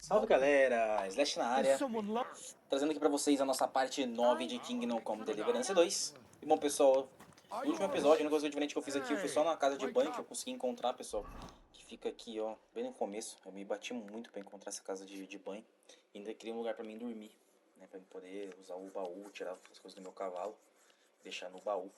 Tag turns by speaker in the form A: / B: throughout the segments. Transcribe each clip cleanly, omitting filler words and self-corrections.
A: Salve galera, Slasxy na área, trazendo aqui pra vocês a nossa parte 9 de Kingdom Come Deliverance 2. E bom pessoal, no último episódio, a única coisa diferente que eu fiz aqui, eu fui só na casa de banho que eu consegui encontrar, pessoal. Que fica aqui, ó, bem no começo. Eu me bati muito pra encontrar essa casa de banho. E ainda queria um lugar pra mim dormir, né, pra eu poder usar o baú, tirar as coisas do meu cavalo, deixar no baú.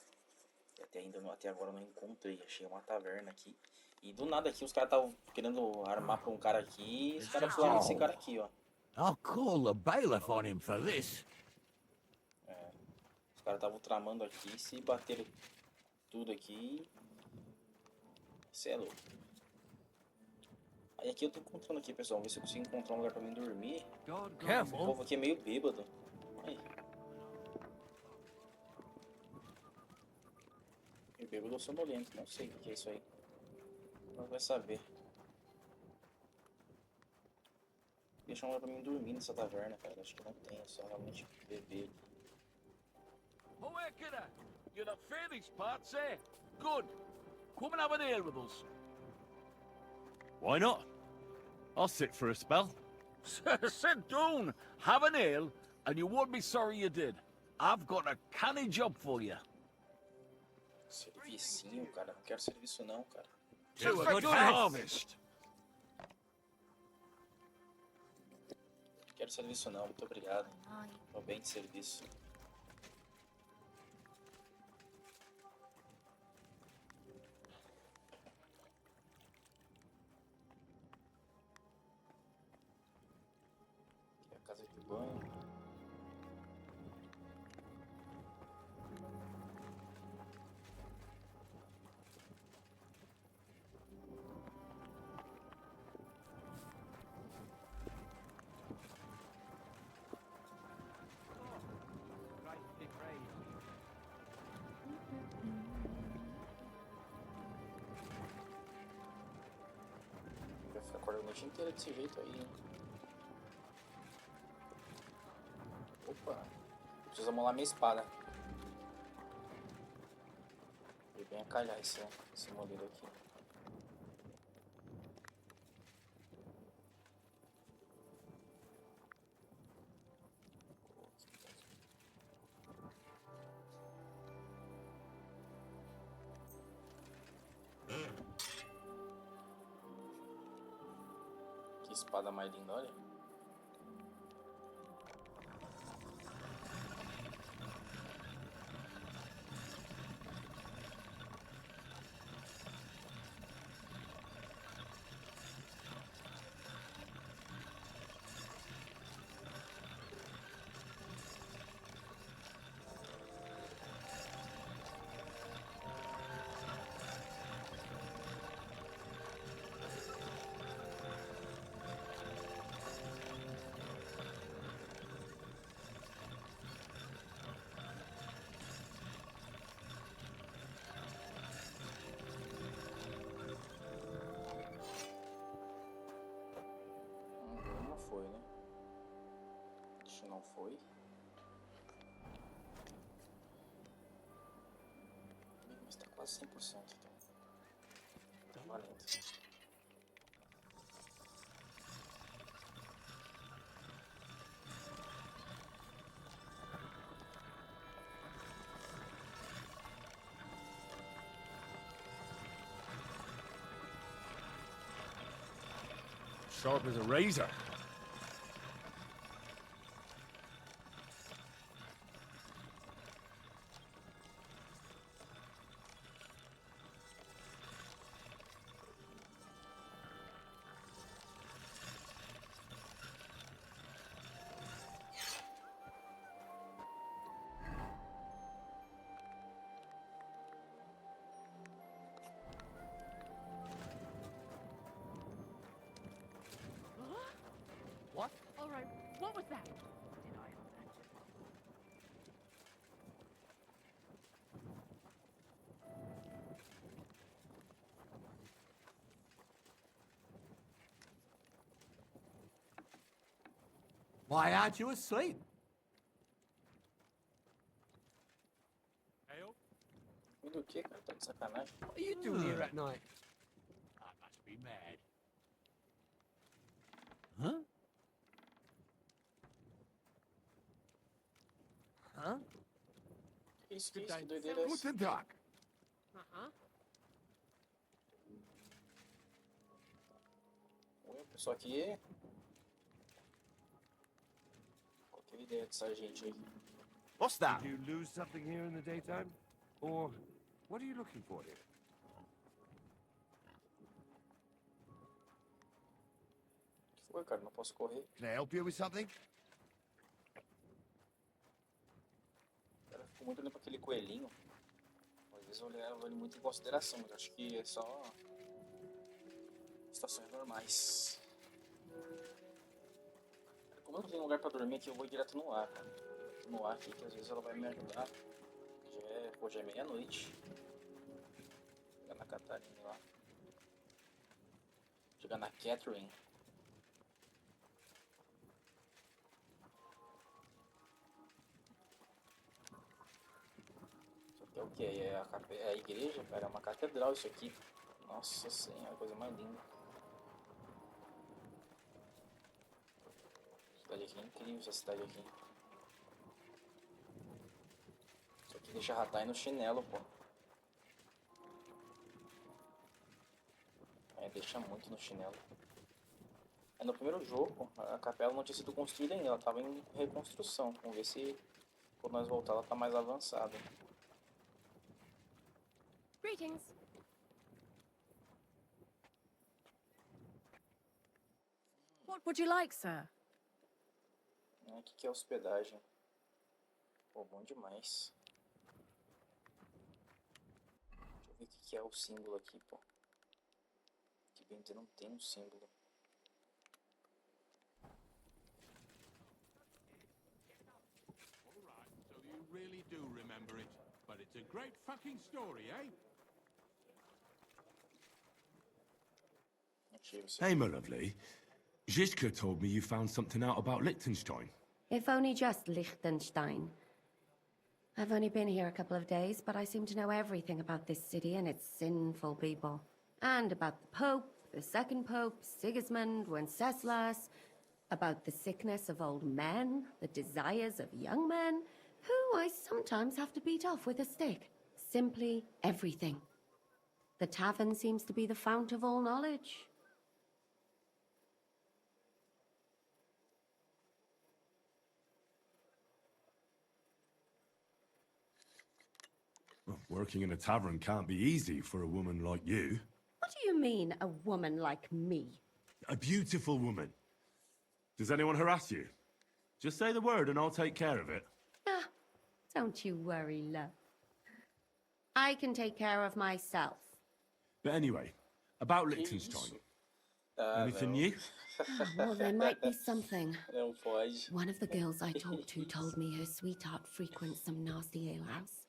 A: E até agora eu não encontrei, achei uma taverna aqui. E do nada aqui os caras estavam querendo armar pra um cara aqui, e os caras falaram desse cara aqui, ó.
B: I'll call the bailiff on him for this.
A: Os caras estavam tramando aqui, se bateram tudo aqui. Cê é louco. Aí aqui eu tô encontrando aqui, pessoal. Vamos ver se eu consigo encontrar um lugar pra mim dormir. O
B: Careful.
A: povo aqui é meio bêbado. Aí. Meio bêbado ou sonolento, não sei o que é isso aí. Não vai saber. Deixa um lugar pra mim dormir nessa taverna, cara. Acho que não tem, é só realmente beber aqui.
C: Oh, Ekida, you're the fairest parts, eh? Good. Come and have an ale with us.
B: Why not? I'll sit for a spell.
C: Sit down, have an ale, and you won't be sorry you did. I've got a canny job for you.
A: Servicinho, cara. Não quero serviço não, cara.
C: To a good harvest.
A: Não quero serviço não, muito obrigado. Tô bem de serviço. Aqui é a casa de banho. Vai ficar acordando a noite inteira desse jeito aí, hein? Opa! Preciso molar minha espada. Veio bem a calhar esse modelo aqui. Que espada mais linda, olha. Não foi, né? Acho que não foi. Mas tá quase 100%, então. Tá valendo.
B: Sharp as a razor.
D: What? All right, what was that? Did I imagine?
B: Why aren't you asleep?
C: Ale?
A: E do que, cara? Tá de sacanagem.
E: What are you doing here at night?
C: I must be mad.
B: Huh?
A: isso, que doideira é essa?
C: Guten Tag.
D: Uh-huh.
A: Oi, pessoal aqui. Qual que é a ideia dessa gente aí?
C: What's that?
E: Did you lose something here in the daytime? Or what are you looking for here?
A: O que foi, cara? Não posso correr.
E: Can I help you with something?
A: Cara, eu fico muito olhando pra aquele coelhinho. Às vezes eu levo ele muito em consideração, mas acho que é só situações normais. Como eu não tenho lugar pra dormir aqui, eu vou direto no ar, cara. No ar aqui, que às vezes ela vai me ajudar. Já é meia-noite. Chegar na Catarina lá. Chegar na Catherine. Isso aqui é o que? É a igreja, cara. É uma catedral isso aqui. Nossa senhora, coisa mais linda. Cidade aqui é incrível, essa cidade aqui. Isso aqui deixa ratar aí no chinelo, pô. Deixa muito no chinelo. No primeiro jogo, a capela não tinha sido construída ainda, ela estava em reconstrução. Vamos ver se quando nós voltar ela tá mais avançada.
D: Greetings. What would you like, sir?
A: Aqui que é hospedagem. Pô, bom demais. Deixa eu ver o que é o símbolo aqui, pô. Que bem dizer, não tem um símbolo.
F: Alright, so you really do remember it. But it's a great fucking story, eh?
A: Ativo isso
G: Hey,
A: aqui.
G: my lovely. Zizka told me you found something out about Liechtenstein.
H: If only just Liechtenstein. I've only been here a couple of days, but I seem to know everything about this city and its sinful people. And about the Pope, the second Pope, Sigismund, Wenceslas, about the sickness of old men, the desires of young men, who I sometimes have to beat off with a stick. Simply everything. The tavern seems to be the fount of all knowledge.
G: Well, working in a tavern can't be easy for a woman like you.
H: What do you mean, a woman like me?
G: A beautiful woman. Does anyone harass you? Just say the word and I'll take care of it.
H: Ah, don't you worry, love. I can take care of myself.
G: But anyway, about
A: Que
G: Liechtenstein.
A: isso? Ah,
G: Anything
A: não.
G: new?
H: Well, there might be something.
A: Não pode.
H: One of the girls I talked to told me her sweetheart frequents some nasty alehouse.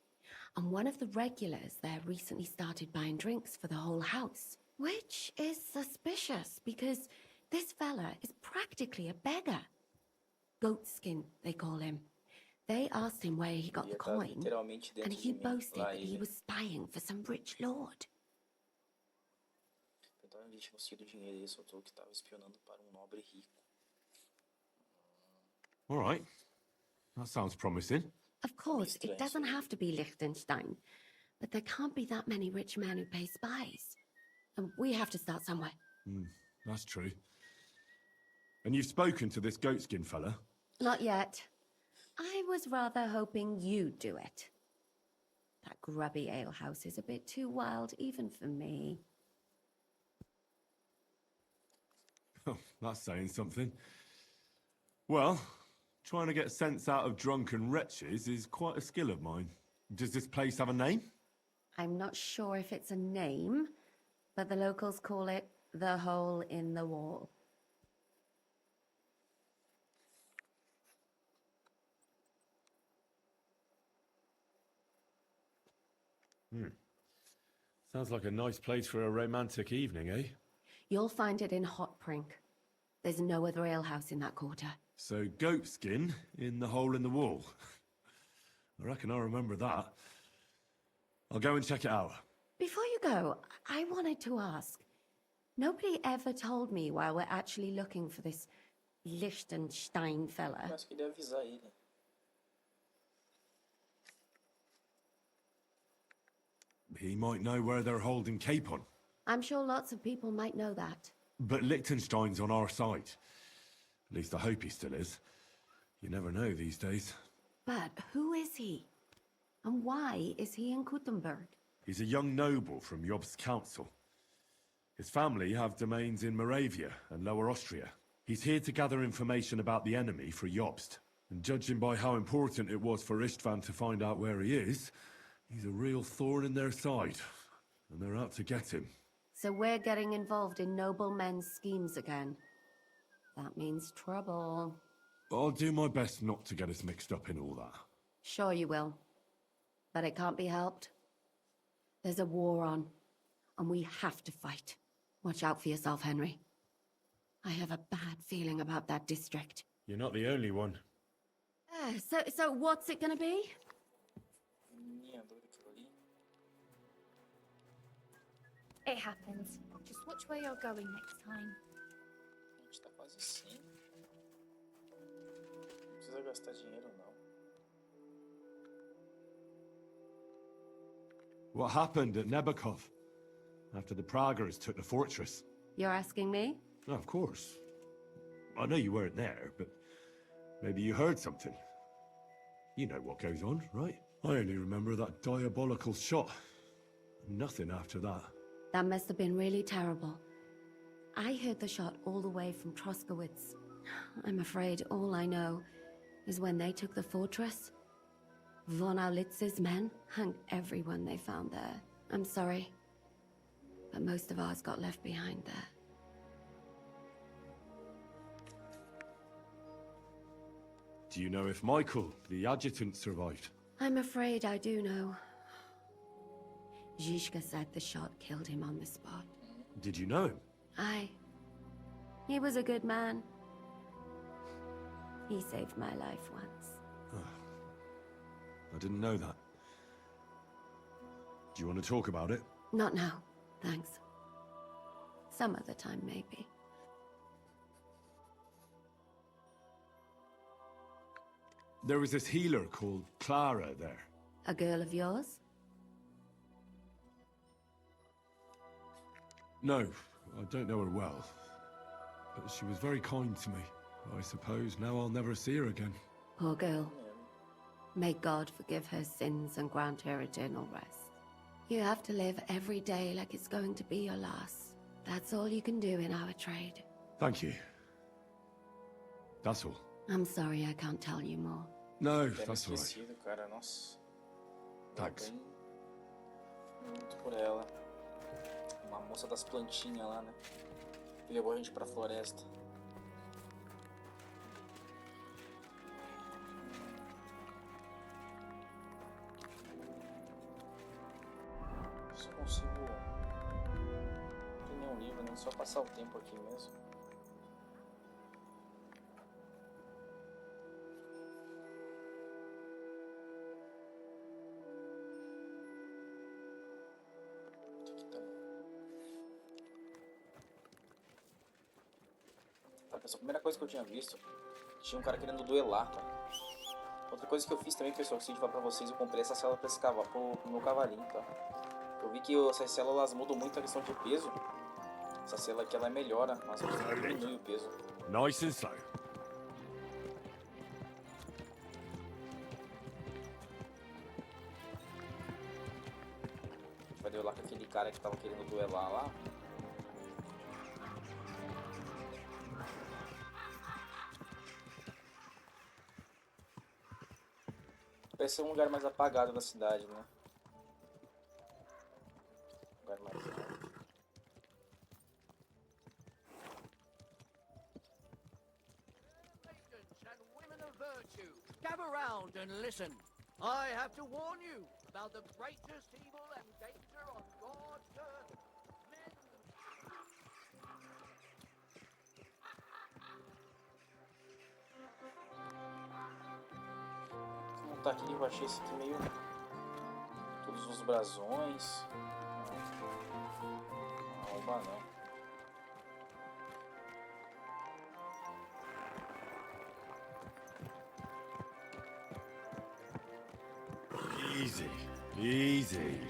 H: And one of the regulars there recently started buying drinks for the whole house. Which is suspicious, because this fella is practically a beggar. Goatskin, they call him. They asked him where he got the
A: Ele tá
H: coin,
A: literalmente
H: and
A: dentro
H: he
A: de mim.
H: boasted
A: Lá
H: that he
A: ele.
H: was spying for some rich lord.
A: Tentaram ele tinha conseguido dinheiro e ele soltou que estava espionando para um nobre rico.
G: All right. That sounds promising.
H: Of course, it doesn't have to be Liechtenstein, but there can't be that many rich men who pay spies. And we have to start somewhere.
G: That's true. And you've spoken to this goatskin fella?
H: Not yet. I was rather hoping you'd do it. That grubby alehouse is a bit too wild even for me.
G: Oh, that's saying something. Well, trying to get sense out of drunken wretches is quite a skill of mine. Does this place have a name?
H: I'm not sure if it's a name, but the locals call it the Hole in the Wall.
G: Sounds like a nice place for a romantic evening, eh?
H: You'll find it in Hotprink. There's no other alehouse in that quarter.
G: So goatskin in the hole in the wall. I reckon I'll remember that. I'll go and check it out.
H: Before you go, I wanted to ask. Nobody ever told me why we're actually looking for this Liechtenstein fella.
A: Mas queria avisar ele.
G: He might know where they're holding Capon.
H: I'm sure lots of people might know that.
G: But Liechtenstein's on our side. At least I hope he still is. You never know these days.
H: But who is he? And why is he in Kuttenberg?
G: He's a young noble from Jobst's council. His family have domains in Moravia and Lower Austria. He's here to gather information about the enemy for Jobst. And judging by how important it was for Istvan to find out where he is, he's a real thorn in their side. And they're out to get him.
H: So we're getting involved in noblemen's schemes again. That means trouble.
G: I'll do my best not to get us mixed up in all that.
H: Sure you will. But it can't be helped. There's a war on, and we have to fight. Watch out for yourself, Henry. I have a bad feeling about that district.
G: You're not the only one.
H: So what's it gonna be?
D: It happens. Just watch where you're going next time.
A: A gente tá quase 100. Não precisa gastar dinheiro, não.
G: What happened at Nebakov? After the Praguers took the fortress?
H: You're asking me?
G: Oh, of course. I know you weren't there, but maybe you heard something. You know what goes on, right? I only remember that diabolical shot. Nothing after that.
H: That must have been really terrible. I heard the shot all the way from Troskowitz. I'm afraid all I know is when they took the fortress, von Aulitz's men hung everyone they found there. I'm sorry, but most of ours got left behind there.
G: Do you know if Michael, the adjutant, survived?
H: I'm afraid I do know. Zizka said the shot killed him on the spot.
G: Did you know him?
H: Aye. He was a good man. He saved my life once.
G: I didn't know that. Do you want to talk about it?
H: Not now, thanks. Some other time, maybe.
G: There was this healer called Clara there.
H: A girl of yours?
G: No, I don't know her well. But she was very kind to me. I suppose now I'll never see her again.
H: Poor girl. May God forgive her sins and grant her eternal rest. You have to live every day like it's going to be your last. That's all you can do in our trade.
G: Thank you. That's all.
H: I'm sorry I can't tell you more.
G: No,
A: Até me
G: that's all right.
A: esquecido, cara. Nossa.
G: Thanks.
A: Bem, muito por ela. Uma moça das plantinhas lá, né? Que levou a gente pra floresta. Só consigo... Não tem nenhum livro, né? Só passar o tempo aqui mesmo. Essa primeira coisa que eu tinha visto, tinha um cara querendo duelar, cara. Outra coisa que eu fiz também, pessoal, que eu falar pra vocês, eu comprei essa célula pra esse cavalo, pro meu cavalinho, tá? Eu vi que essas células mudam muito a questão de peso. Essa célula aqui, ela melhora, mas ela diminui o peso.
G: Nice and slow.
A: A gente vai duelar com aquele cara que tava querendo duelar lá. Parece ser um lugar mais apagado da cidade, né? Um lugar mais alto.
I: Maidens and women of virtue, gather round and listen. I have to warn you about the greatest evil and danger on God's earth. Men.
A: Como tá aqui, eu achei esse aqui meio... Todos os brasões. Não, roubar não.
G: Easy, easy.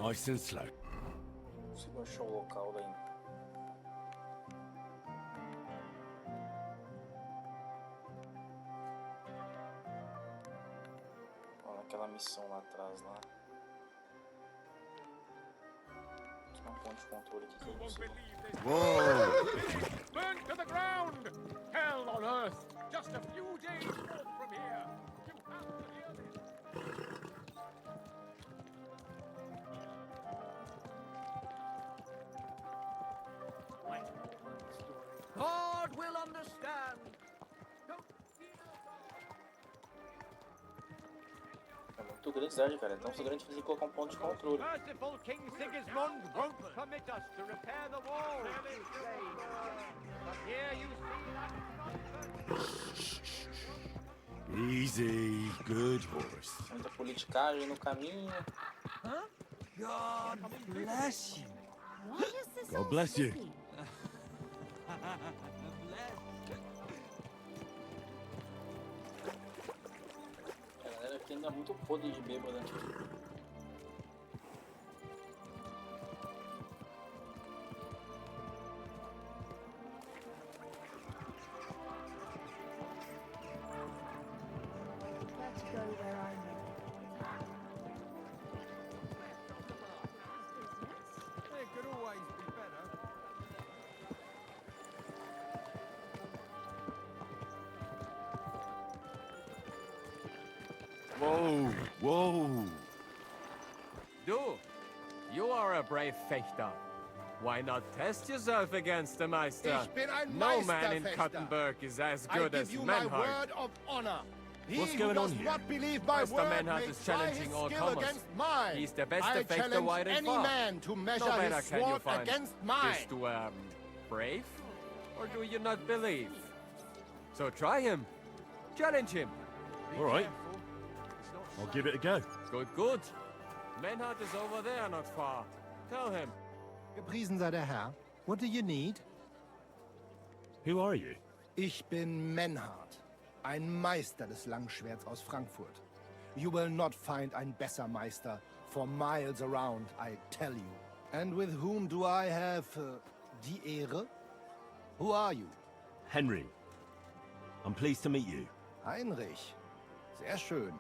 G: Nice and slow.
A: Consigo achar o local daí. Ó, naquela missão lá atrás lá. Tem um ponto de controle aqui que eu consigo.
F: Burn to the ground! Hell on earth! Just a few days walk from here! You have to hear this!
I: God will understand.
A: É muito grande a cidade, cara. É tão grande que tem que colocar um ponto de controle.
C: Merciful King Sigismund won't permit us to repair the wall. But here you see that
G: Easy, good horse.
A: Muita politicagem no caminho.
I: God bless you.
H: What is this
G: God
H: all
G: bless you.
H: sticky?
A: A galera aqui ainda é muito podre de bêbado, né?
D: Let's go where I know.
I: It could always be better.
G: Whoa, whoa.
J: Du, you are a brave fechter. Why not test yourself against the Meister?
K: Ich bin ein
J: No man in
K: Meisterfechter.
J: Kuttenberg is as
K: I
J: good
K: give
J: as
K: you my
J: Menhard.
K: word of honor. He
G: What's
K: who
G: going on
K: does
G: here?
K: not believe my
J: Meister
K: word
J: Menhard
K: may
J: is
K: try
J: challenging
K: his
J: all
K: skill
J: comers.
K: against mine.
J: He's the best
K: I
J: defector
K: challenge
J: wide and
K: any
J: far.
K: man to measure
J: No better
K: his
J: can you
K: sword
J: find.
K: against mine.
J: Is to brave? Or do you not believe? So try him. Challenge him.
G: All right. I'll give it a go.
J: Good, good. Menhard is over there not far. Tell him.
K: Gepriesen sei der Herr. What do you need?
G: Who are you?
K: Ich bin Menhard, ein Meister des Langschwerts aus Frankfurt. You will not find ein besser Meister for miles around, I tell you. And with whom do I have die Ehre? Who are you?
G: Henry. I'm pleased to meet you.
K: Heinrich. Sehr schön.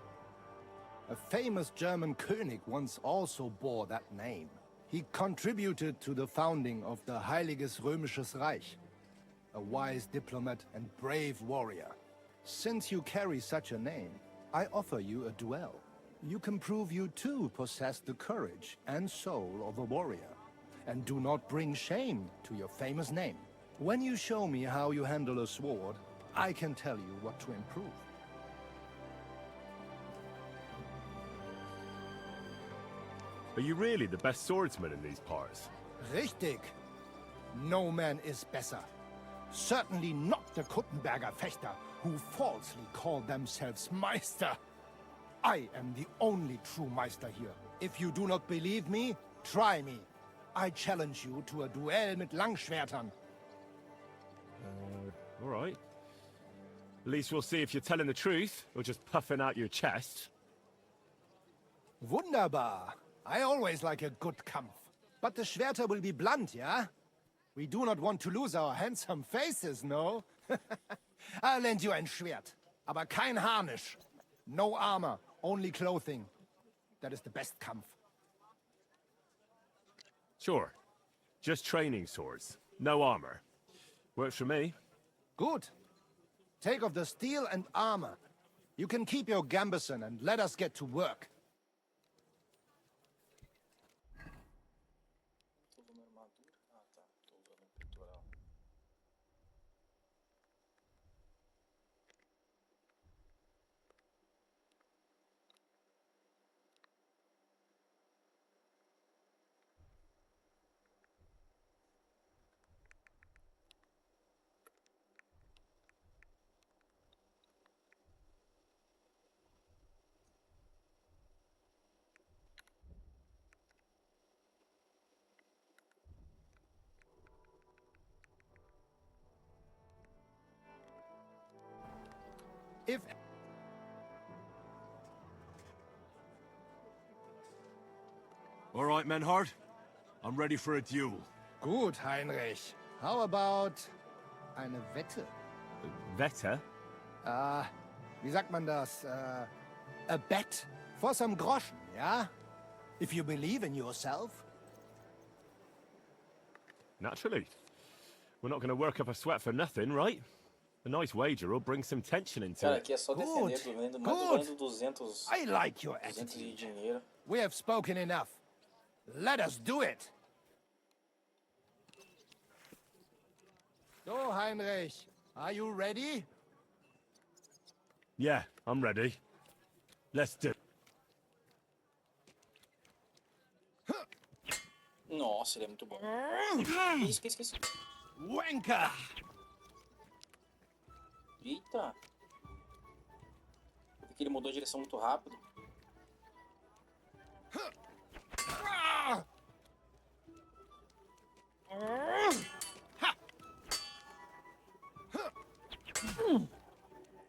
K: A famous German König once also bore that name. He contributed to the founding of the Heiliges Römisches Reich. A wise diplomat and brave warrior. Since you carry such a name, I offer you a duel. You can prove you too possess the courage and soul of a warrior. And do not bring shame to your famous name. When you show me how you handle a sword, I can tell you what to improve.
G: Are you really the best swordsman in these parts?
K: Richtig. No man is besser. Certainly not the Kuttenberger Fechter, who falsely call themselves Meister. I am the only true Meister here. If you do not believe me, try me. I challenge you to a duel mit Langschwertern.
G: All right. At least we'll see if you're telling the truth, or just puffing out your chest.
K: Wunderbar. I always like a good Kampf. But the Schwerter will be blunt, yeah? We do not want to lose our handsome faces, no? I'll lend you ein Schwert. Aber kein Harnisch. No armor, only clothing. That is the best Kampf.
G: Sure. Just training swords. No armor. Works for me.
K: Good. Take off the steel and armor. You can keep your gambeson and let us get to work.
A: Tô usando armadura. Ah, tá. Tô usando peitoral.
K: If...
G: All right, Menhard. I'm ready for a duel.
K: Gut, Heinrich. How about eine Wette?
J: Wette?
K: Wie sagt man das? A bet for some groschen, yeah? If you believe in yourself.
J: Naturally. We're not going to work up a sweat for nothing, right? A nice wager will bring some tension into
A: Cara,
J: it.
A: aqui é só defender, valendo 200,
K: I like your
A: 200 de
K: attitude.
A: dinheiro.
K: We have spoken enough. Let us do it. So, Heinrich, are you ready?
G: Yeah, I'm ready. Let's do.
A: Nossa, ele é muito bom. Que isso?
K: Wanker!
A: Eita! Eu vi que ele mudou a direção muito rápido.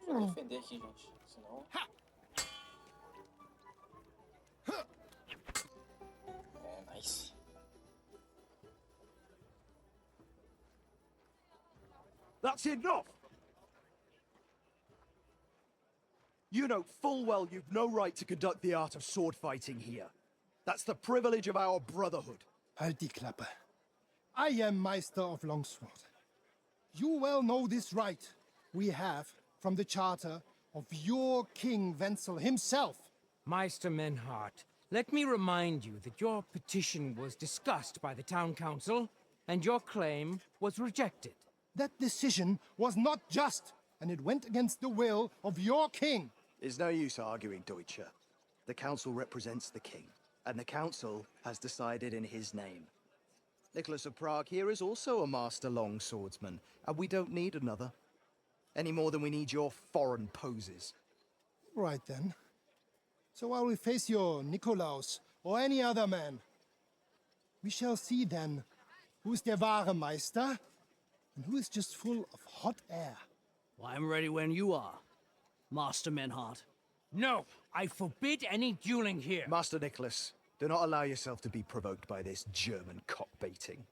A: Vou defender aqui, gente. Senão... É, nice.
L: That's enough! You know full well you've no right to conduct the art of sword fighting here. That's the privilege of our brotherhood.
K: Halt die Klappe. I am Meister of Longsword. You well know this right we have from the charter of your King Wenzel himself.
M: Meister Menhart, let me remind you that your petition was discussed by the town council, and your claim was rejected.
K: That decision was not just, and it went against the will of your king.
L: There's no use arguing, Deutscher. The council represents the king, and the council has decided in his name. Nicholas of Prague here is also a master longswordsman, and we don't need another. Any more than we need your foreign poses.
K: Right then. So I will face your Nikolaus or any other man. We shall see then who is der wahre Meister and who is just full of hot air.
M: Well, I'm ready when you are, Master Menhart. No, I forbid any dueling here.
L: Master Nicholas, do not allow yourself to be provoked by this German cock-baiting.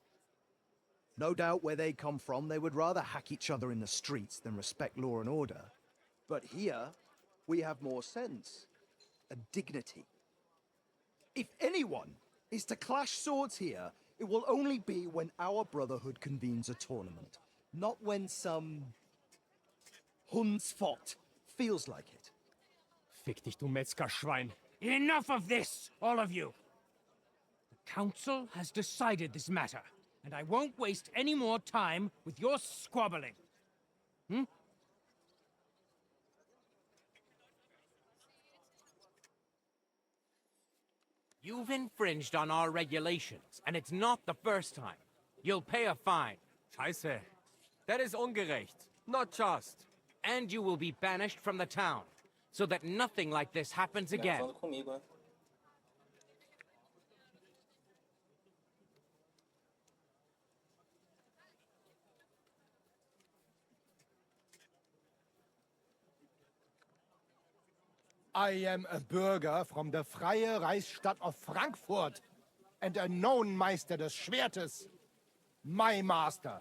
L: No doubt where they come from, they would rather hack each other in the streets than respect law and order. But here, we have more sense and dignity. If anyone is to clash swords here, it will only be when our brotherhood convenes a tournament, not when some Hundsfott feels like it.
M: Fick dich, du Metzgerschwein. Enough of this, all of you! The council has decided this matter, and I won't waste any more time with your squabbling. You've infringed on our regulations, and it's not the first time. You'll pay a fine.
J: Scheiße. That is ungerecht. Not just.
M: And you will be banished from the town, so that nothing like this happens again.
A: Falando comigo, né?
K: I am a Bürger from the Freie Reichsstadt of Frankfurt and a known Meister des Schwertes. My master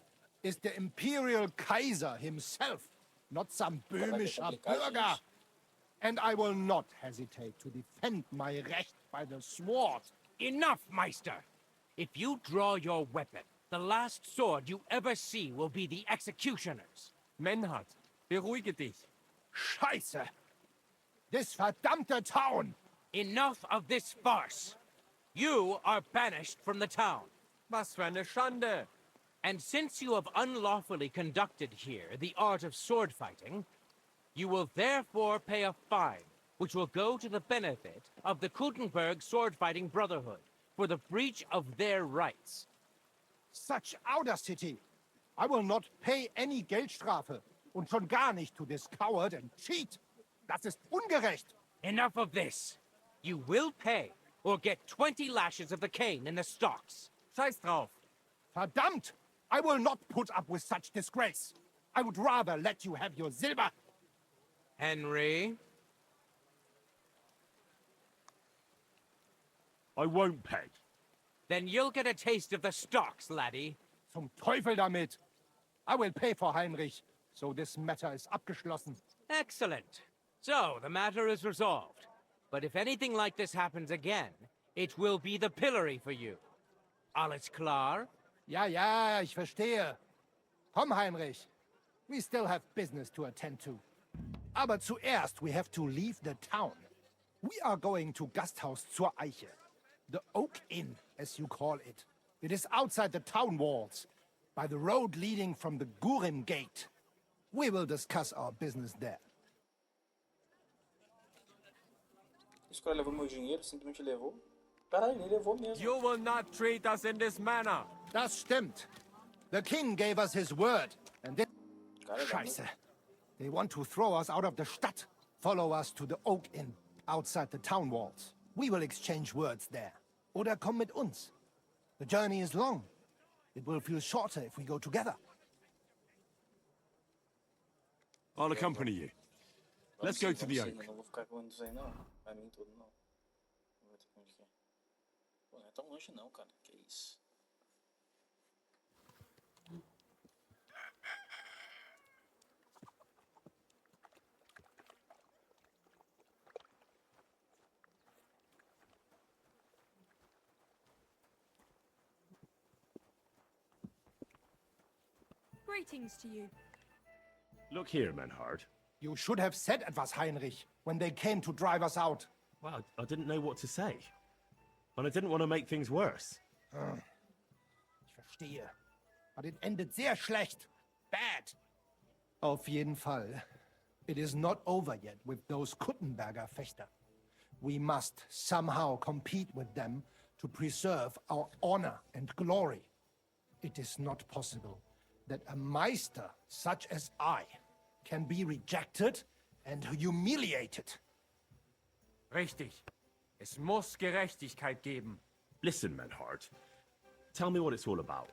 K: is the Imperial Kaiser himself, not some böhmischer Bürger. And I will not hesitate to defend my Recht by the sword.
M: Enough, Meister! If you draw your weapon, the last sword you ever see will be the executioner's.
J: Menhard, beruhige dich.
K: Scheiße! This verdammte town!
M: Enough of this farce! You are banished from the town.
J: Was für eine Schande!
M: And since you have unlawfully conducted here the art of sword fighting, you will therefore pay a fine, which will go to the benefit of the Kutenberg Sword-Fighting Brotherhood for the breach of their rights.
K: Such audacity! I will not pay any Geldstrafe, und schon gar nicht to this coward and cheat. Das ist ungerecht.
M: Enough of this. You will pay, or get 20 lashes of the cane in the stocks.
J: Scheiß drauf.
K: Verdammt! I will not put up with such disgrace. I would rather let you have your silver.
M: Henry?
G: I won't pay.
M: Then you'll get a taste of the stocks, laddie.
K: Zum Teufel damit! I will pay for Heinrich, so this matter is abgeschlossen.
M: Excellent. So, the matter is resolved. But if anything like this happens again, it will be the pillory for you. Alles klar?
K: Ja, ja, ich verstehe. Komm, Heinrich. We still have business to attend to. Aber zuerst we have to leave the town. We are going to Gasthaus zur Eiche. The Oak Inn, as you call it. It is outside the town walls, by the road leading from the Gurim Gate. We will discuss our business there.
A: Esse cara levou meu dinheiro, simplesmente levou. Caralho, ele levou mesmo.
J: You will not treat us in this manner.
K: Das stimmt. The king gave us his word, and this... Scheiße. They want to throw us out of the Stadt. Follow us to the Oak Inn, outside the town walls. We will exchange words there. Oder komm mit uns. The journey is long. It will feel shorter if we go together.
G: I'll accompany you. Let's go to the Oak.
A: Não vou ficar com isso aí, não. Pra mim tudo, não. Vou ver onde que é. Pô, não é tão longe não, cara. Que isso.
D: Greetings to you.
G: Look here, Menhard.
K: You should have said etwas, Heinrich, when they came to drive us out.
G: Well, I didn't know what to say. And I didn't want to make things worse.
K: Ich verstehe. But it ended sehr schlecht. Bad. Auf jeden Fall. It is not over yet with those Kuttenberger Fechter. We must somehow compete with them to preserve our honor and glory. It is not possible that a Meister such as I can be rejected and humiliated.
J: Richtig. Es muss Gerechtigkeit geben.
G: Listen, Menhard. Tell me what it's all about.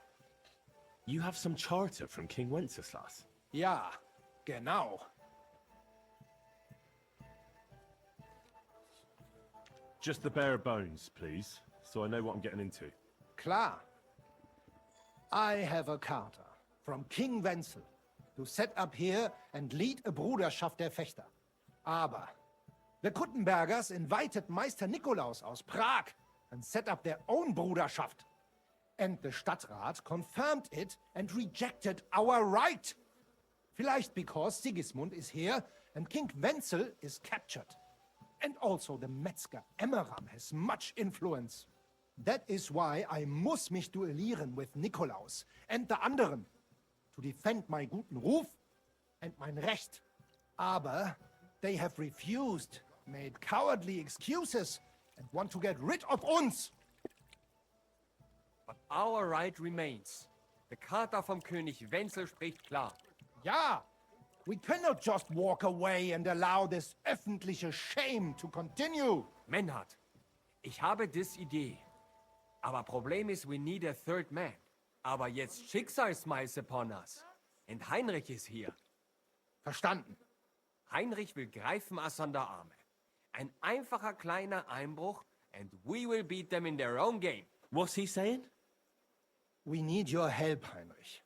G: You have some charter from King Wenceslas.
K: Ja, genau.
G: Just the bare bones, please, so I know what I'm getting into.
K: Klar. I have a charter from King Wenzel to set up here and lead a Bruderschaft der Fechter. Aber the Kuttenbergers invited Meister Nikolaus aus Prague and set up their own Bruderschaft. And the Stadtrat confirmed it and rejected our right. Vielleicht because Sigismund is here and King Wenzel is captured. And also the Metzger Emmeram has much influence. That is why I muss mich duellieren with Nikolaus and the anderen to defend my guten Ruf and mein Recht. Aber they have refused, made cowardly excuses and want to get rid of uns.
J: But our right remains. The Charta vom König Wenzel spricht klar.
K: Ja, we cannot just walk away and allow this öffentliche shame to continue.
J: Menhard, ich habe dis Idee. Aber Problem ist, we need a third man. Aber jetzt Schicksalsschmeiß upon us. Und Heinrich ist hier.
K: Verstanden.
J: Heinrich will greifen us an der Arme. Ein einfacher kleiner Einbruch and we will beat them in their own game.
G: What's he saying?
K: We need your help, Heinrich.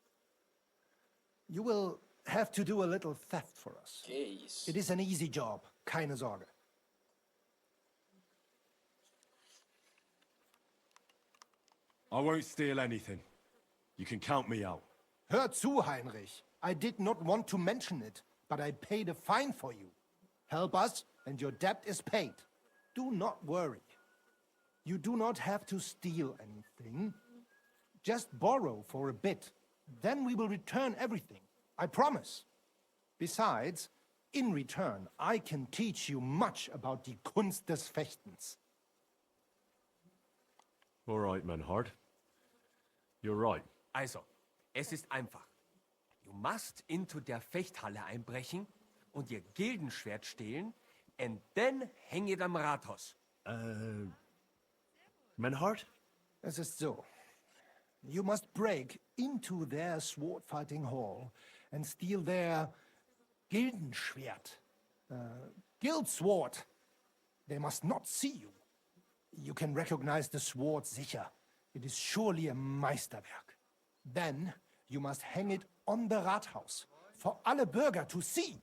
K: You will have to do a little theft for us.
A: Que isso?
K: It is an easy job, keine Sorge.
G: I won't steal anything. You can count me out.
K: Hör zu, Heinrich. I did not want to mention it, but I paid a fine for you. Help us, and your debt is paid. Do not worry. You do not have to steal anything. Just borrow for a bit. Then we will return everything. I promise. Besides, in return, I can teach you much about die Kunst des Fechtens.
G: All right, Menhard. You're right.
J: Also, es ist einfach. You must into der Fechthalle einbrechen und ihr Gildenschwert stehlen and then hang it am Rathaus.
G: Menhard?
K: Es ist so. You must break into their sword-fighting hall and steal their Gildenschwert. Guild sword. They must not see you. You can recognize the sword sicher. It is surely a Meisterwerk. Then you must hang it on the Rathaus, for alle Bürger to see.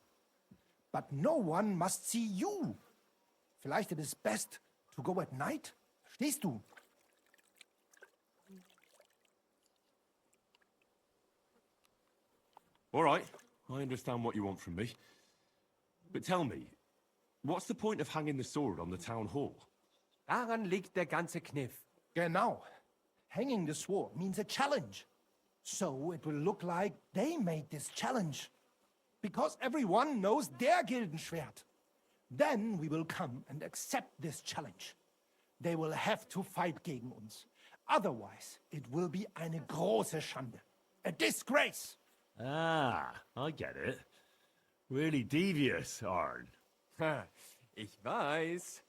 K: But no one must see you. Vielleicht it is best to go at night? Verstehst du?
G: All right, I understand what you want from me. But tell me, what's the point of hanging the sword on the town hall?
J: Daran liegt der ganze Kniff.
K: Genau. Hanging the sword means a challenge. So it will look like they made this challenge. Because everyone knows their Gildenschwert. Then we will come and accept this challenge. They will have to fight gegen uns. Otherwise, it will be eine große Schande. A disgrace.
G: Ah, I get it. Really devious, Arn.
J: Ich weiß.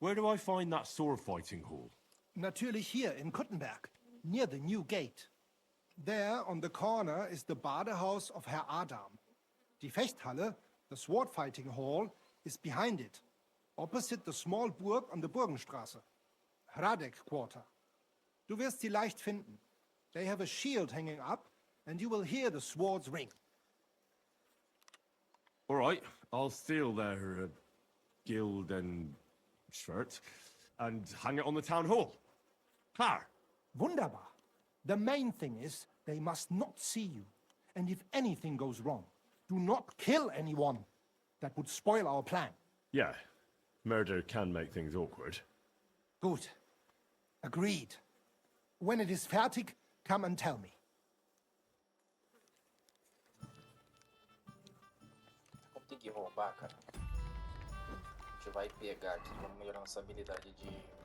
G: Where do I find that sword fighting hall?
K: Natürlich hier in Kuttenberg, near the new gate. There on the corner is the Badehaus of Herr Adam. Die Fechthalle, the sword fighting hall, is behind it, opposite the small Burg on the Burgenstraße. Hradek Quarter. Du wirst sie leicht finden. They have a shield hanging up, and you will hear the swords ring.
G: All right, I'll steal their guild and shirt and hang it on the town hall. Klar.
K: Wunderbar. The main thing is they must not see you. And if anything goes wrong, do not kill anyone. That would spoil our plan.
G: Yeah, murder can make things awkward.
K: Good. Agreed. When it is fertig, come and tell me.
A: Como tem que roubar, cara? A gente vai pegar aqui, vamos melhorar nossa habilidade de...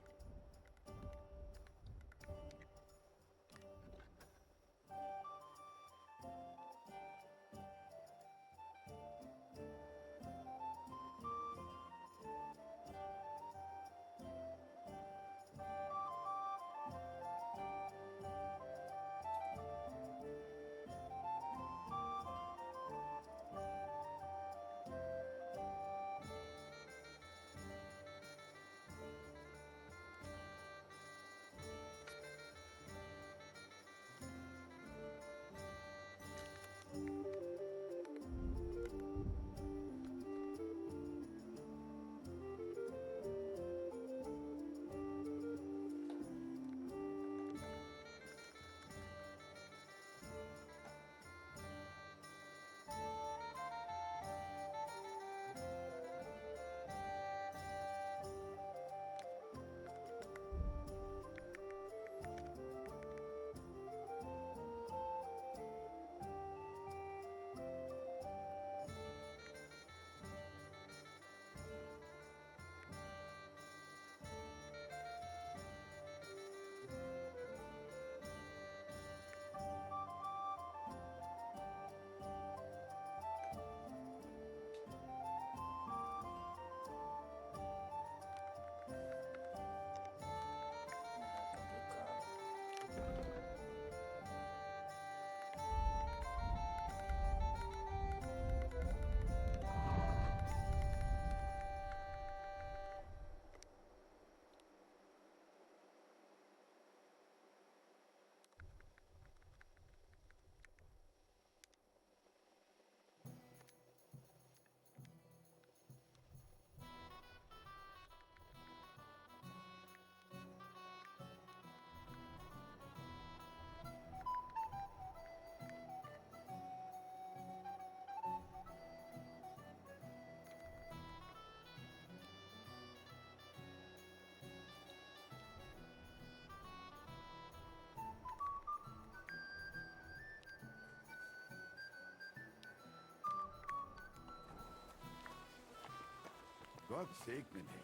E: Gott segne dich.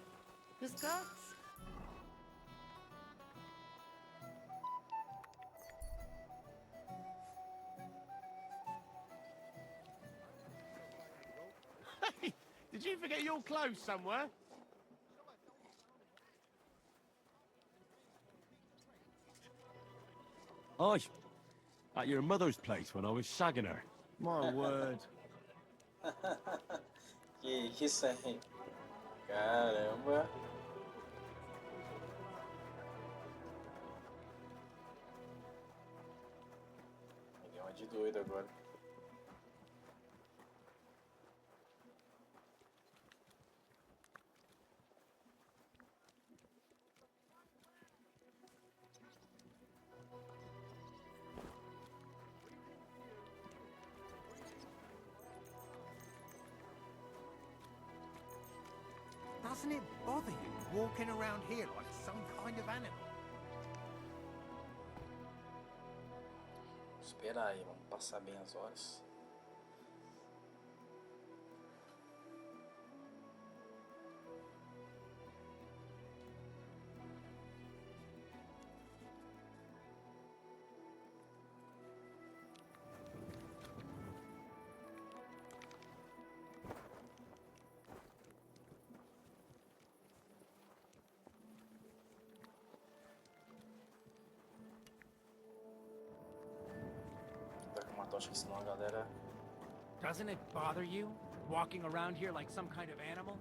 H: Grüß Gott.
F: Hey, did you forget your clothes somewhere?
G: Aye, at your mother's place when I was shagging her.
F: My word.
A: Que isso aí? Caramba. De doido agora.
N: Doesn't it bother you walking around here like some kind of animal?
A: Esperar aí, vamos passar bem as horas. Acho que senão a galera...
M: Doesn't it bother you walking around here like some kind of animal?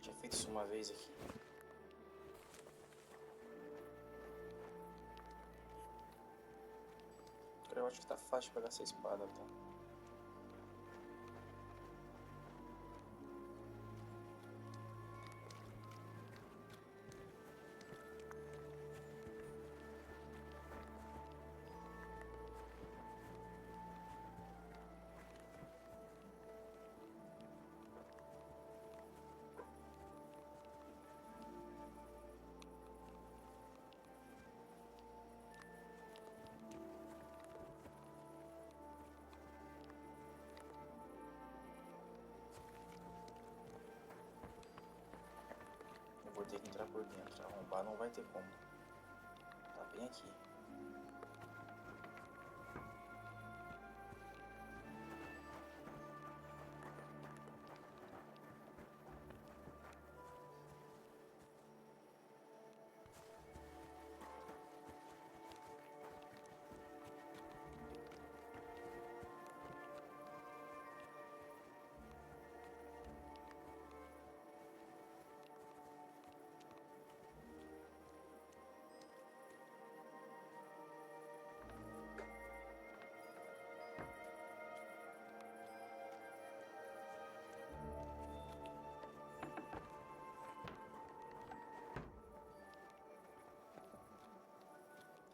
A: Tinha feito isso uma vez aqui. Agora eu acho que tá fácil pegar essa espada, tá? Vou ter que entrar por dentro. Arrombar não vai ter como. Tá bem aqui.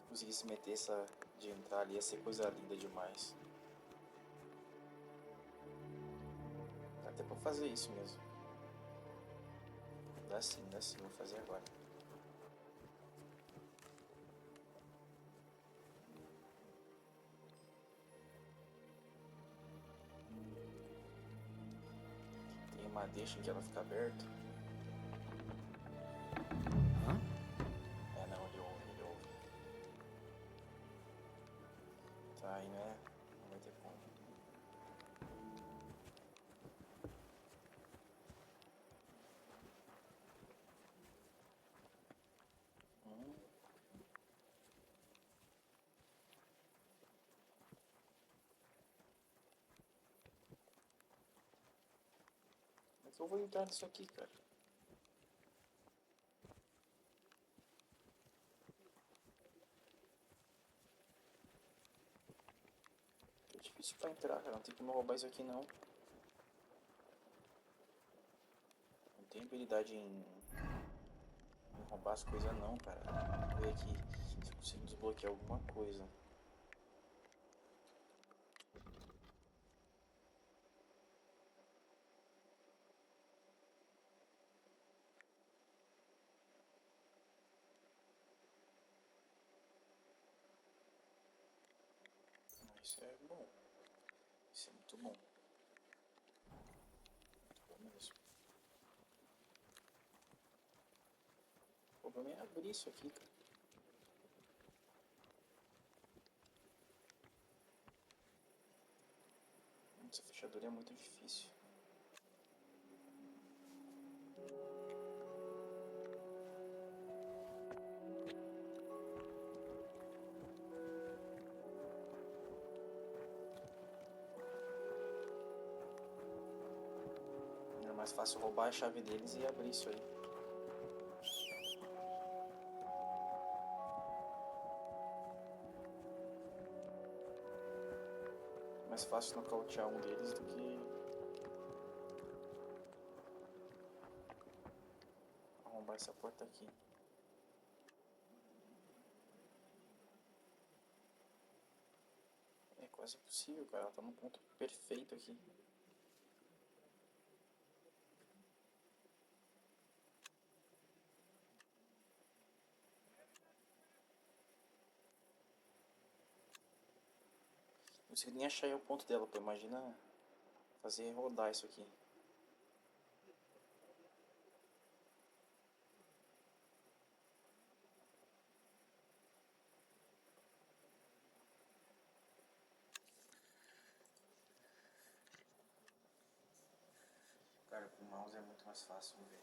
A: Conseguisse meter essa de entrar ali ia ser coisa linda demais. Dá até pra fazer isso mesmo. Dá sim, vou fazer agora. Tem uma deixa que ela fica aberta. Tá, aí né? Não vai ter como. Como é que eu vou entrar nisso aqui, cara? Difícil pra entrar, cara. Não tem como roubar isso aqui, não. Não tenho habilidade em roubar as coisas, não, cara. Vamos ver aqui se eu consigo desbloquear alguma coisa. Isso é bom. Isso é muito bom. Muito bom mesmo. O problema é abrir isso aqui, cara. Essa fechadura é muito difícil. É mais fácil roubar a chave deles e abrir isso aí. Mais fácil nocautear um deles do que arrombar essa porta aqui. É quase impossível, cara. Ela tá no ponto perfeito aqui. Não consigo nem achar aí o ponto dela, pô. Imagina fazer rodar isso aqui. Cara, com o mouse é muito mais fácil, vamos ver.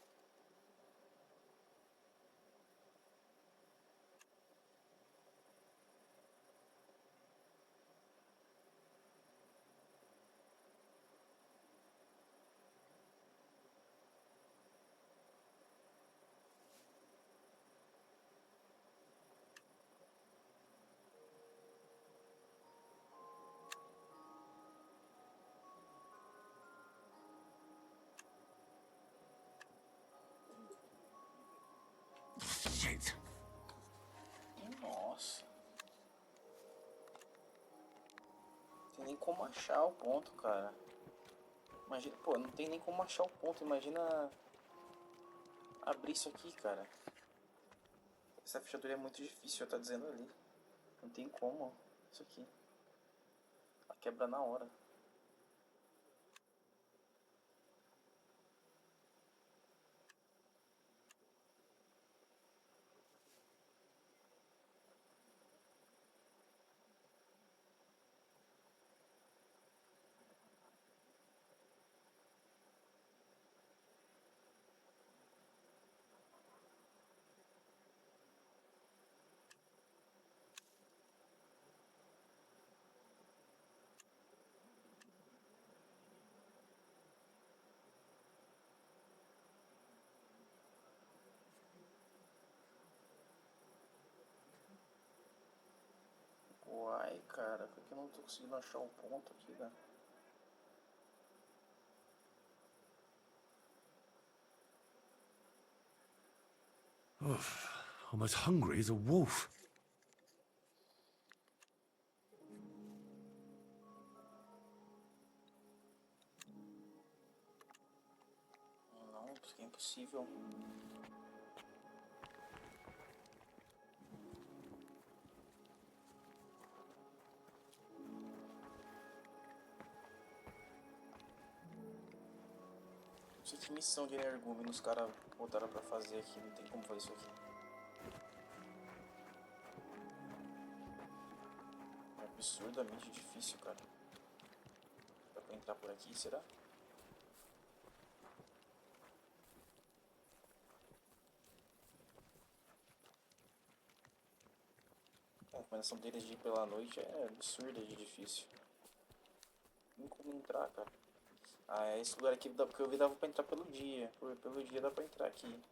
G: Shit.
A: Nossa. Não tem nem como achar o ponto, cara. Imagina, pô, não tem nem como achar o ponto. Imagina abrir isso aqui, cara. Essa fechadura é muito difícil, tá dizendo ali. Não tem como isso aqui. Ela quebra na hora. Uai, cara, por que eu não tô conseguindo achar o ponto aqui, né?
G: I'm as hungry as a wolf.
A: Não, porque é impossível. Não sei que missão de energúmeno os caras botaram pra fazer aqui. Não tem como fazer isso aqui. É absurdamente difícil, cara. Dá pra entrar por aqui, será? A recomendação deles de ir pela noite é absurda de difícil. Não tem como entrar, cara. Ah, esse lugar aqui que eu vi dava pra entrar pelo dia. Pelo dia dá pra entrar aqui.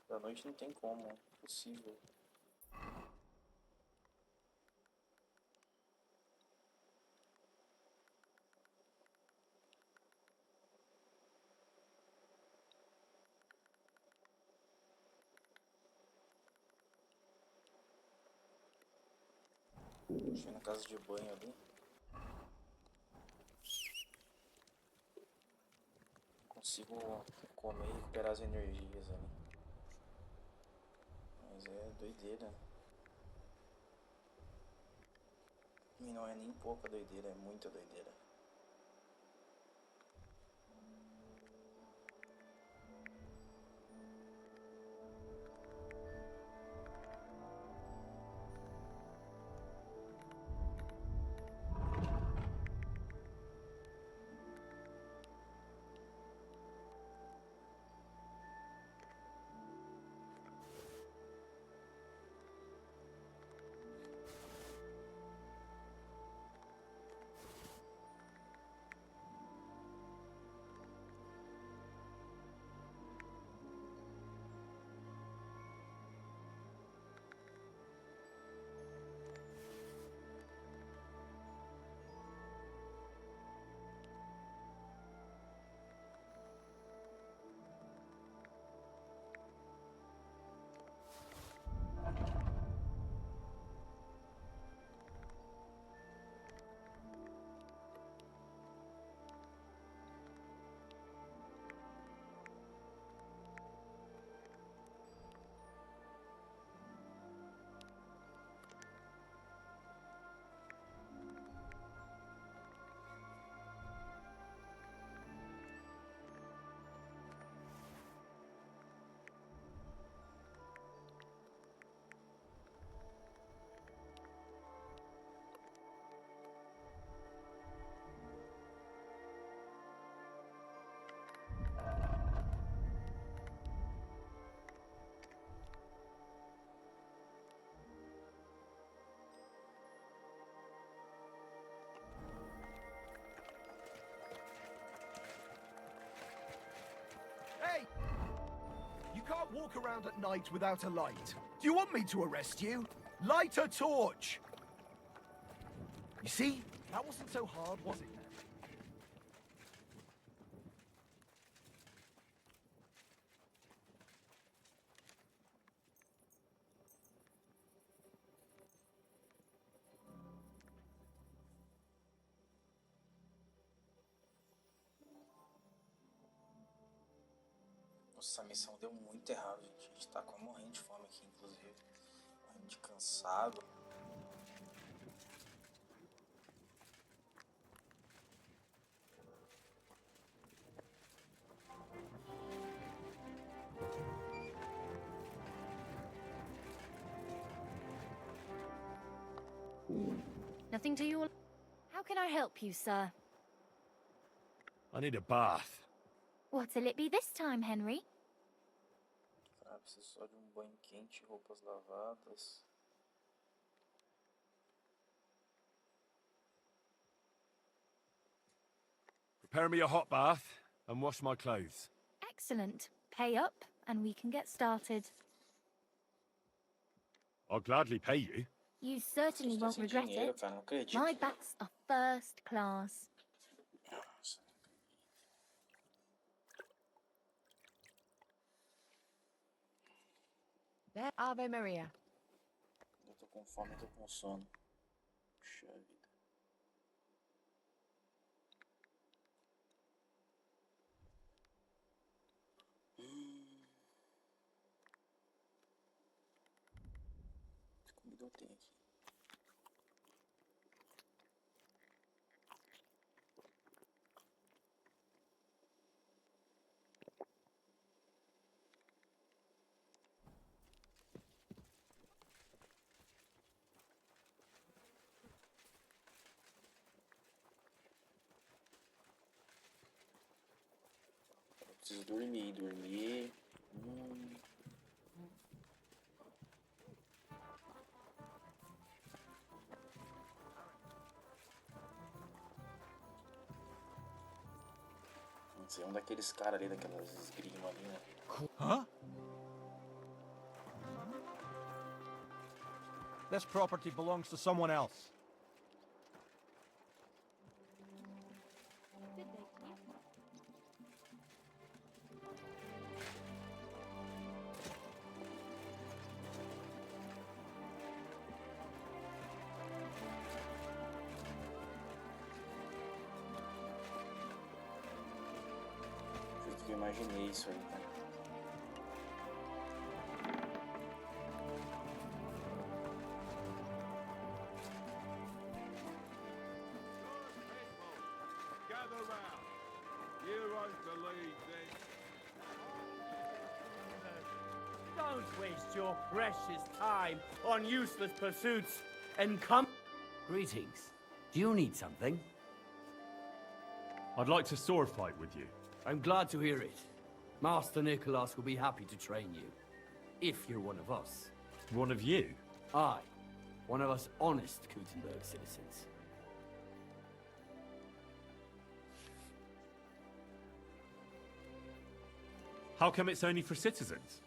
A: Da noite não tem como, é impossível. Deixa eu ir na casa de banho ali. Consigo comer e recuperar as energias ali. Mas é doideira. E não é nem pouca doideira, é muita doideira.
L: can't walk around at night without a light. Do you want me to arrest you? Light a torch! You see? That wasn't so hard, was it?
A: Nossa, essa missão deu muito errado, gente. A gente tá quase morrendo de fome aqui, inclusive. Morrendo de cansado.
D: Nothing to you? How can I help you, sir?
G: I need a bath.
D: What'll it be this time, Henry?
A: Cara, preciso só de banho quente, roupas lavadas.
G: Prepare me a hot bath and wash my clothes.
D: Excellent. Pay up, and we can get started.
G: I'll gladly pay you.
D: You certainly won't regret it. My baths are first class.
O: There, Ave Maria.
A: Eu tô com fome, eu tô com sono. Puxa vida. Que comida eu tenho aqui? Preciso dormir. Não sei, um daqueles caras ali, daquelas esgrima ali, né?
C: Huh? This property belongs to someone else.
A: Eu imaginei isso aí, cara.
F: Gather round. You won't believe this.
P: Don't waste your precious time on useless pursuits and come.
Q: Greetings. Do you need something?
G: I'd like to sword fight with you.
Q: I'm glad to hear it. Master Nicholas will be happy to train you. If you're one of us.
G: One of you?
Q: Aye. One of us honest Gutenberg citizens.
G: How come it's only for citizens?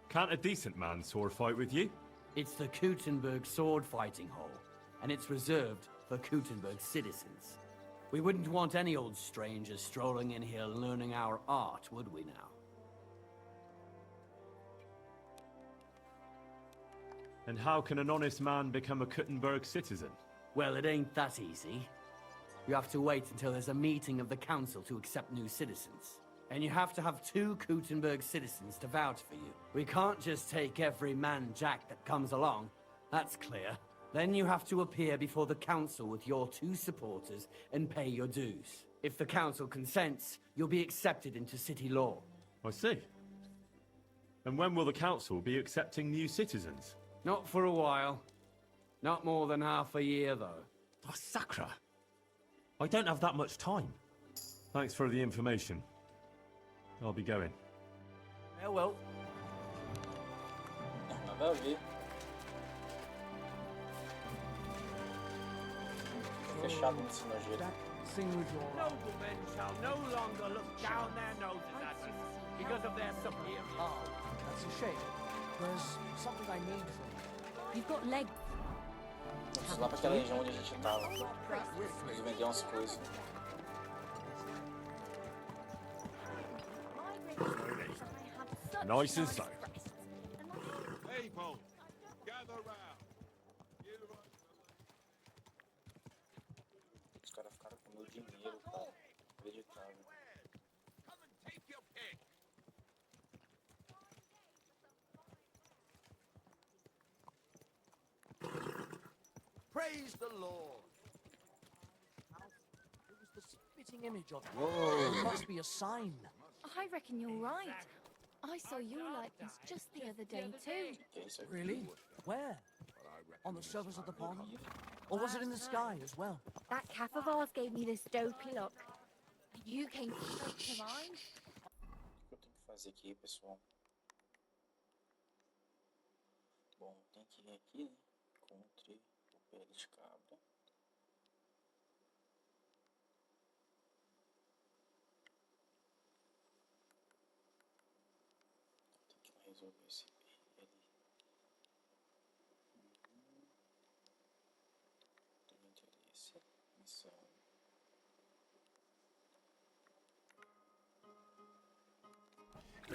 G: Can't a decent man sword fight with you?
Q: It's the Gutenberg sword fighting hall, and it's reserved for Gutenberg citizens. We wouldn't want any old strangers strolling in here learning our art, would we now?
G: And how can an honest man become a Gutenberg citizen?
Q: Well, it ain't that easy. You have to wait until there's a meeting of the council to accept new citizens. And you have to have 2 Gutenberg citizens to vouch for you. We can't just take every man jack that comes along. That's clear. Then you have to appear before the council with your 2 supporters and pay your dues. If the council consents, you'll be accepted into city law.
G: I see. And when will the council be accepting new citizens?
Q: Not for a while. Not more than half a year, though.
G: Oh, Sakra! I don't have that much time. Thanks for the information. I'll be going.
Q: Farewell.
A: Nada a ver. Fechado nesse nojeiro.
M: Noblemen shall no longer look down their noses at us because of their superior.
I: shame. There's something I need from you.
D: You've got legs.
A: Vamos lá pra aquela região onde a gente tava. Preciso vender umas coisas.
B: Nice and slow.
F: People, gather round.
A: Os caras ficaram com meu dinheiro, cara. Acreditável.
F: Come and take your pick.
I: Praise the Lord. It was the spitting image of you.
F: Whoa.
I: It must be a sign.
D: I reckon you're right. I saw your likeness just the other day too.
I: Really? Where? On the surface of the pond? Or was it in the sky as well?
D: That calf of ours gave me this dopey look. You came straight to mind.
A: O que eu tenho que fazer aqui, pessoal? Bom, tem que ir aqui, né? Encontre o pele de cabra. Tem que resolver esse pele. Tem interesse. Missão.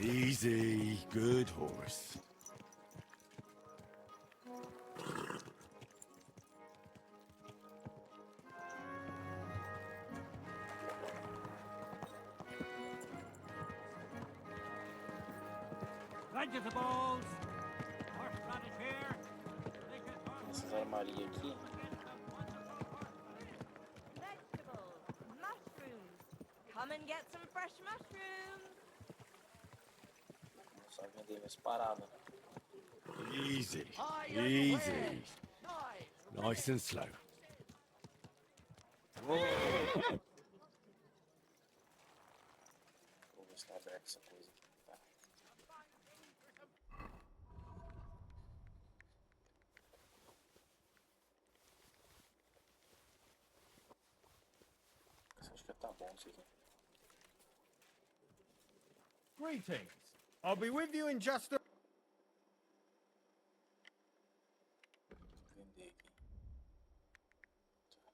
G: Easy, good horse.
P: Vegetables! Horseradish here!
A: Essas armarias aqui.
R: Vegetables, mushrooms. Come and get some fresh mushrooms.
A: Vou só vender minhas paradas.
G: Easy, easy. Nice and slow.
A: Vou ver se tá aberta essa coisa aqui. Tá. Acho que tá bom isso aqui.
N: Greetings. I'll be with you in just a...
A: Vender aqui. Tá.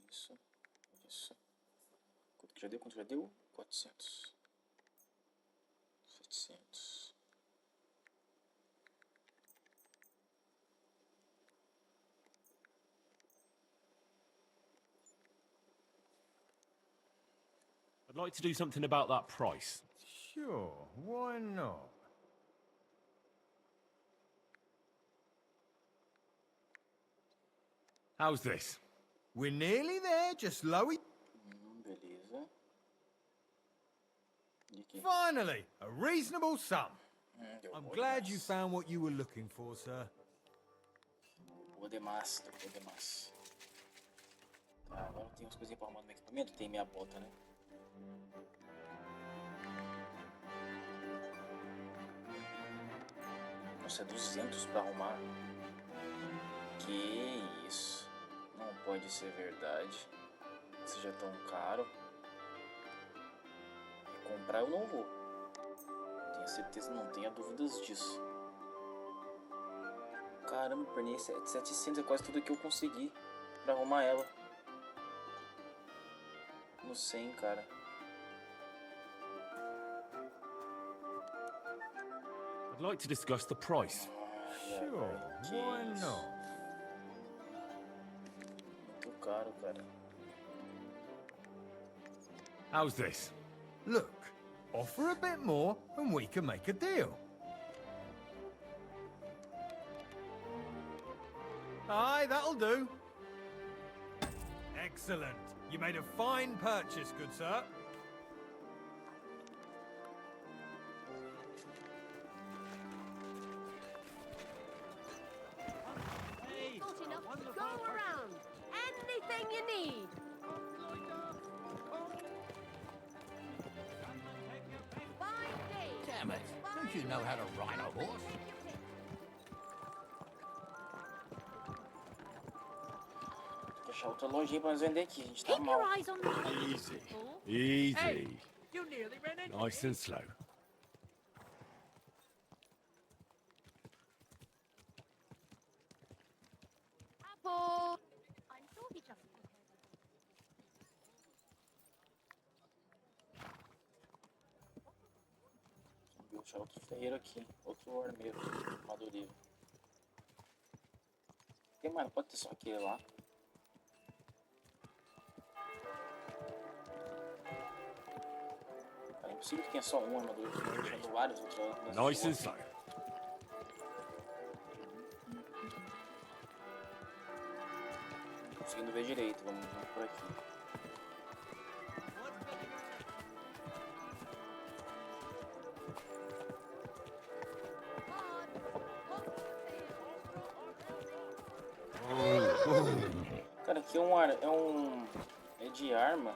A: Isso. Quanto que já deu? 400. 700.
B: I'd like to do something about that price.
N: Sure, why not?
G: How's this?
N: We're nearly there, just lower...
A: Beleza. E aqui?
N: Finally, a reasonable sum.
A: Deu
N: I'm
A: boa
N: glad
A: demais.
N: you found what you were looking for, sir.
A: Boa demais, deu boa demais. Tá, agora tem umas coisinhas pra arrumar no meu equipamento. Tem minha bota, né? Nossa, é 200 pra arrumar. Que isso? Não pode ser verdade. Seja tão caro. E comprar eu não vou. Tenho certeza, não tenha dúvidas disso. Caramba, perdi 700, é quase tudo que eu consegui pra arrumar ela. No 100, cara.
B: I'd like to discuss the price.
N: Sure, why not?
A: Muito caro, cara.
G: How's this?
N: Look, offer a bit more and we can make a deal. Aye, that'll do. Excellent. You made a fine purchase, good sir.
R: Got enough to go around. Anything you need. Fine day.
I: Damn it. Don't you know how to ride a horse?
A: Tem que achar outra lojinha pra nós vender aqui. A gente tá
D: Keep
A: mal.
D: your eyes on me.
G: Easy, easy.
P: You nearly ran into
G: Nice and slow.
A: Vou deixar outro ferreiro aqui. Outro armeiro. Madureiro. E, mano, pode ter só aquele lá. Cara, é impossível que tenha só um armador. Eu deixando vários outros.
B: Nice and slow.
A: Tô conseguindo ver direito. Vamos por aqui. Cara, aqui é de arma.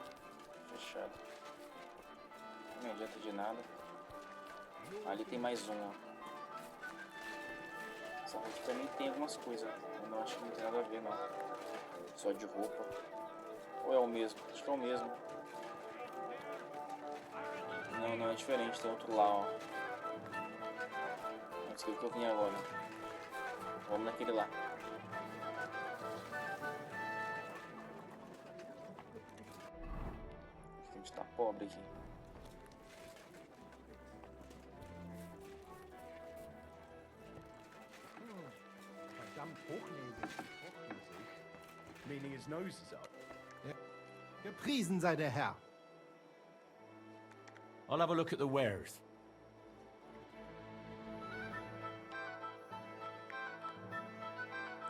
A: Fechado. Não adianta de nada. Ali tem mais um, ó. Essa aqui também tem algumas coisas. Eu não acho que não tem nada a ver, não. Só de roupa. Ou é o mesmo? Acho que é o mesmo. Não, não, é diferente. Tem outro lá, ó. Esse aqui que eu vim agora. Vamos naquele lá. A gente tá pobre aqui.
L: Meaning his nose is up.
K: Gepriesen sei der Herr.
B: I'll have a look at the wares.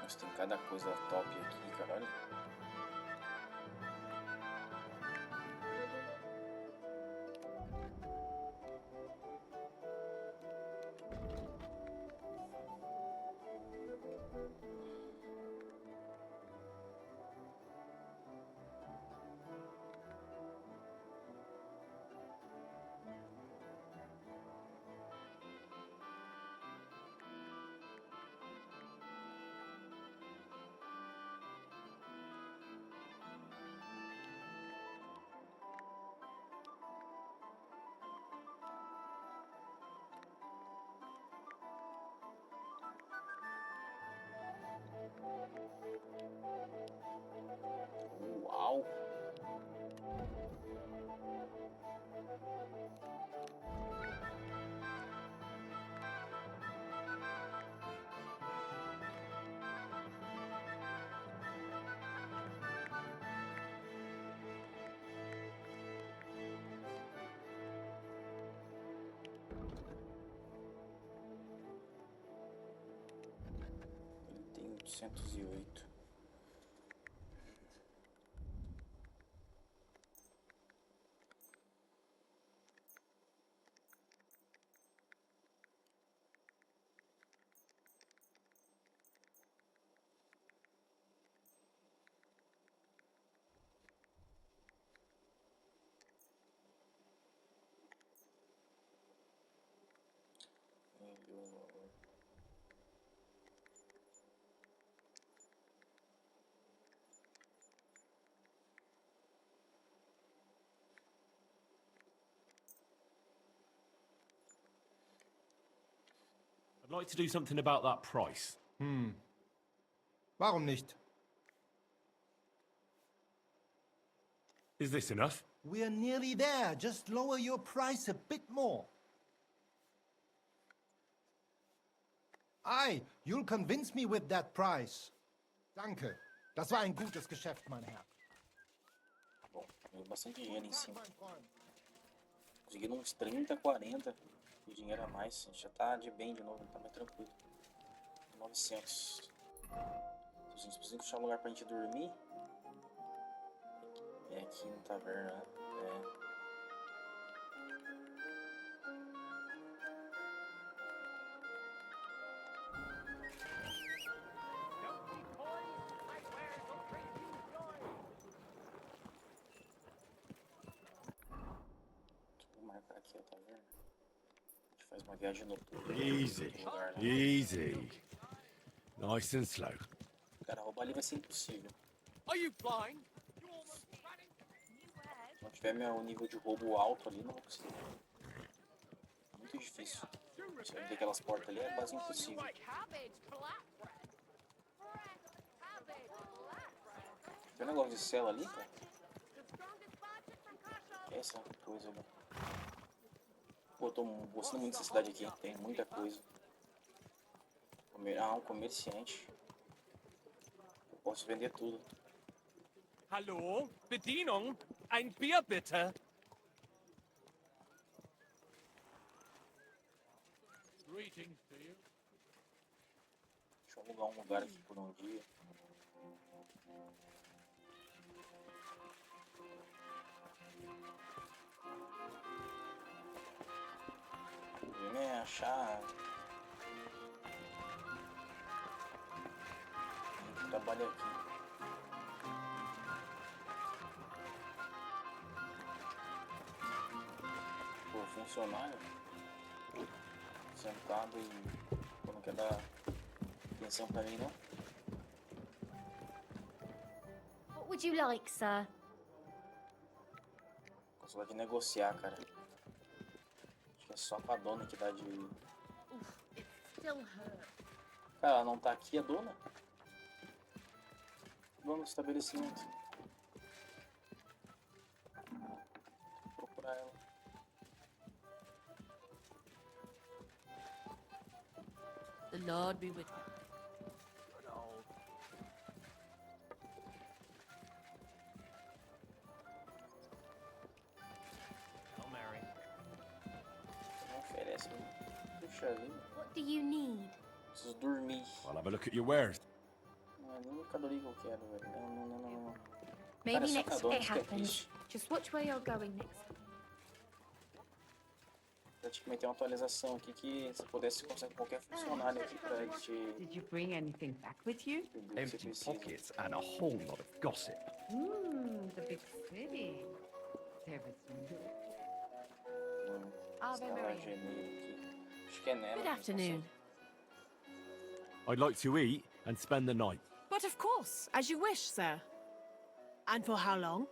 A: Nossa, tem cada coisa top aqui, caralho. Uau! Ele tem 808.
B: I'd like to do something about that price.
K: Warum nicht?
B: Is this enough?
K: We're nearly there. Just lower your price a bit more. Aye, you'll convince me with that price. Danke. Das war ein gutes Geschäft, mein Herr.
A: Bom, veio bastante dinheiro em cima. Conseguindo uns 30, 40 de dinheiro a mais. A gente já tá de bem de novo, tá mais tranquilo. 900. A gente precisa achar um lugar pra gente dormir. É aqui na taverna, né? É. Vou marcar aqui a taverna. A gente faz uma viagem noturna.
B: Easy,
A: Lugar, né?
B: easy. Nice and slow.
A: Cara, roubar ali vai ser impossível.
I: Are you flying?
A: Se não tiver meu nível de roubo alto ali, não vou conseguir. Muito difícil. Se eu abrir aquelas portas ali, é quase impossível. Tem um negócio de cela ali, cara? É essa coisa ali. Pô, tô gostando muito dessa cidade aqui, tem muita coisa. Um comerciante. Eu posso vender tudo.
M: Hallo? Bedienung? Ein Bier bitte?
F: Greetings to you.
A: Deixa eu alugar um lugar aqui por um dia. Vem achar. Quem trabalha aqui. Pô, funcionário. Sentado e. Pô, não quer dar atenção pra mim, não?
D: What would you like, sir?
A: Consigo de negociar, cara. Acho que é só pra dona que dá de.
D: It still hurts.
A: Cara, ela não tá aqui, a dona? Dona do estabelecimento. Vou procurar ela.
O: The Lord be with you.
M: Hail Mary.
A: Não oferece, puxa vida.
D: What do you need?
A: Preciso dormir.
B: I'll have a look at your wares.
A: Não é nem mercadoria que eu quero, velho. Não.
D: Maybe
A: Cara,
D: next
A: sacador,
D: it
A: isso que é
D: happens.
A: triste.
D: Just watch where you're going next.
A: Praticamente tem uma atualização aqui que se pudesse conseguir qualquer funcionário aqui pra te...
O: Did you bring anything back with you?
L: Empty pockets and a whole lot of gossip.
O: The big city. There was
D: Ave Maria.
A: Acho que é nela.
S: Good afternoon.
B: I'd like to eat and spend the night.
S: But of course, as you wish, sir. And for how long?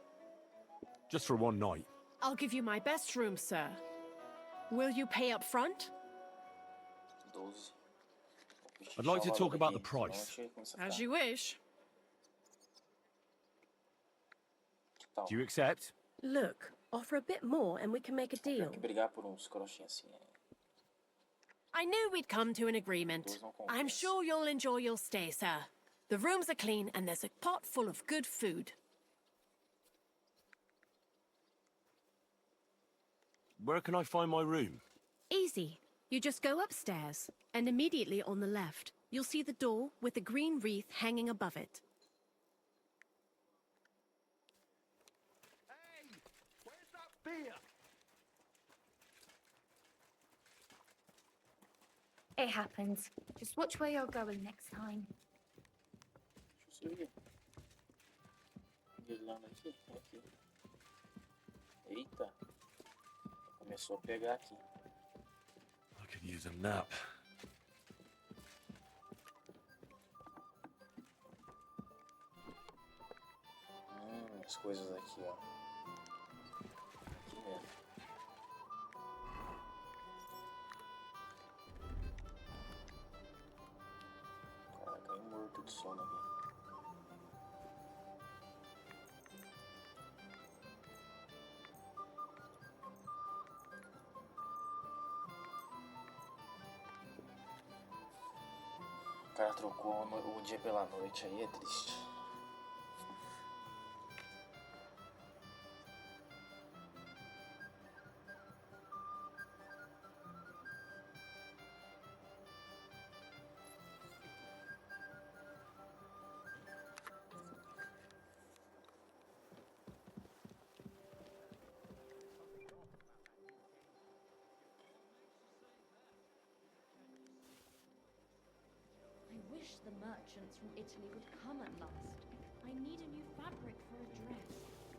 B: Just for one night.
S: I'll give you my best room, sir. Will you pay up front?
B: I'd like to talk about the price.
S: As you wish.
B: Do you accept?
S: Look, offer a bit more and we can make a deal. I knew we'd come to an agreement. I'm sure you'll enjoy your stay, sir. The rooms are clean and there's a pot full of good food.
B: Where can I find my room?
S: Easy. You just go upstairs, and immediately on the left, you'll see the door with the green wreath hanging above it.
C: Hey, where's that beer?
D: It happens. Just watch where you're going next time.
A: Eita. Começou a pegar aqui.
B: I could use a nap.
A: As coisas aqui, ó. Aqui mesmo. Cara, caiu morto de sono aqui. O cara trocou o dia pela noite, aí é triste.
T: I wish the merchants from Italy would come at last. I need a new fabric for a dress.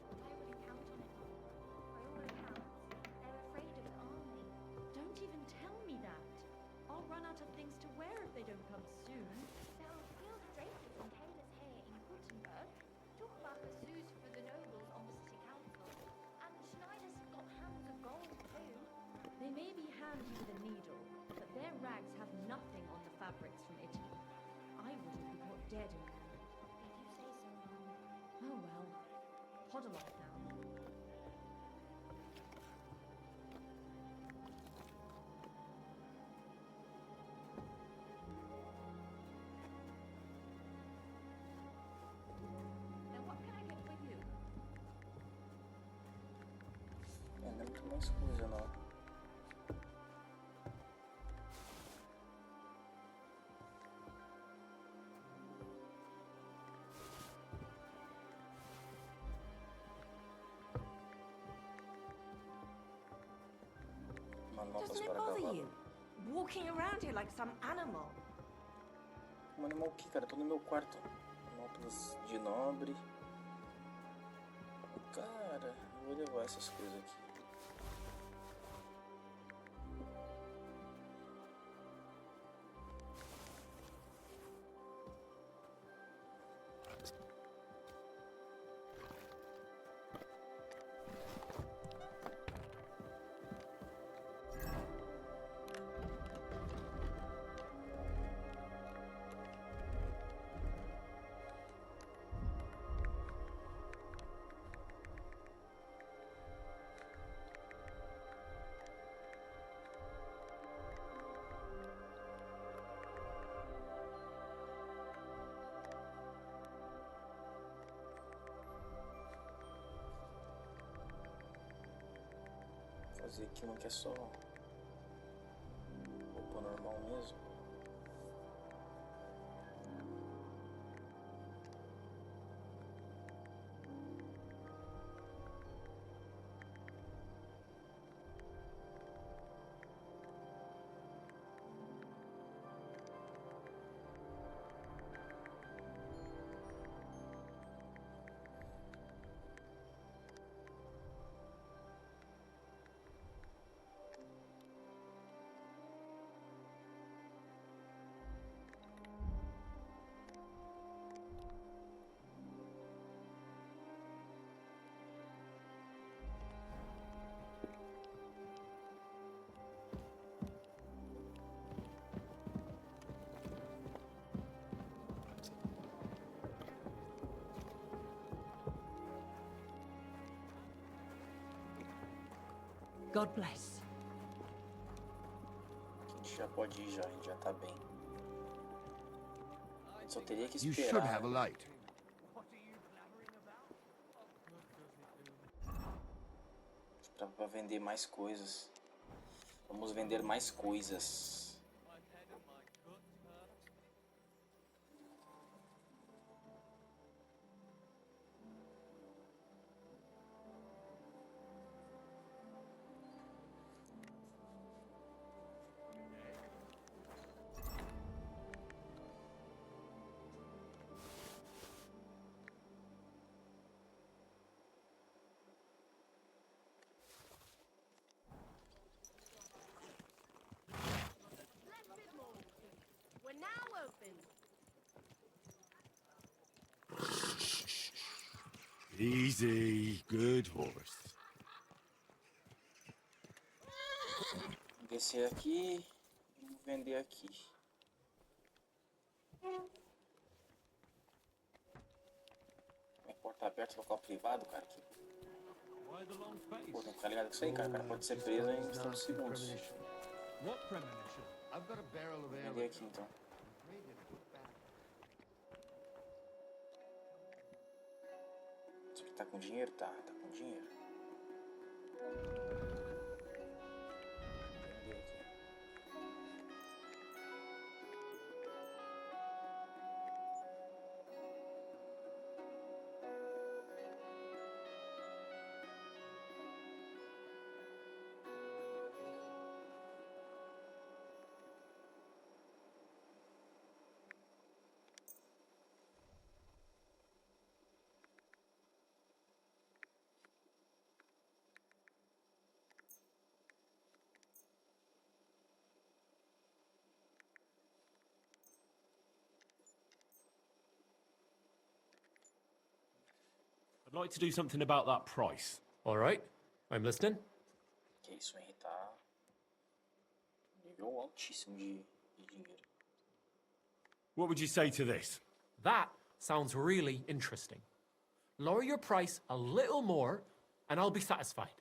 D: I wouldn't count on it. By all accounts, they're afraid of the army.
T: Don't even tell me that. I'll run out of things to wear if they don't come soon.
D: There are skilled drapers and tailors here in Gutenberg. Talk about pursuits for the nobles on the city council. And Schneider's got hands of gold too.
T: They may be handy with a needle, but their rags have nothing on the fabrics from Italy. I wouldn't be caught dead in them.
D: If you say so, Mom.
T: Oh well. Toddle off now.
A: mais coisa não. Manobras
R: Doesn't it
A: para
R: bother
A: cavalo.
R: you? Walking around here like some animal.
A: Um animal aqui, cara, tô no meu quarto. Manobras de nobre. Cara, eu vou levar essas coisas aqui. Fazer aqui uma que é só roupa normal mesmo.
R: God bless.
A: A gente já pode ir já, a gente já tá bem. A gente só teria que
E: You
A: esperar.
E: should have a light.
A: Pra vender mais coisas. Vamos vender mais coisas.
S: We're now open.
G: Easy, good horse.
A: Vou descer aqui e vou vender aqui. Como é que porta aberta, local privado, cara? Pô, tem que ficar ligado com isso aí, cara. O cara pode ser preso em questão de segundos. Vou vender aqui então. Isso aqui tá com dinheiro? Tá com dinheiro. Vender aqui.
B: I'd like to do something about that price.
U: All right, I'm listening.
A: Que isso, hein? Tá nível altíssimo de dinheiro.
B: What would you say to this?
U: That sounds really interesting. Lower your price a little more, and I'll be satisfied.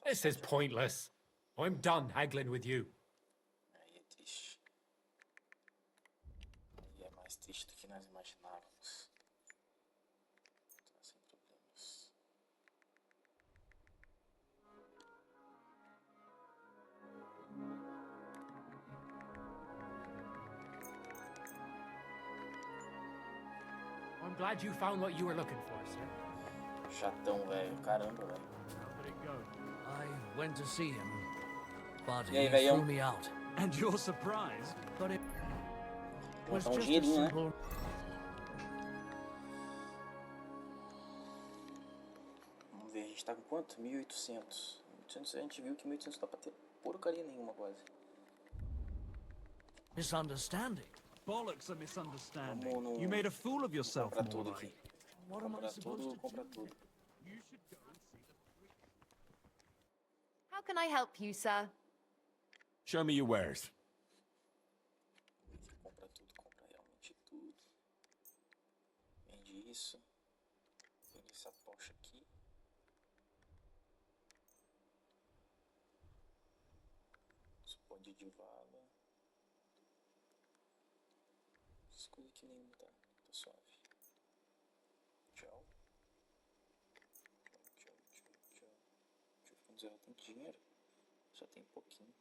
U: This is pointless. I'm done haggling with you.
A: Aí é triste.
U: I'm glad you found what you were looking for, sir.
A: Chatão, velho. Caramba, velho.
U: How did it go?
I: I went to see him, but
A: E aí,
I: he
A: velhão?
I: threw me out.
C: And you're surprised?
I: But it
A: Vou
I: was
A: botar um
I: just a
A: dinheirinho, né?
I: simple...
A: Vamos ver, a gente tá com quanto? 1.800. 1.800, a gente viu que 1.800 não dá pra ter porcaria nenhuma quase.
I: misunderstanding.
C: Bollocks a misunderstanding.
A: Vamos no...
C: You made a fool of yourself,
A: compra
C: more
A: tudo
C: like.
A: aqui.
I: What am I
A: Compra
I: supposed
A: tudo,
I: to
A: compra
I: do?
A: tudo.
C: You should go and see the...
T: How can I help you, sir?
G: Show me your wares.
A: Compra tudo, compra realmente tudo. Vende isso. Vende essa tocha aqui. Isso pode de vala. Essas coisas aqui nenhuma tá suave. Tchau. Tchau. Deixa eu ficar zero, tem dinheiro. Só tem pouquinho.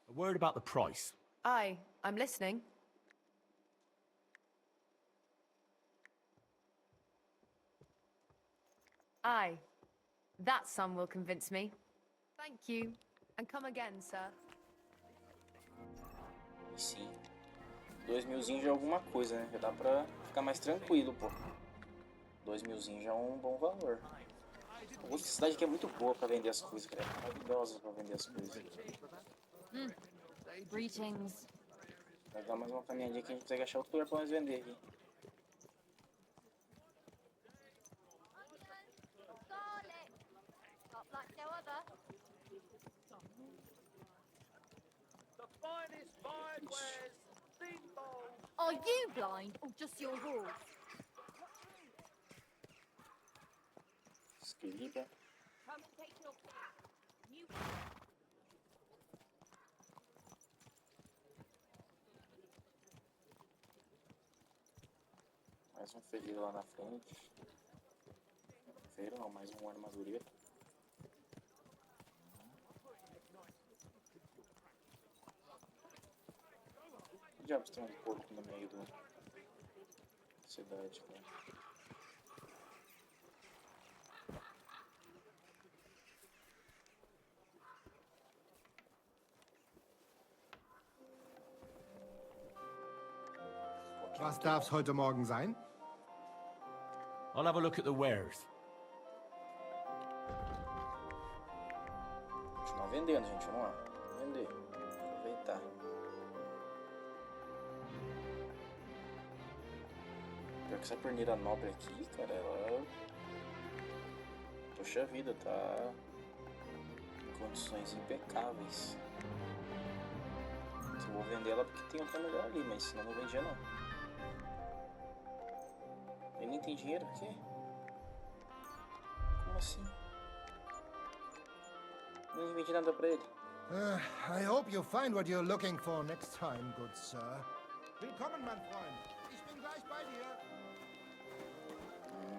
G: A word about the price.
T: Aye, I'm listening. Aye, that sum will convince me. Thank you, and come again, sir.
A: E sim. 2.000zinho já é alguma coisa, né? Já dá pra ficar mais tranquilo, pô. 2.000zinho já é um bom valor. A outra cidade aqui é muito boa pra vender as coisas, cara. É maravilhosa pra vender as coisas.
T: Greetings.
A: Vai dar mais uma caminhadinha que a gente consegue achar outro lugar pra nós vender aqui.
D: Are you blind or just your horse?
A: Esquerda.
D: Come and take your pick. You
A: Mais um ferreiro lá na frente. Ferreiro não, mais um armadureiro. Que diabos tem um porco no meio da cidade, cara?
K: Was darf's heute Morgen sein?
G: I'll have a look at the wares.
A: Continuar vendendo, gente, vamos lá. Vender. Aproveitar. Pior que essa perneira nobre aqui, cara, ela... Poxa vida, tá... em condições impecáveis. Eu vou vender ela porque tem outra melhor ali, mas senão não vendia não. Ele nem tem dinheiro aqui? Como assim? Nem vendi nada pra ele.
K: I hope you find what you're looking for next time, good sir. Willkommen, mein Freund. Ich bin gleich bei dir.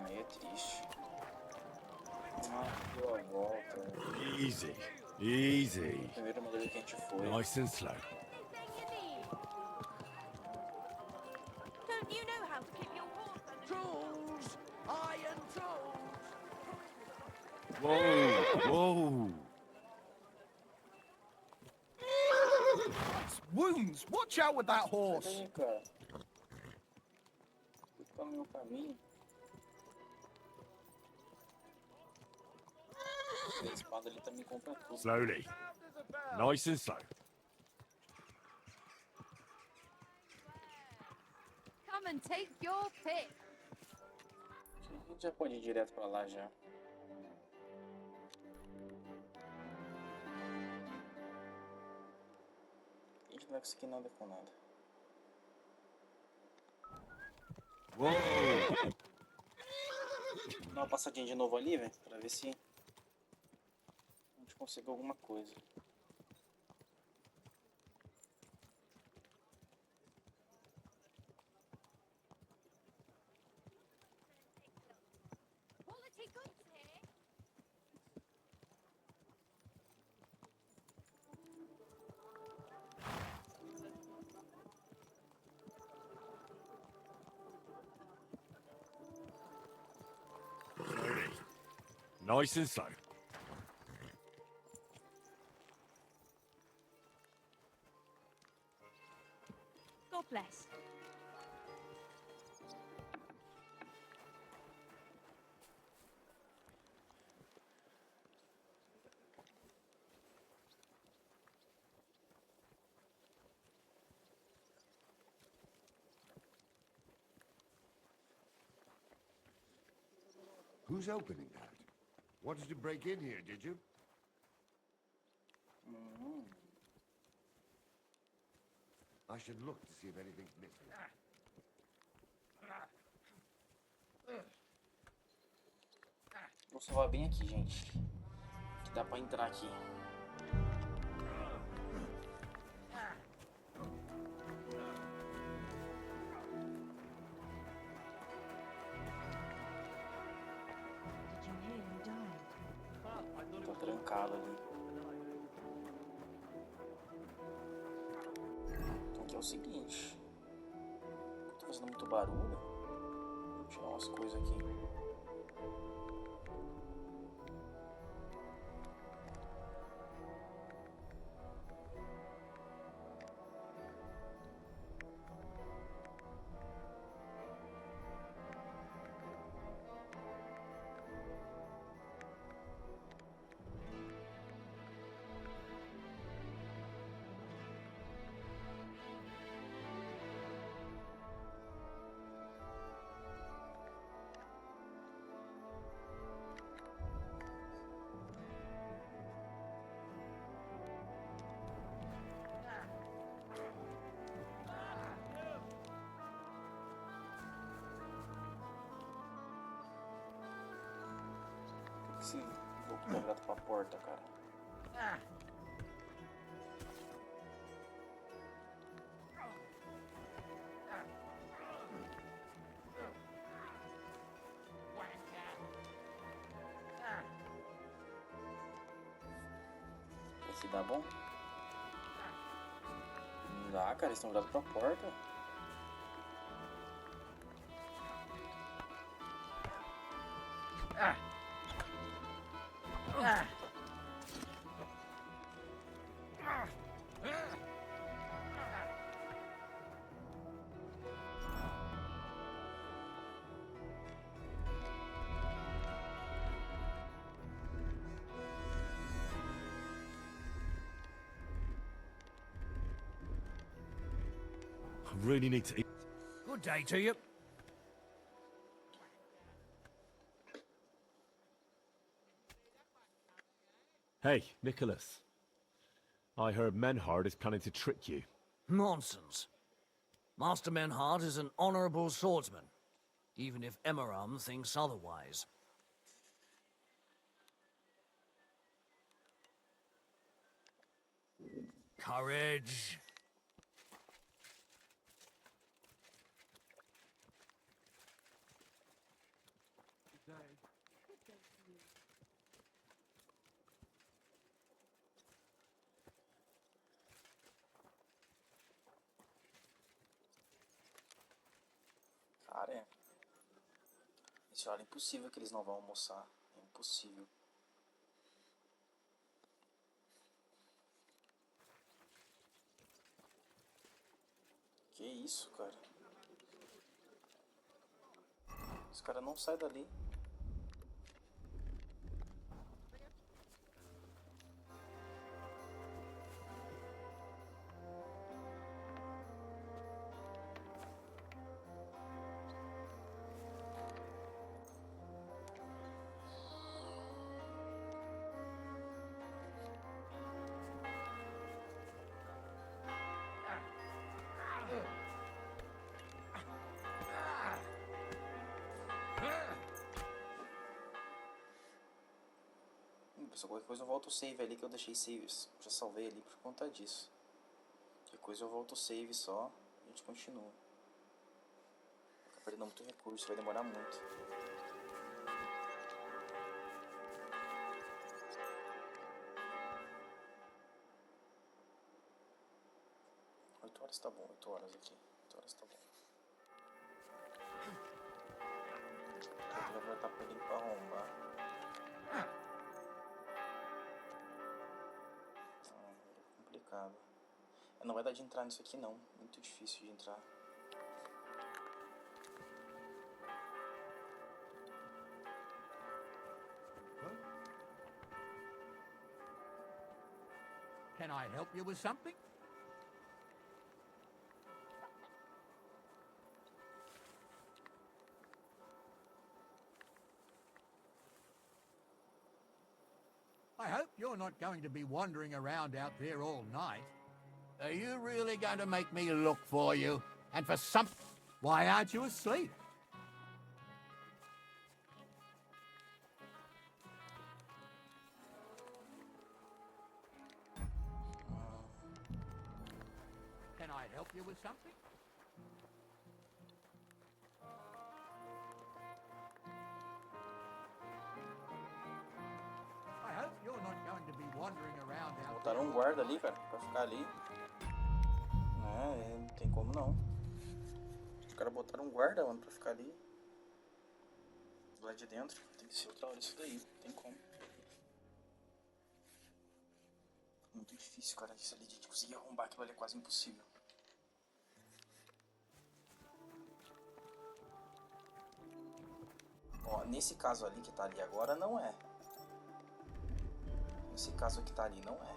A: Aí é triste. Ah, deu a volta.
G: Easy, easy.
A: Primeiro modelo que a gente foi.
G: Nice and slow.
R: Don't you know how to keep your horse under
I: Tools! Iron tools!
G: Whoa, whoa.
L: Wounds! Watch out with that horse!
A: Sai daí, cara. Fica no meu caminho. A espada ali também compra tudo.
G: Slowly. Nice and slow.
T: Come and take your pick.
A: A gente já pode ir direto pra lá já. A gente não vai conseguir nada com nada.
G: Whoa.
A: Dá uma passadinha de novo ali, velho, pra ver se a gente consegue alguma coisa.
D: quality goods here.
G: Nice and slow.
R: God bless.
E: Who's opening that? Wanted to break in here, did you? I should look to see if anything's missing.
A: Vou salvar bem aqui, gente. Que dá pra entrar aqui. Tá trancado ali. Então aqui é o seguinte. Eu tô fazendo muito barulho. Vou tirar umas coisas aqui. Esse louco tá virado pra porta, cara. Esse dá bom? Não dá, cara, eles estão virados pra porta.
G: I really need to eat.
I: Good day to you.
G: Hey, Nicholas. I heard Menhard is planning to trick you.
I: Nonsense. Master Menhard is an honorable swordsman, even if Emiram thinks otherwise. Courage.
A: Cara, esse horário é impossível que eles não vão almoçar. É impossível. Que isso, cara? Esse cara não sai dali. Pessoal, qualquer coisa eu volto o save ali que eu deixei saves. Já salvei ali por conta disso. Qualquer coisa eu volto o save só e a gente continua. Fica perdendo muito recurso, vai demorar muito. Oito horas tá bom, 8 horas aqui. 8 horas tá bom. Já vai estar perdendo pra arrombar. complicado. Não vai dar de entrar nisso aqui não. Muito difícil de entrar.
I: Can I help you with something? I hope you're not going to be wandering around out there all night. Are you really going to make me look for you? And for some... Why aren't you asleep? Can I help you with something? I hope you're not going to be wandering around out there.
A: Botaram um guarda ali, cara, pra ficar ali. Não tem como não. Os caras botaram um guarda, mano, pra ficar ali. Lá de dentro. Tem que ser outra hora isso daí, não tem como. Muito difícil, cara, isso ali de conseguir arrombar aquilo ali é quase impossível. Ó, nesse caso ali que tá ali agora, não é. Nesse caso que tá ali, não é.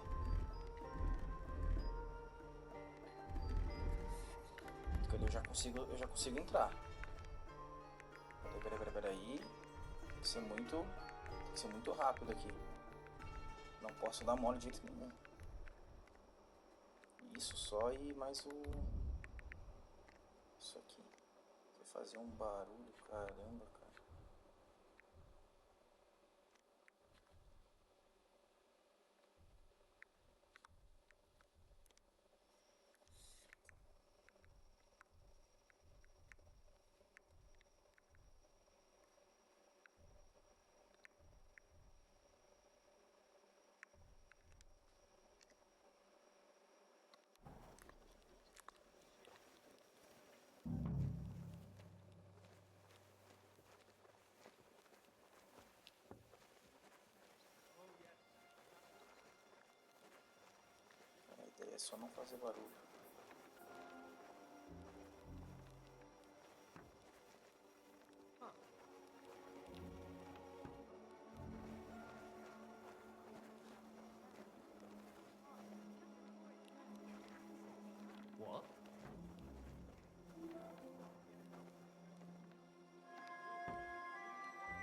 A: Porque ali eu já consigo entrar. Peraí. Tem que ser muito rápido aqui. Não posso dar mole de jeito nenhum. Isso só e mais o... Isso aqui. Vai fazer um barulho, caramba, cara. A ideia é só não fazer barulho.
U: What?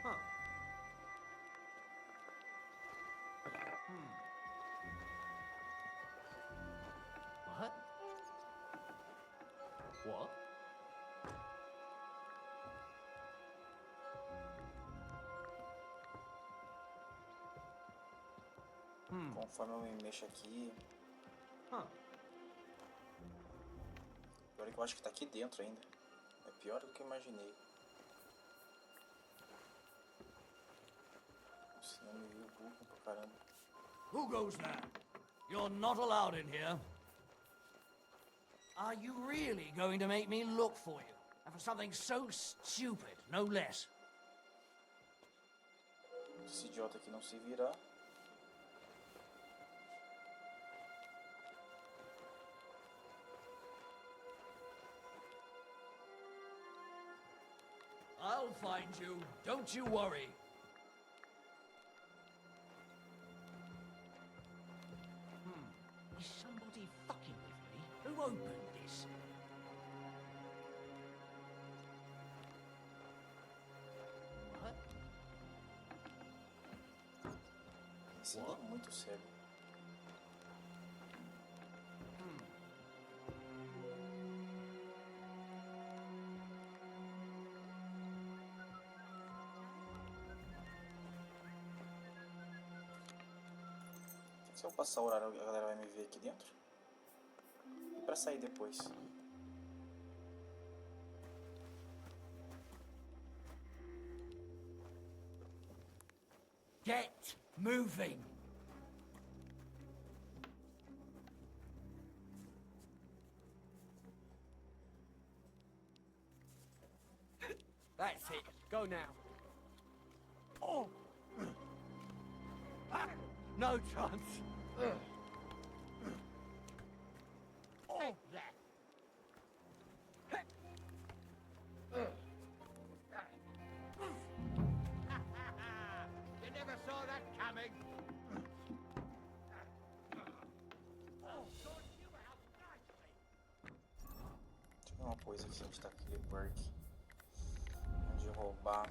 U: Huh. What? What?
A: Conforme eu me mexo aqui... Pior que eu acho que tá aqui dentro ainda. É pior do que eu imaginei. Senão me viu burro pra caramba.
I: Who goes there? You're not allowed in here. Are you really going to make me look for you? And for something so stupid, no less?
A: Esse idiota aqui não se virar.
I: I'll find you, don't you worry. Is somebody fucking with me? Who opened this? What?
A: Esse é muito cego. Se eu passar o horário, a galera vai me ver aqui dentro. E pra sair depois.
I: Get moving.
U: That's it. Go now.
I: Oh! No chance. moving.
A: Deixa eu ver uma coisa aqui, se a gente tá com aquele perk de roubar.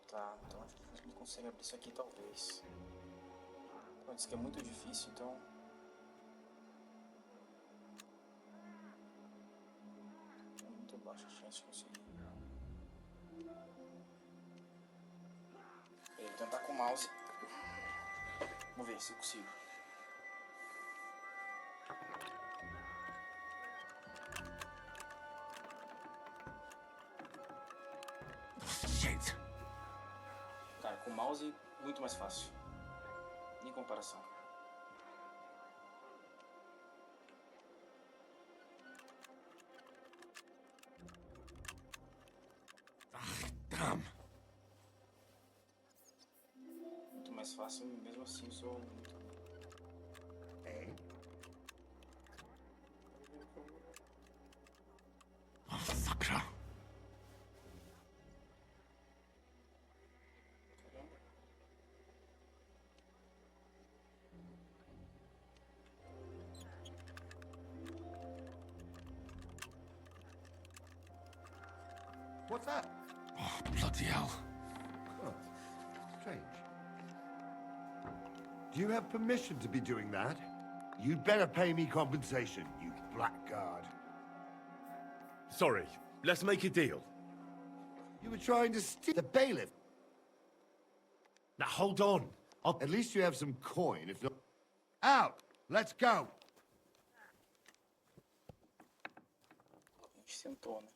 A: Tá, então acho que a gente consegue abrir isso aqui talvez. Pode ser que é muito difícil, então. É muito baixa a chance de conseguir. Eu vou tentar com o mouse. Vamos ver se eu consigo.
G: Shit!
A: Cara, com o mouse muito mais fácil. Em comparação.
G: Damn!
A: Muito mais fácil, mesmo assim sou muito.
G: Oh, sucker!
E: What's that?
G: Oh, bloody hell.
E: Oh, strange. Do you have permission to be doing that? You'd better pay me compensation, you blackguard.
G: Sorry, let's make a deal.
E: You were trying to steal the bailiff.
G: Now hold on.
E: At least you have some coin, if not... Out! Let's go!
A: A gente sentou, né?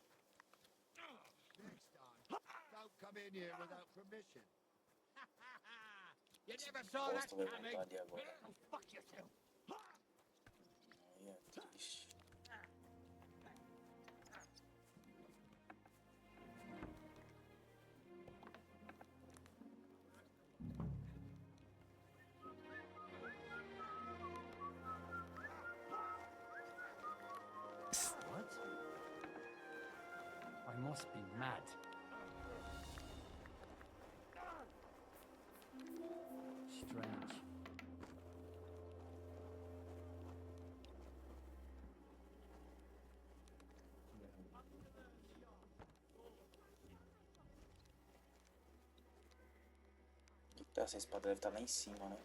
I: Don't come in here without permission. You never saw that
A: Gosto de
I: coming.
A: vontade agora.
I: Go fuck yourself.
A: Aí é triste.
Q: What? I must be mad. Strange.
A: Essa espada deve estar lá em cima, né?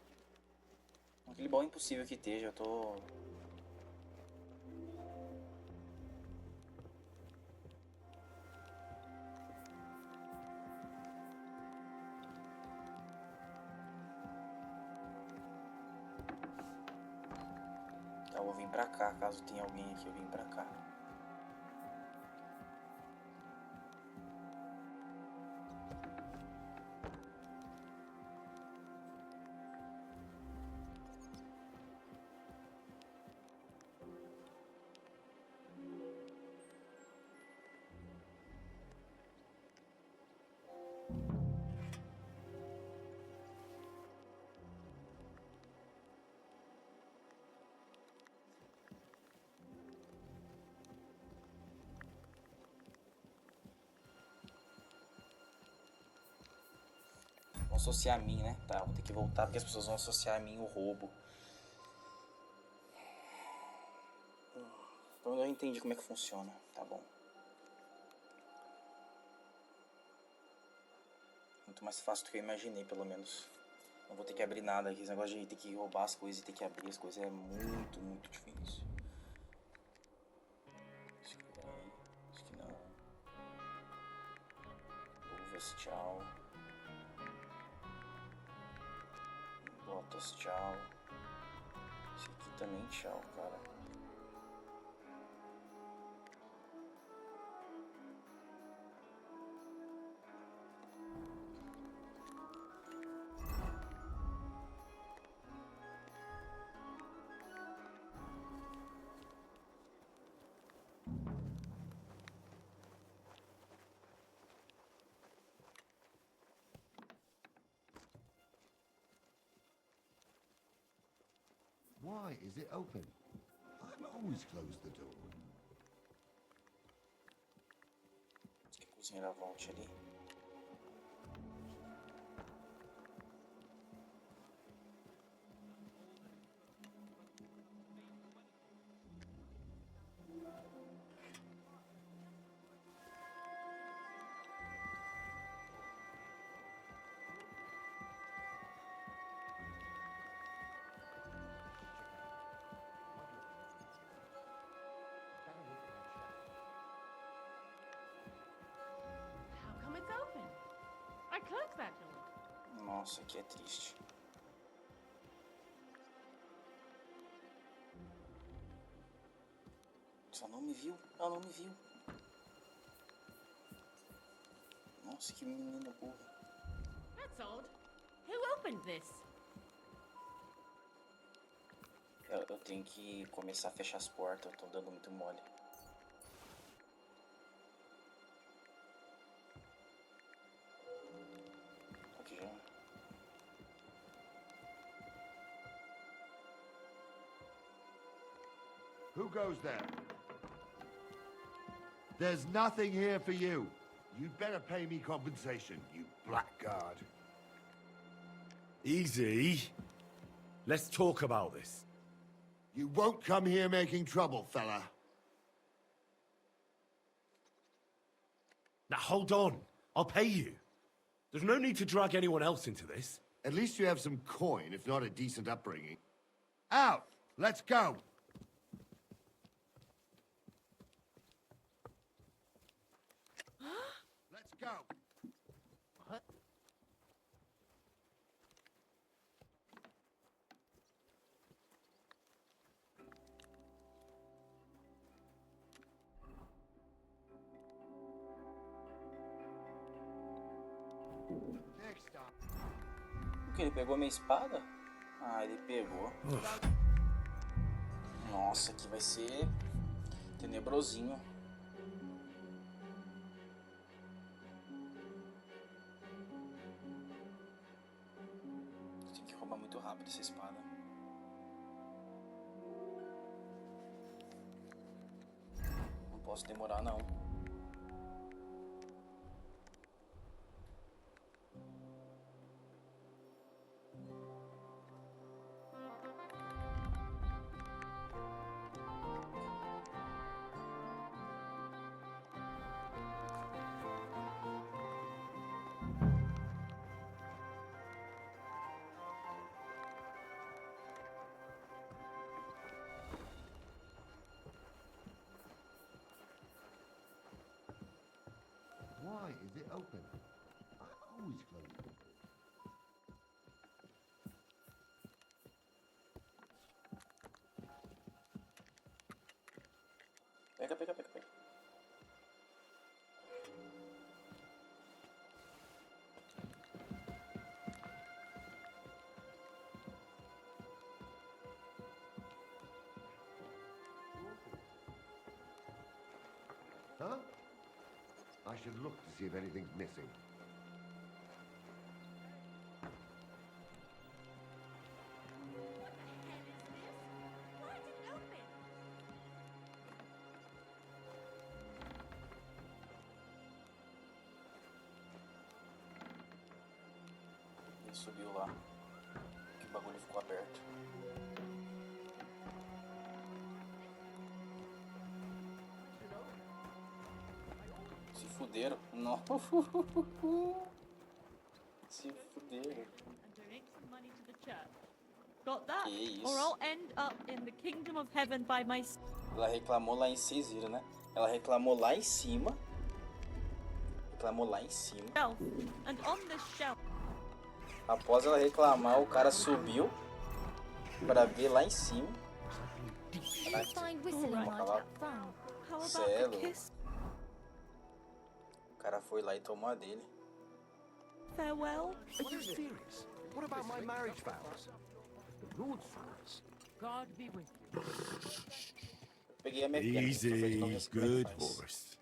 A: Aquele baú é impossível que esteja, eu tô... Tá, eu vou vir pra cá, caso tenha alguém aqui, eu vim pra cá. Vão associar a mim, né? Tá, vou ter que voltar porque as pessoas vão associar a mim o roubo. Então eu entendi como é que funciona, tá bom. Muito mais fácil do que eu imaginei, pelo menos. Não vou ter que abrir nada aqui. Esse negócio de ter que roubar as coisas e ter que abrir as coisas é muito, muito difícil. Acho que não. Acho que não. Luvas, tchau. Botas, tchau. Esse aqui também, tchau, cara.
E: Why is it open? I've always closed the door.
A: Acho que a cozinheira volte ali.
O: clothes back on.
A: Nossa, que é triste. Ela não me viu, ela não me viu. Nossa, que menina burra.
O: That's odd. Who opened this?
A: Eu tenho que começar a fechar as portas, eu tô dando muito mole. Aqui já.
E: Who goes there? There's nothing here for you. You'd better pay me compensation, you blackguard.
G: Easy. Let's talk about this.
E: You won't come here making trouble, fella.
G: Now hold on. I'll pay you. There's no need to drag anyone else into this.
E: At least you have some coin, if not a decent upbringing. Out! Let's go! Let's go!
O: What?
A: O que? Ele pegou minha espada? Ah, ele pegou. Nossa, aqui vai ser tenebrosinho. Tem que roubar muito rápido essa espada. Não posso demorar não.
E: Why is it open? I always close it.
A: Pega, pega, pega, pega.
E: Huh? I should look to see if anything's missing.
A: Ele subiu lá. Que o bagulho ficou aberto. Se fuderam. Não. Se fuderam.
J: And donate some money to the church. Got that?
A: Que
J: Or
A: isso?
J: I'll end up in the kingdom of heaven by myself.
A: Ela reclamou lá em vocês viram, né? Ela reclamou lá em cima. Reclamou lá em cima.
J: And on this shelf.
A: Após ela reclamar, o cara subiu pra ver lá em cima. Celo. O cara foi lá e tomou a dele.
J: Farewell.
L: Are you serious? What about my marriage vows? The Lord's vows.
M: God be with you.
A: Peguei a minha pena.
G: Easy, good horse.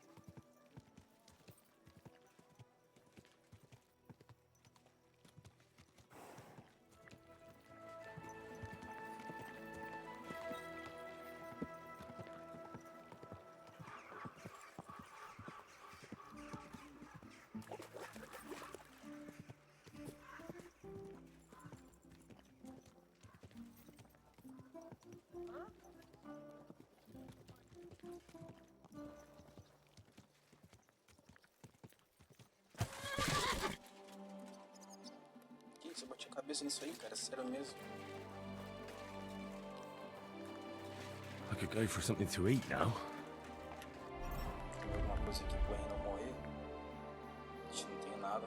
A: Que isso? Eu bati a cabeça nisso aí, cara. Sério mesmo.
G: I could go for something to eat now.
A: Tem alguma coisa aqui pro Renan morrer? A gente não tem nada.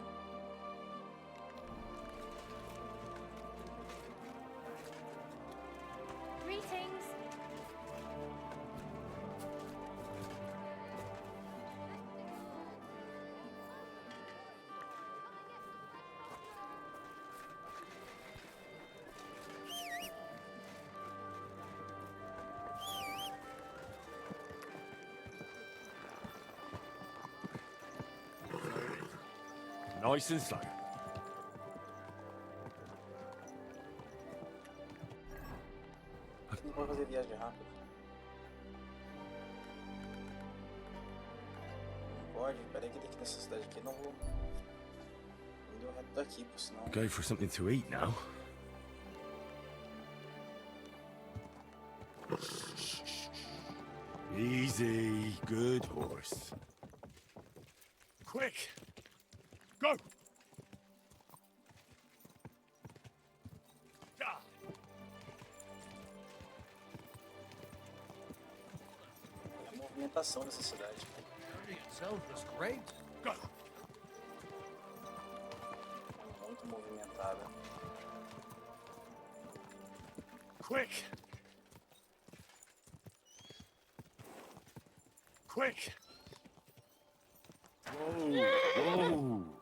G: Nice and slow.
A: Não pode fazer viagem rápida. Não pode, peraí que tem que ir nessa cidade aqui, não vou. Não deu reto daqui, por sinal.
G: Go for something to eat now. Easy, good horse.
C: Quick! Go!
A: A movimentação dessa cidade. Muito movimentada.
C: Quick! Quick!
G: Whoa, whoa.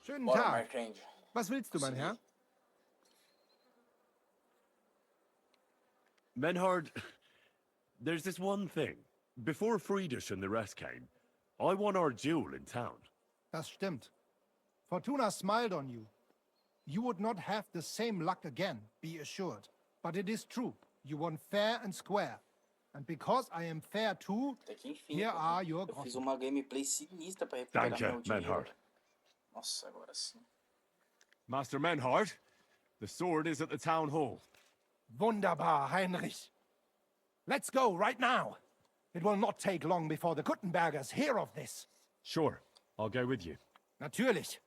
K: Schönen
A: Bora,
K: Tag.
A: Mark.
K: Was willst du, mein Herr?
G: Menhard, there's this one thing. Before Friedrich and the rest came, I won our duel in town.
K: Das stimmt. Fortuna smiled on you. You would not have the same luck again, be assured. But it is true. You won fair and square. And because I am fair too, here are your
A: Eu fiz uma gameplay sinistra pra recuperar
G: Danke,
A: meu dinheiro.
G: Menhard.
A: Nossa, agora sim.
G: Master Menhard, the sword is at the town hall.
K: Wunderbar, Heinrich. Let's go right now. It will not take long before the Kuttenbergers hear of this.
G: Sure, I'll go with you.
K: Natürlich.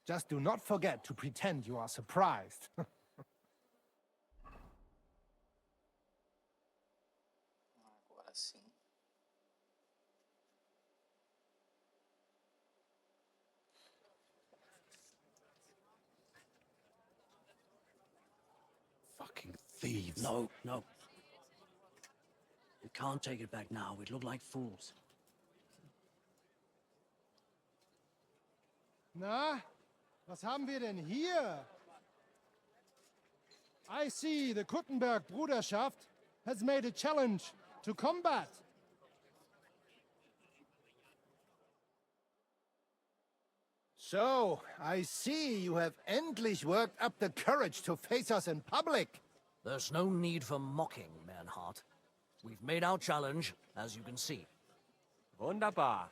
K: Just do not forget to pretend you are surprised.
A: Agora sim.
Q: Fucking thieves. No, no. We can't take it back now. We'd look like fools.
H: Na, was haben wir denn hier? I see the Kuttenberg Bruderschaft has made a challenge to combat.
K: So, I see you have endlich worked up the courage to face us in public.
V: There's no need for mocking, Bernhard. We've made our challenge, as you can see.
W: Wunderbar.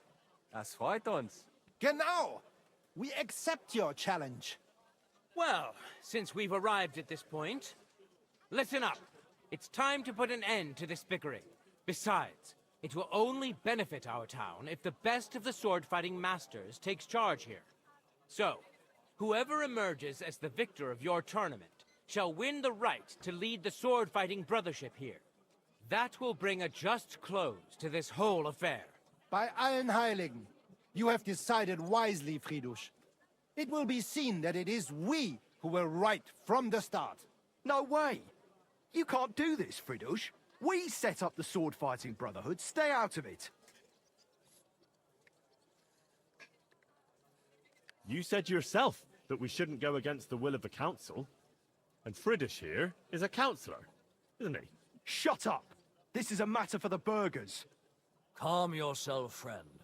W: Das freut uns.
K: Genau. We accept your challenge.
M: Well, since we've arrived at this point, listen up. It's time to put an end to this bickering. Besides, it will only benefit our town if the best of the sword-fighting masters takes charge here. So, whoever emerges as the victor of your tournament shall win the right to lead the sword-fighting brothership here. That will bring a just close to this whole affair.
K: Bei allen Heiligen, you have decided wisely, Friedrich. It will be seen that it is we who were right from the start.
L: No way! You can't do this, Friedrich. We set up the sword-fighting brotherhood. Stay out of it.
G: You said yourself that we shouldn't go against the will of the council. And Friedrich here is a councillor, isn't he?
L: Shut up! This is a matter for the burghers.
V: Calm yourself, friend.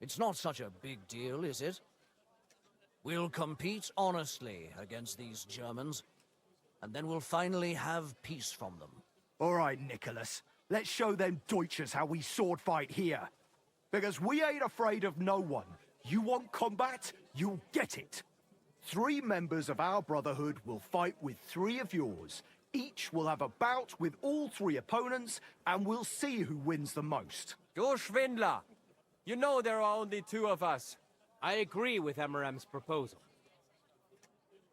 V: It's not such a big deal, is it? We'll compete honestly against these Germans, and then we'll finally have peace from them.
L: All right, Nicholas. Let's show them Deutschers how we sword fight here. Because we ain't afraid of no one. You want combat? You'll get it. 3 members of our brotherhood will fight with 3 of yours. Each will have a bout with all 3 opponents, and we'll see who wins the most.
W: Du Schwindler! You know there are only 2 of us.
M: I agree with Emerem's proposal.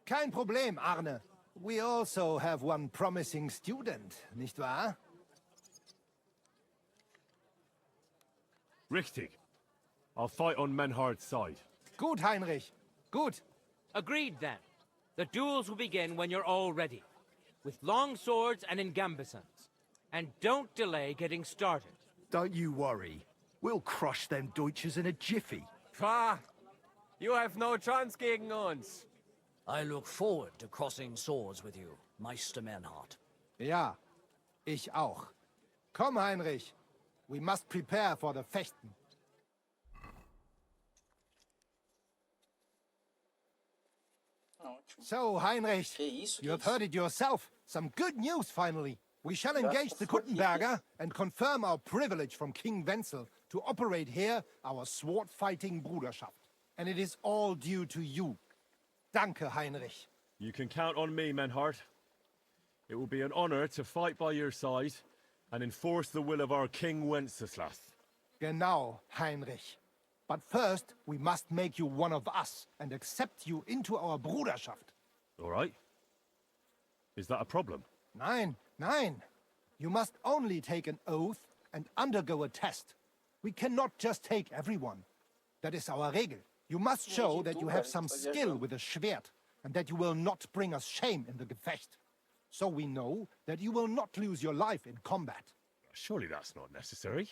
K: Kein Problem, Arne. We also have one promising student, nicht wahr?
G: Richtig. I'll fight on Menhard's side.
K: Gut, Heinrich. Gut.
M: Agreed, then. The duels will begin when you're all ready, with long swords and in gambesons. And don't delay getting started.
L: Don't you worry. We'll crush them Deutschers in a jiffy.
W: Pah! You have no chance gegen uns.
V: I look forward to crossing swords with you, Meister Bernhard.
K: Ja, ich auch. Komm, Heinrich. We must prepare for the Fechten. So, Heinrich, you have heard it yourself. Some good news, finally. We shall engage the Kuttenberger and confirm our privilege from King Wenzel to operate here our sword-fighting Bruderschaft. And it is all due to you. Danke, Heinrich.
G: You can count on me, Menhard. It will be an honor to fight by your side and enforce the will of our King Wenceslas.
K: Genau, Heinrich. But first, we must make you one of us and accept you into our Bruderschaft.
G: All right. Is that a problem?
K: Nein, nein. You must only take an oath and undergo a test. We cannot just take everyone. That is our Regel. You must show that you have some skill with a Schwert and that you will not bring us shame in the Gefecht. So we know that you will not lose your life in combat.
G: Surely that's not necessary.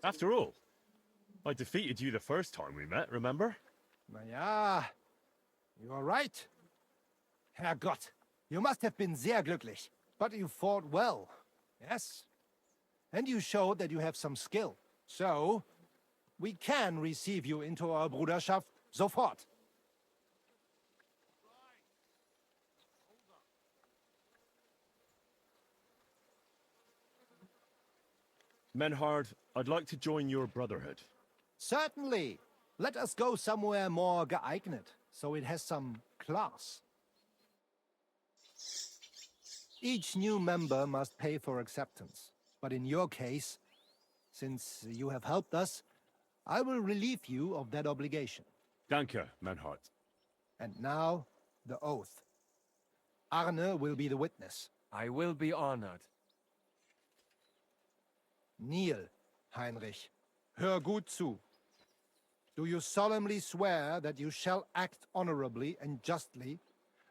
G: After all, I defeated you the first time we met, remember?
K: Na ja, you are right. Herrgott, you must have been sehr glücklich. But you fought well, yes? And you showed that you have some skill. So, we can receive you into our Bruderschaft sofort.
G: Menhard, I'd like to join your brotherhood.
K: Certainly. Let us go somewhere more geeignet, so it has some class. Each new member must pay for acceptance. But in your case, since you have helped us, I will relieve you of that obligation.
G: Danke, Menhard.
K: And now, the oath. Arne will be the witness.
W: I will be honored.
K: Kneel, Heinrich. Hör gut zu. Do you solemnly swear that you shall act honorably and justly,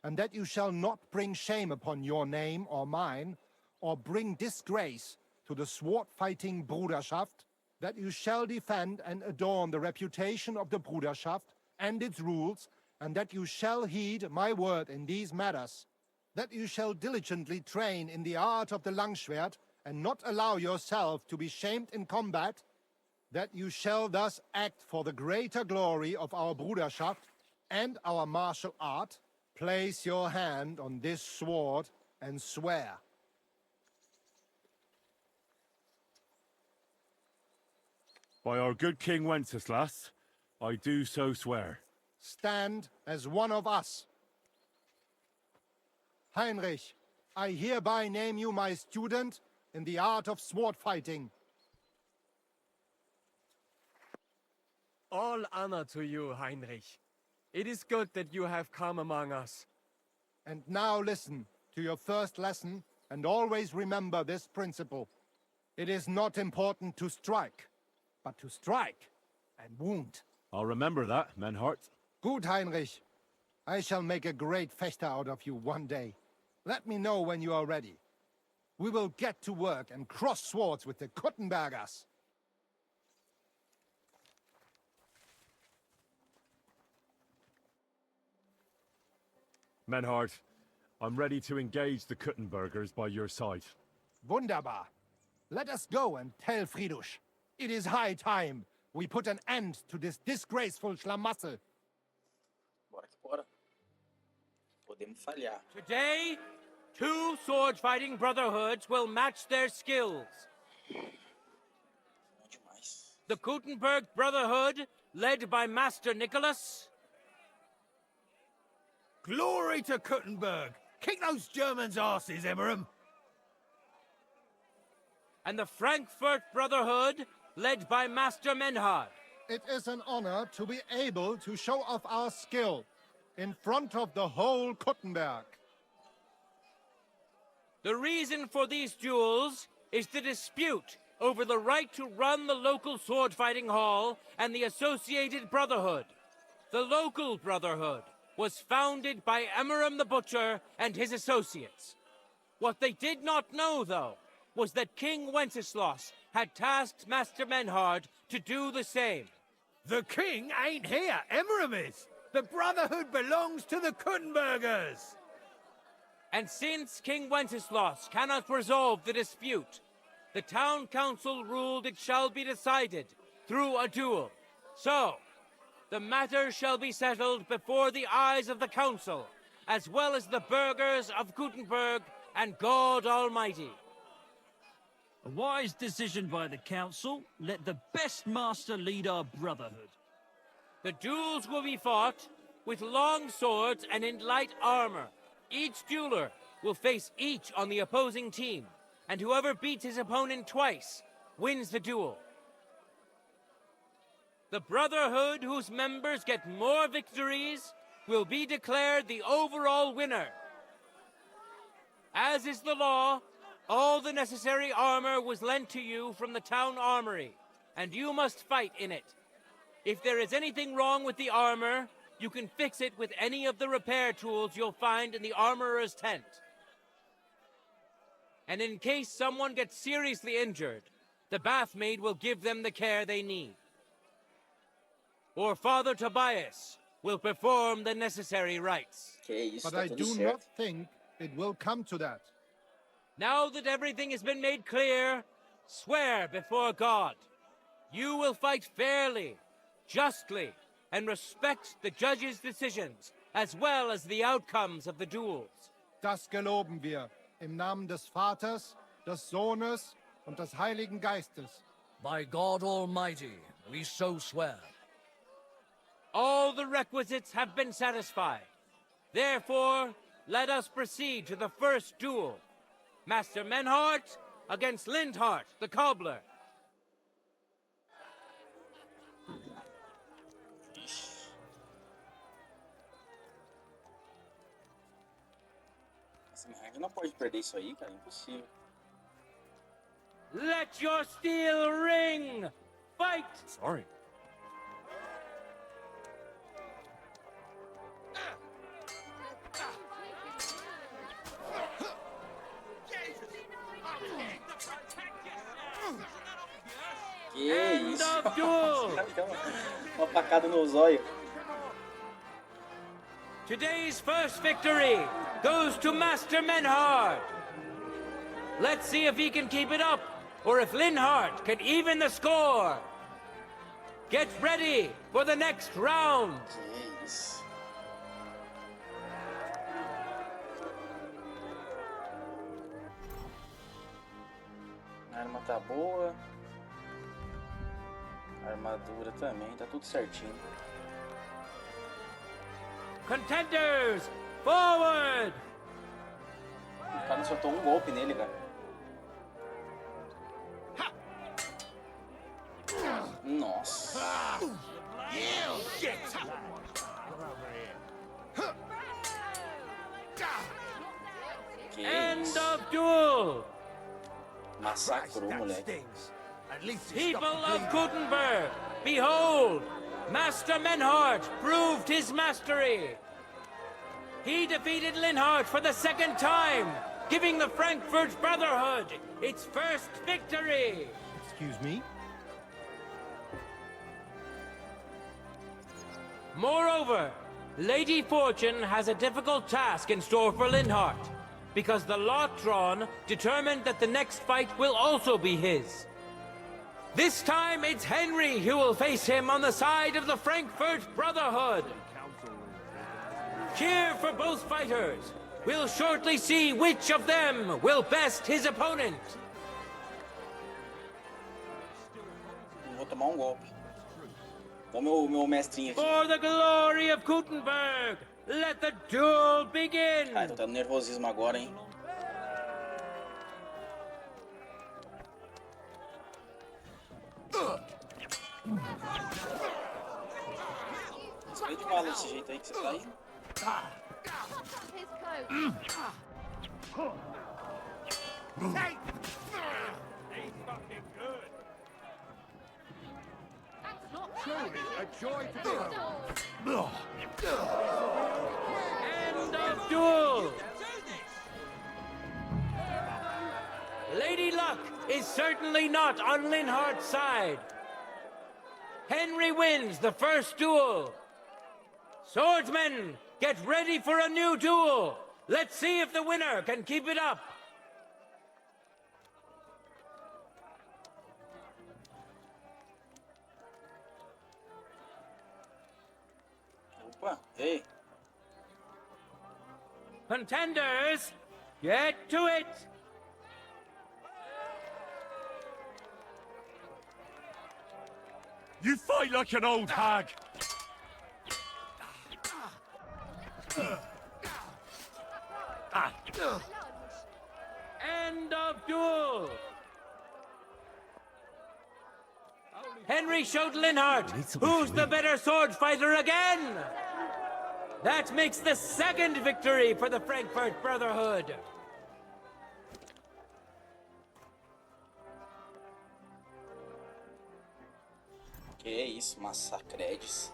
K: and that you shall not bring shame upon your name or mine, or bring disgrace to the sword-fighting Bruderschaft, that you shall defend and adorn the reputation of the Bruderschaft and its rules, and that you shall heed my word in these matters, that you shall diligently train in the art of the Langschwert, and not allow yourself to be shamed in combat, that you shall thus act for the greater glory of our Bruderschaft and our martial art. Place your hand on this sword and swear.
G: By our good King Wenceslas, I do so swear.
K: Stand as one of us. Heinrich, I hereby name you my student in the art of sword fighting.
W: All honor to you, Heinrich. It is good that you have come among us.
K: And now listen to your first lesson and always remember this principle. It is not important to strike, but to strike and wound.
G: I'll remember that, Menhard.
K: Gut, Heinrich. I shall make a great Fechter out of you one day. Let me know when you are ready. We will get to work and cross swords with the Kuttenbergers.
G: Menhard, I'm ready to engage the Kuttenbergers by your side.
K: Wunderbar. Let us go and tell Friedrich. It is high time we put an end to this disgraceful schlamassel.
A: Bora que bora. Podemos falhar.
M: Today, 2 sword-fighting brotherhoods will match their skills. The Kuttenberg Brotherhood, led by Master Nicholas.
I: Glory to Kuttenberg! Kick those Germans' asses, Emmeram!
M: And the Frankfurt Brotherhood, led by Master Menhard.
K: It is an honor to be able to show off our skill in front of the whole Kuttenberg.
M: The reason for these duels is the dispute over the right to run the local sword-fighting hall and the associated brotherhood. The local brotherhood was founded by Emmeram the Butcher and his associates. What they did not know, though, was that King Wenceslas had tasked Master Menhard to do the same.
I: The king ain't here, Emmeram is. The brotherhood belongs to the Kuttenbergers.
M: And since King Wenceslas cannot resolve the dispute, The town council ruled it shall be decided through a duel. So, the matter shall be settled before the eyes of the council, as well as the burghers of Gutenberg and God Almighty.
F: A wise decision by the council. Let the best master lead our brotherhood.
M: The duels will be fought with long swords and in light armor. Each dueler will face each on the opposing team, and whoever beats his opponent twice wins the duel. The brotherhood whose members get more victories will be declared the overall winner. As is the law, all the necessary armor was lent to you from the town armory, and you must fight in it. If there is anything wrong with the armor, you can fix it with any of the repair tools you'll find in the armorer's tent. And in case someone gets seriously injured, the bathmaid will give them the care they need. Or Father Tobias will perform the necessary rites.
H: But I do not think it will come to that.
M: Now that everything has been made clear, swear before God. You will fight fairly, justly, and respect the judge's decisions, as well as the outcomes of the duels.
H: Das geloben wir, im Namen des Vaters, des Sohnes und des Heiligen Geistes.
V: By God Almighty, we so swear.
M: All the requisites have been satisfied. Therefore, let us proceed to the first duel. Master Menhart against Lindhart, the cobbler.
A: A gente não pode perder isso aí, cara. Impossível.
M: Let your steel ring! Fight!
A: Sorry. Que isso? Uma facada no zóio.
M: Today's first victory goes to Master Menhart. Let's see if he can keep it up, or if Linhart can even the score. Get ready for the next round.
A: Jeez. A arma tá boa. A armadura também, tá tudo certinho.
M: Contenders, forward!
A: O cara soltou um golpe nele, cara. Nossa. Que
M: End
A: isso?
M: of duel!
A: Massacrou, moleque.
M: People of Gutenberg, behold! Master Menhart proved his mastery. He defeated Linhart for the second time, giving the Frankfurt Brotherhood its first victory.
H: Excuse me?
M: Moreover, Lady Fortune has a difficult task in store for Linhart, because the lot drawn determined that the next fight will also be his. This time it's Henry who will face him on the side of the Frankfurt Brotherhood. Cheer for both fighters. We'll shortly see which of them will best his opponent.
A: Vou tomar golpe. Ó meu mestrinho aqui.
M: For the glory of Gutenberg, let the duel begin.
A: Ai, tô tendo nervosismo agora, hein. Você veio de bala desse jeito aí que você tá aí?
D: His coat.
E: Truly a joy to behold.
M: End of duel. Lady Luck is certainly not on Linhart's side. Henry wins the first duel. Swordsmen, get ready for a new duel. Let's see if the winner can keep it up.
A: Opa, e aí?
M: Contenders, get to it!
G: You fight like an old hag!
M: End of duel! Henry showed Linhart who's the better sword fighter again! That makes the second victory for the Frankfurt Brotherhood!
A: Que isso, massacredes.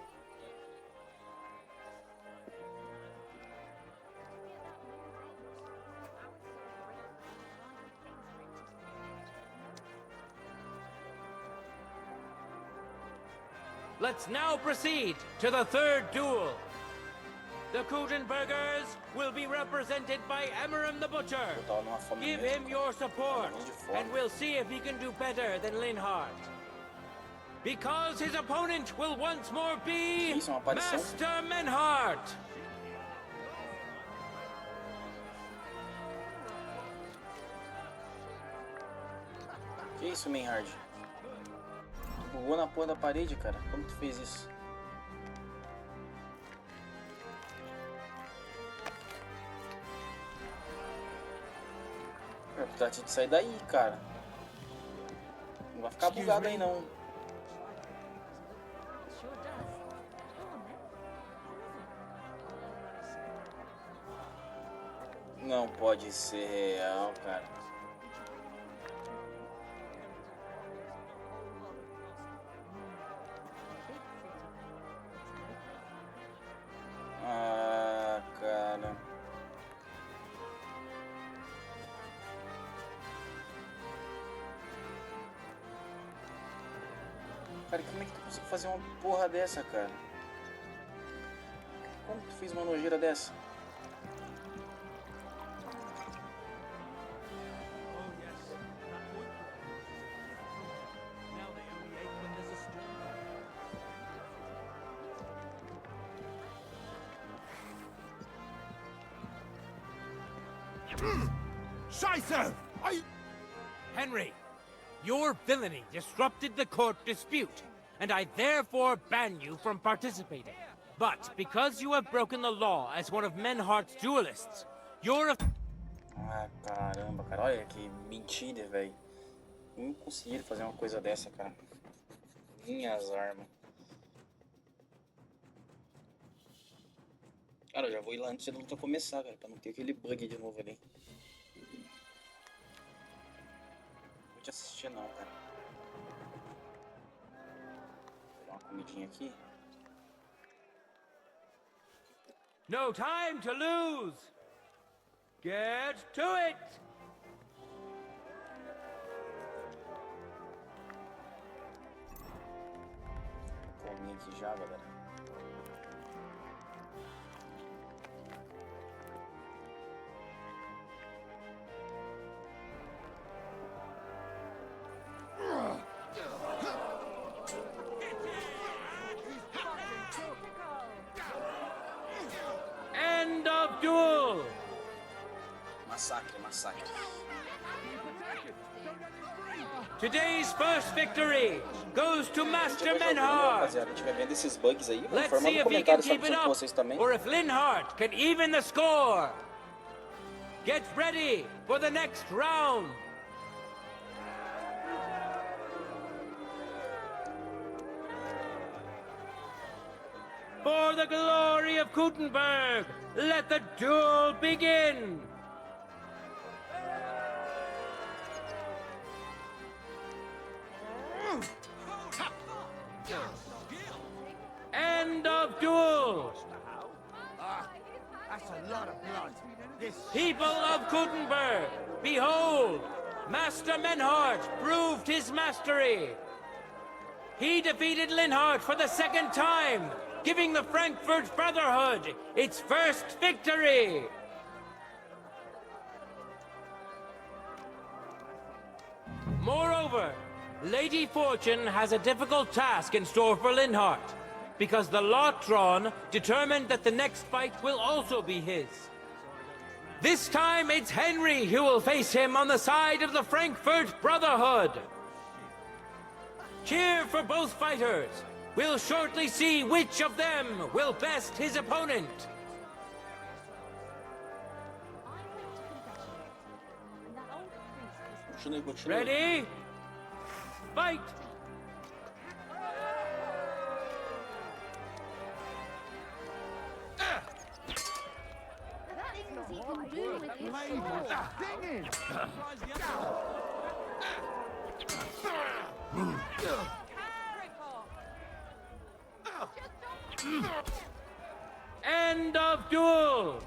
M: Let's now proceed to the third duel. The Kutenbergers will be represented by Emmeram the Butcher. Give him your support, and we'll see if he can do better than Linhart. Because his opponent will once more be Master Menhart.
A: Que isso, Menhard? Tu bugou na porra da parede, cara. Como tu fez isso? Eu trate de sair daí, cara. Não vai ficar bugado aí, não. Não pode ser real, cara. Ah, cara. Cara, como é que tu conseguiu fazer uma porra dessa, cara? Como tu fez uma nojeira dessa?
M: Scheiße! Henry, your villainy disrupted the court dispute, and I therefore ban you from participating. But because you have broken the law as one of Menhart's duelists, you're a...
A: Ah, caramba, cara. Olha que mentira, velho. Não conseguiram fazer uma coisa dessa, cara. Minhas armas. Cara, eu já vou ir lá antes da luta começar, cara, pra não ter aquele bug de novo ali. Não vou te assistir não, cara. Vou dar uma comidinha aqui.
M: No time to lose! Get to it!
A: Comi aqui já, galera.
M: End of duel!
A: Massacre, massacre.
M: Today's first victory goes to Master Menhart.
A: Rapaziada, estiver vendo esses bugs aí, vou
M: Let's
A: informar
M: see
A: no
M: if he can
A: comentário,
M: keep
A: sabe
M: it
A: com
M: up,
A: vocês também.
M: or if Linhart can even the score. Get ready for the next round. For the glory of Kutenberg, let the duel begin. End of duel.
I: That's a lot of blood.
M: People of Kutenberg, behold, Master Menhart proved his mastery. He defeated Linhart for the second time, giving the Frankfurt Brotherhood its first victory. Moreover, Lady Fortune has a difficult task in store for Linhart. because the lot drawn determined that the next fight will also be his. This time it's Henry who will face him on the side of the Frankfurt Brotherhood. Cheer for both fighters. We'll shortly see which of them will best his opponent. Ready? Fight! End of duel!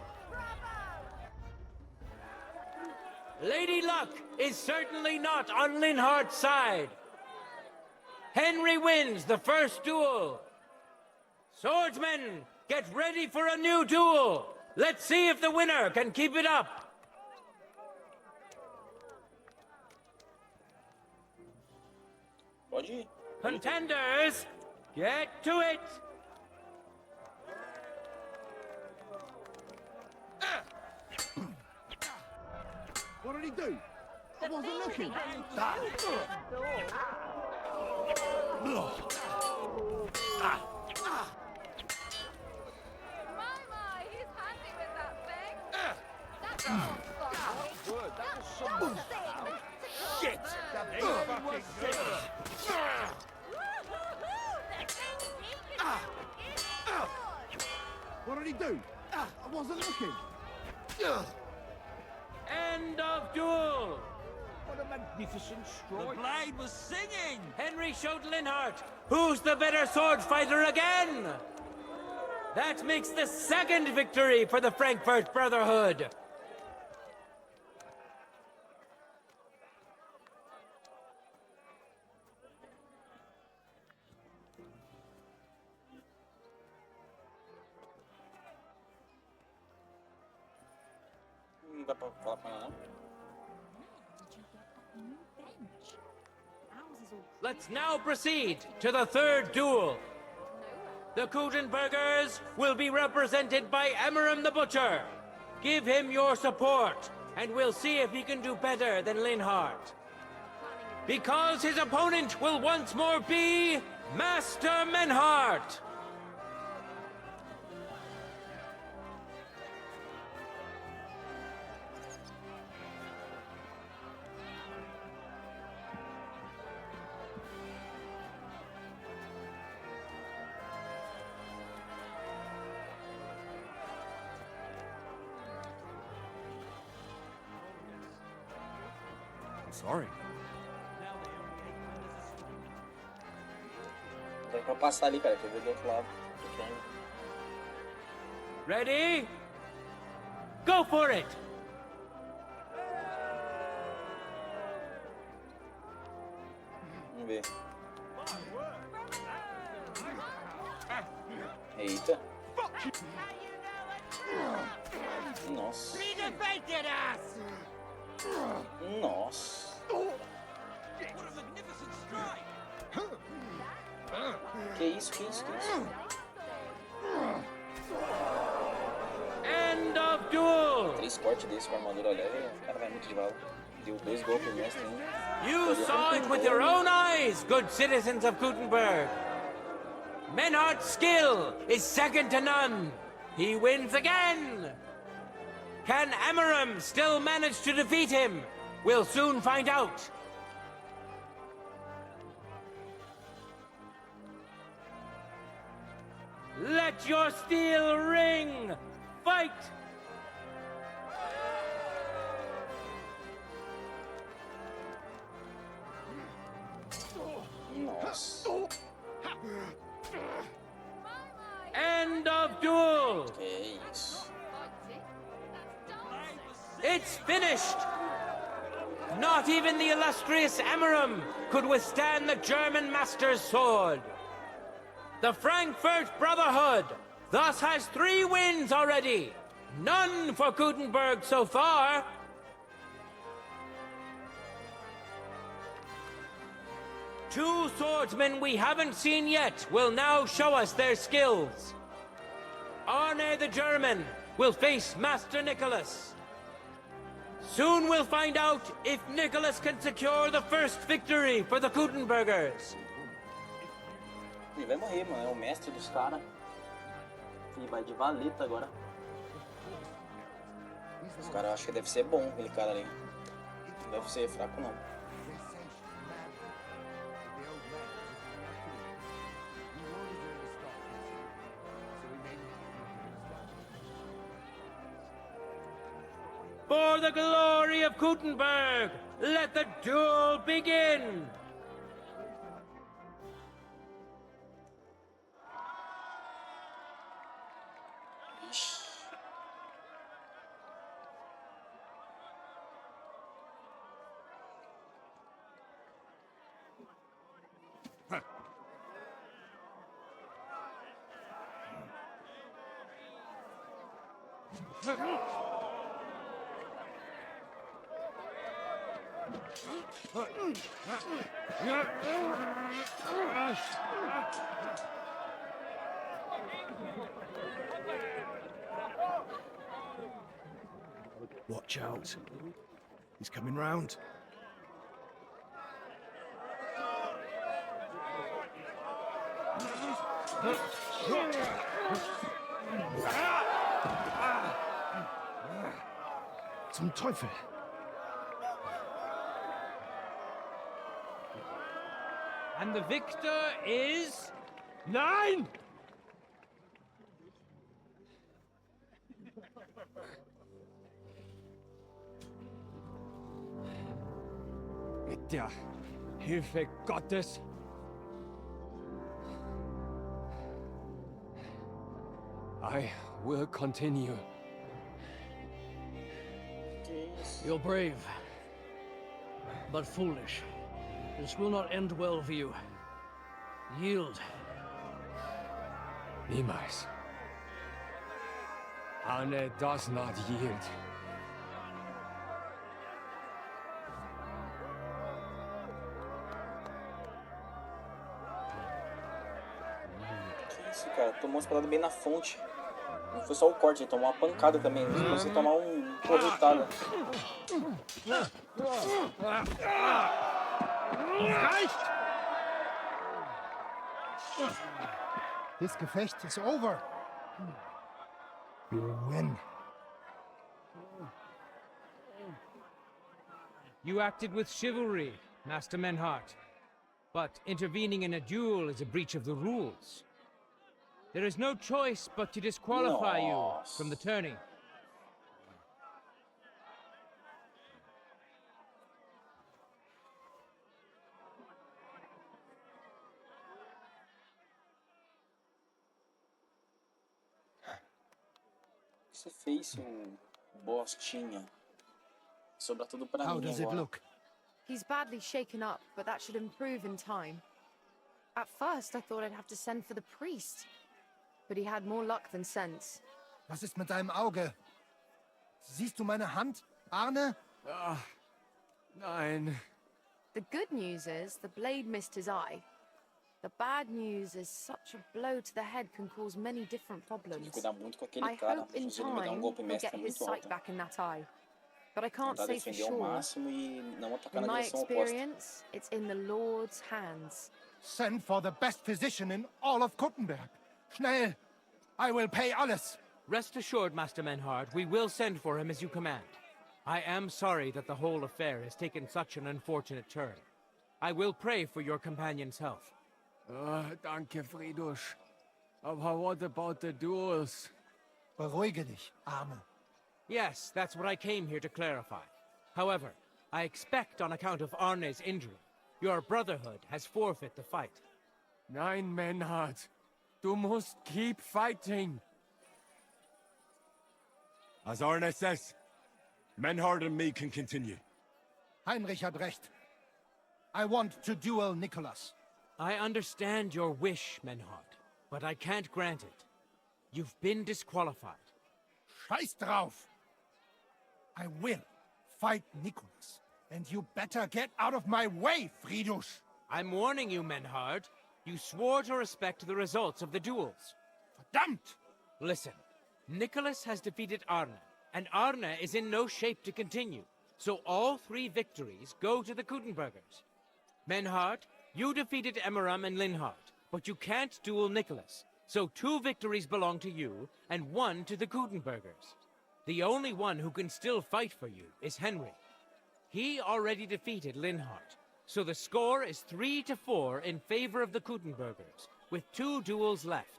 M: Lady Luck is certainly not on Linhart's side. Henry wins the first duel. Swordsmen, get ready for a new duel. Let's see if the winner can keep it up. Contenders, get to it.
E: What did he do? I wasn't looking.
R: He's handy with that thing. That's good. That was some shit.
E: What did he do? I wasn't looking.
M: End of duel.
C: What a magnificent strike.
F: The blade was singing.
M: Henry showed Linhart who's the better sword fighter again. That makes the second victory for the Frankfurt Brotherhood.
A: Dá pra falar com ela, não?
M: Let's now proceed to the third duel. The Kutenbergers will be represented by Emmeram the Butcher. Give him your support, and we'll see if he can do better than Linhart. Because his opponent will once more be Master Menhart.
G: Sorry.
A: Tem pra passar ali, cara, que eu vi do outro lado.
M: Ready? Go for it!
A: Vamos ver. Eita. Nossa. Nossa. Que isso, que isso, que isso?
M: End of duel!
A: 3 cortes desse com armadura leve, o cara vai muito de bala. Deu 2 golpes mestre ainda.
M: You saw it with your own eyes, good citizens of Kutenberg. Menhart's skill is second to none. He wins again. Can Emmeram still manage to defeat him? We'll soon find out. Let your steel ring! Fight!
A: Nossa.
M: End of duel!
A: Que isso?
M: It's finished! Not even the illustrious Emmeram could withstand the German master's sword. The Frankfurt Brotherhood thus has 3 wins already. None for Kutenberg so far. 2 swordsmen we haven't seen yet will now show us their skills. Arne the German will face Master Nicholas. Soon we'll find out if Nicholas can secure the first victory for the Kuttenbergers.
A: Ele vai morrer, mano. É o mestre dos caras. E vai de valeta agora. Os caras acham que deve ser bom, aquele cara ali. Não deve ser fraco, não.
M: For the glory of Kuttenberg, let the duel begin!
L: Watch out. He's coming round. Zum Teufel.
M: And the victor is... Nein!
W: Mit der Hilfe Gottes. I will continue.
F: You're brave, but foolish. This will not end well for you. Yield.
W: Niemals. Arne does not yield.
A: Que isso, cara? Tomou umas paradas bem na fonte. Não foi só o corte, ele tomou uma pancada também. Se você tomar um porretada.
H: This Gefecht is over.
K: You win.
M: You acted with chivalry, Master Menhart. But intervening in a duel is a breach of the rules. There is no choice but to disqualify you from the tourney.
A: O que você fez, seu bostinha? Sobra tudo pra
K: How
A: mim
K: does it
A: agora.
K: look?
T: He's badly shaken up, but that should improve in time. At first, I thought I'd have to send for the priest, but he had more luck than sense.
K: Was ist mit deinem Auge? Siehst du meine Hand, Arne?
W: Nein.
T: The good news is the blade missed his eye. The bad news is such a blow to the head can cause many different problems.
A: Cuidar muito com aquele
T: I
A: cara,
T: hope in
A: se ele me dar
T: time
A: golpe
T: he'll
A: mestre
T: get his
A: muito
T: sight
A: alto.
T: back in that eye. But I can't
A: Tentar
T: say for
A: defender ao
T: sure.
A: máximo e não atacar
T: In
A: na
T: my
A: direção oposta.
T: experience, it's in the Lord's hands.
H: Send for the best physician in all of Kuttenberg. Schnell! I will pay alles.
M: Rest assured, Master Menhart, we will send for him as you command. I am sorry that the whole affair has taken such an unfortunate turn. I will pray for your companion's health.
W: Danke, Friedrich. Aber what about the duels?
K: Beruhige dich, Arne.
M: Yes, that's what I came here to clarify. However, I expect on account of Arne's injury, your brotherhood has forfeit the fight.
W: Nein, Menhart. Du musst keep fighting.
G: As Arne says, Menhard and me can continue.
H: Heinrich had recht. I want to duel Nicholas.
M: I understand your wish, Menhard, but I can't grant it. You've been disqualified.
H: Scheiß drauf! I will fight Nicholas. And you better get out of my way, Friedrich!
M: I'm warning you, Menhard. You swore to respect the results of the duels.
I: Verdammt!
M: Listen, Nicholas has defeated Arne, and Arne is in no shape to continue. So all 3 victories go to the Kuttenbergers. Menhard, you defeated Emmeram and Linhard, but you can't duel Nicholas. So 2 victories belong to you, and 1 to the Kuttenbergers. The only one who can still fight for you is Henry. He already defeated Linhard, so the score is 3-4 in favor of the Kuttenbergers, with 2 duels left.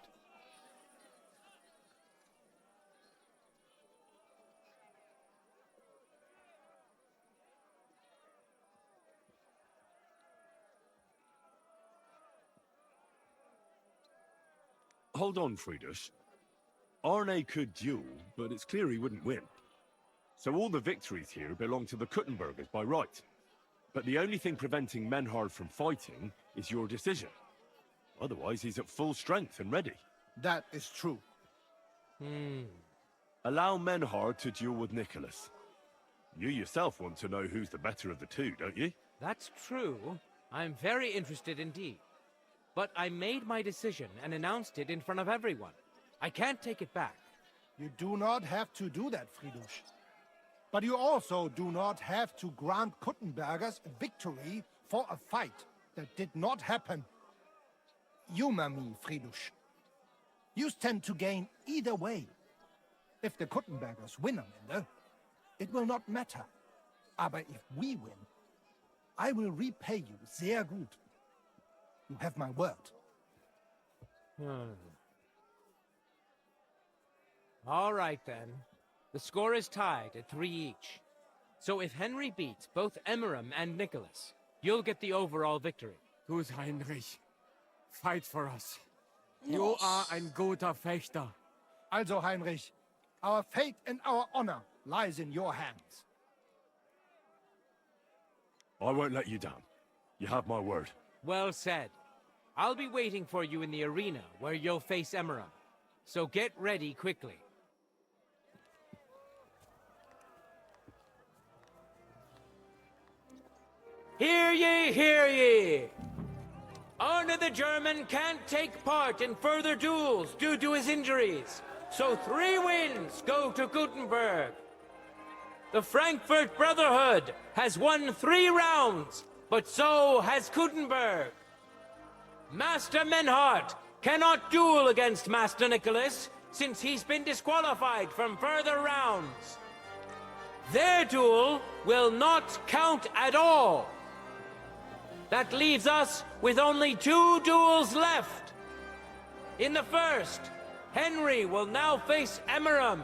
G: Hold on, Friedrich. Arne could duel, but it's clear he wouldn't win. So all the victories here belong to the Kuttenbergers by right. But the only thing preventing Menhard from fighting is your decision. Otherwise, he's at full strength and ready.
K: That is true.
G: Allow Menhard to duel with Nicholas. You yourself want to know who's the better of the 2, don't you?
M: That's true. I'm very interested indeed. But I made my decision and announced it in front of everyone. I can't take it back.
K: You do not have to do that, Friedrich. But you also do not have to grant Kuttenbergers a victory for a fight that did not happen. Humor me, Friedrich. You stand to gain either way. If the Kuttenbergers win am Ende, it will not matter. Aber if we win, I will repay you sehr gut. You have my word.
M: All right, then. The score is tied at 3 each. So if Henry beats both Emmeram and Nicholas, you'll get the overall victory.
W: Gut, Heinrich. Fight for us. You are ein guter Fechter.
K: Also, Heinrich, our fate and our honor lies in your hands.
G: I won't let you down. You have my word.
M: Well said. I'll be waiting for you in the arena where you'll face Emmeram. So get ready quickly. Hear ye, hear ye! Arne the German can't take part in further duels due to his injuries, so 3 wins go to Gutenberg. The Frankfurt Brotherhood has won 3 rounds, but so has Gutenberg. Master Menhard cannot duel against Master Nicholas, since he's been disqualified from further rounds. Their duel will not count at all. That leaves us with only 2 duels left. In the first, Henry will now face Emmeram.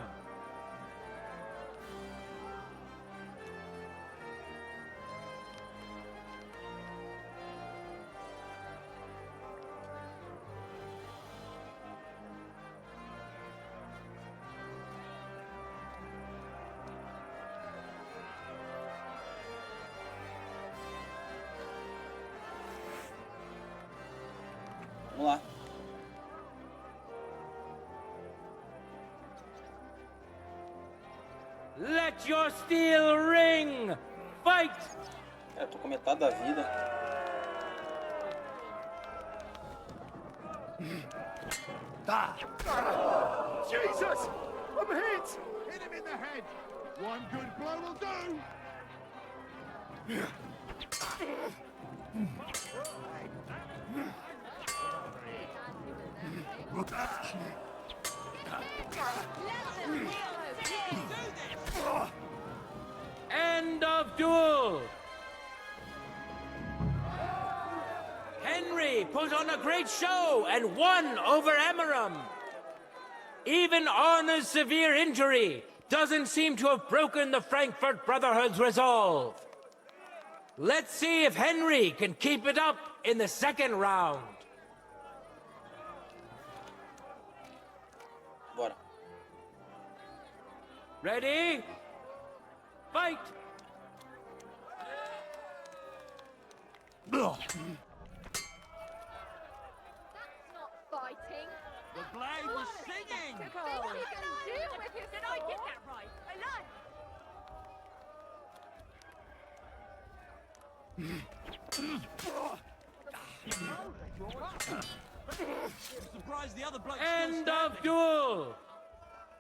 A: Vamos lá.
M: Let your steel ring! Fight!
A: Cara, eu tô com metade da vida.
H: Jesus! I'm hit! Hit him in the head! One good blow will do!
M: End of duel! Henry put on a great show and won over Emmeram. Even Arne's severe injury doesn't seem to have broken the Frankfurt Brotherhood's resolve. Let's see if Henry can keep it up in the second round.
A: Bora.
M: Ready? Fight!
R: That's not fighting.
C: The blade was singing!
R: What are you going to do with his
O: Did I get that right? I lied.
M: End of duel!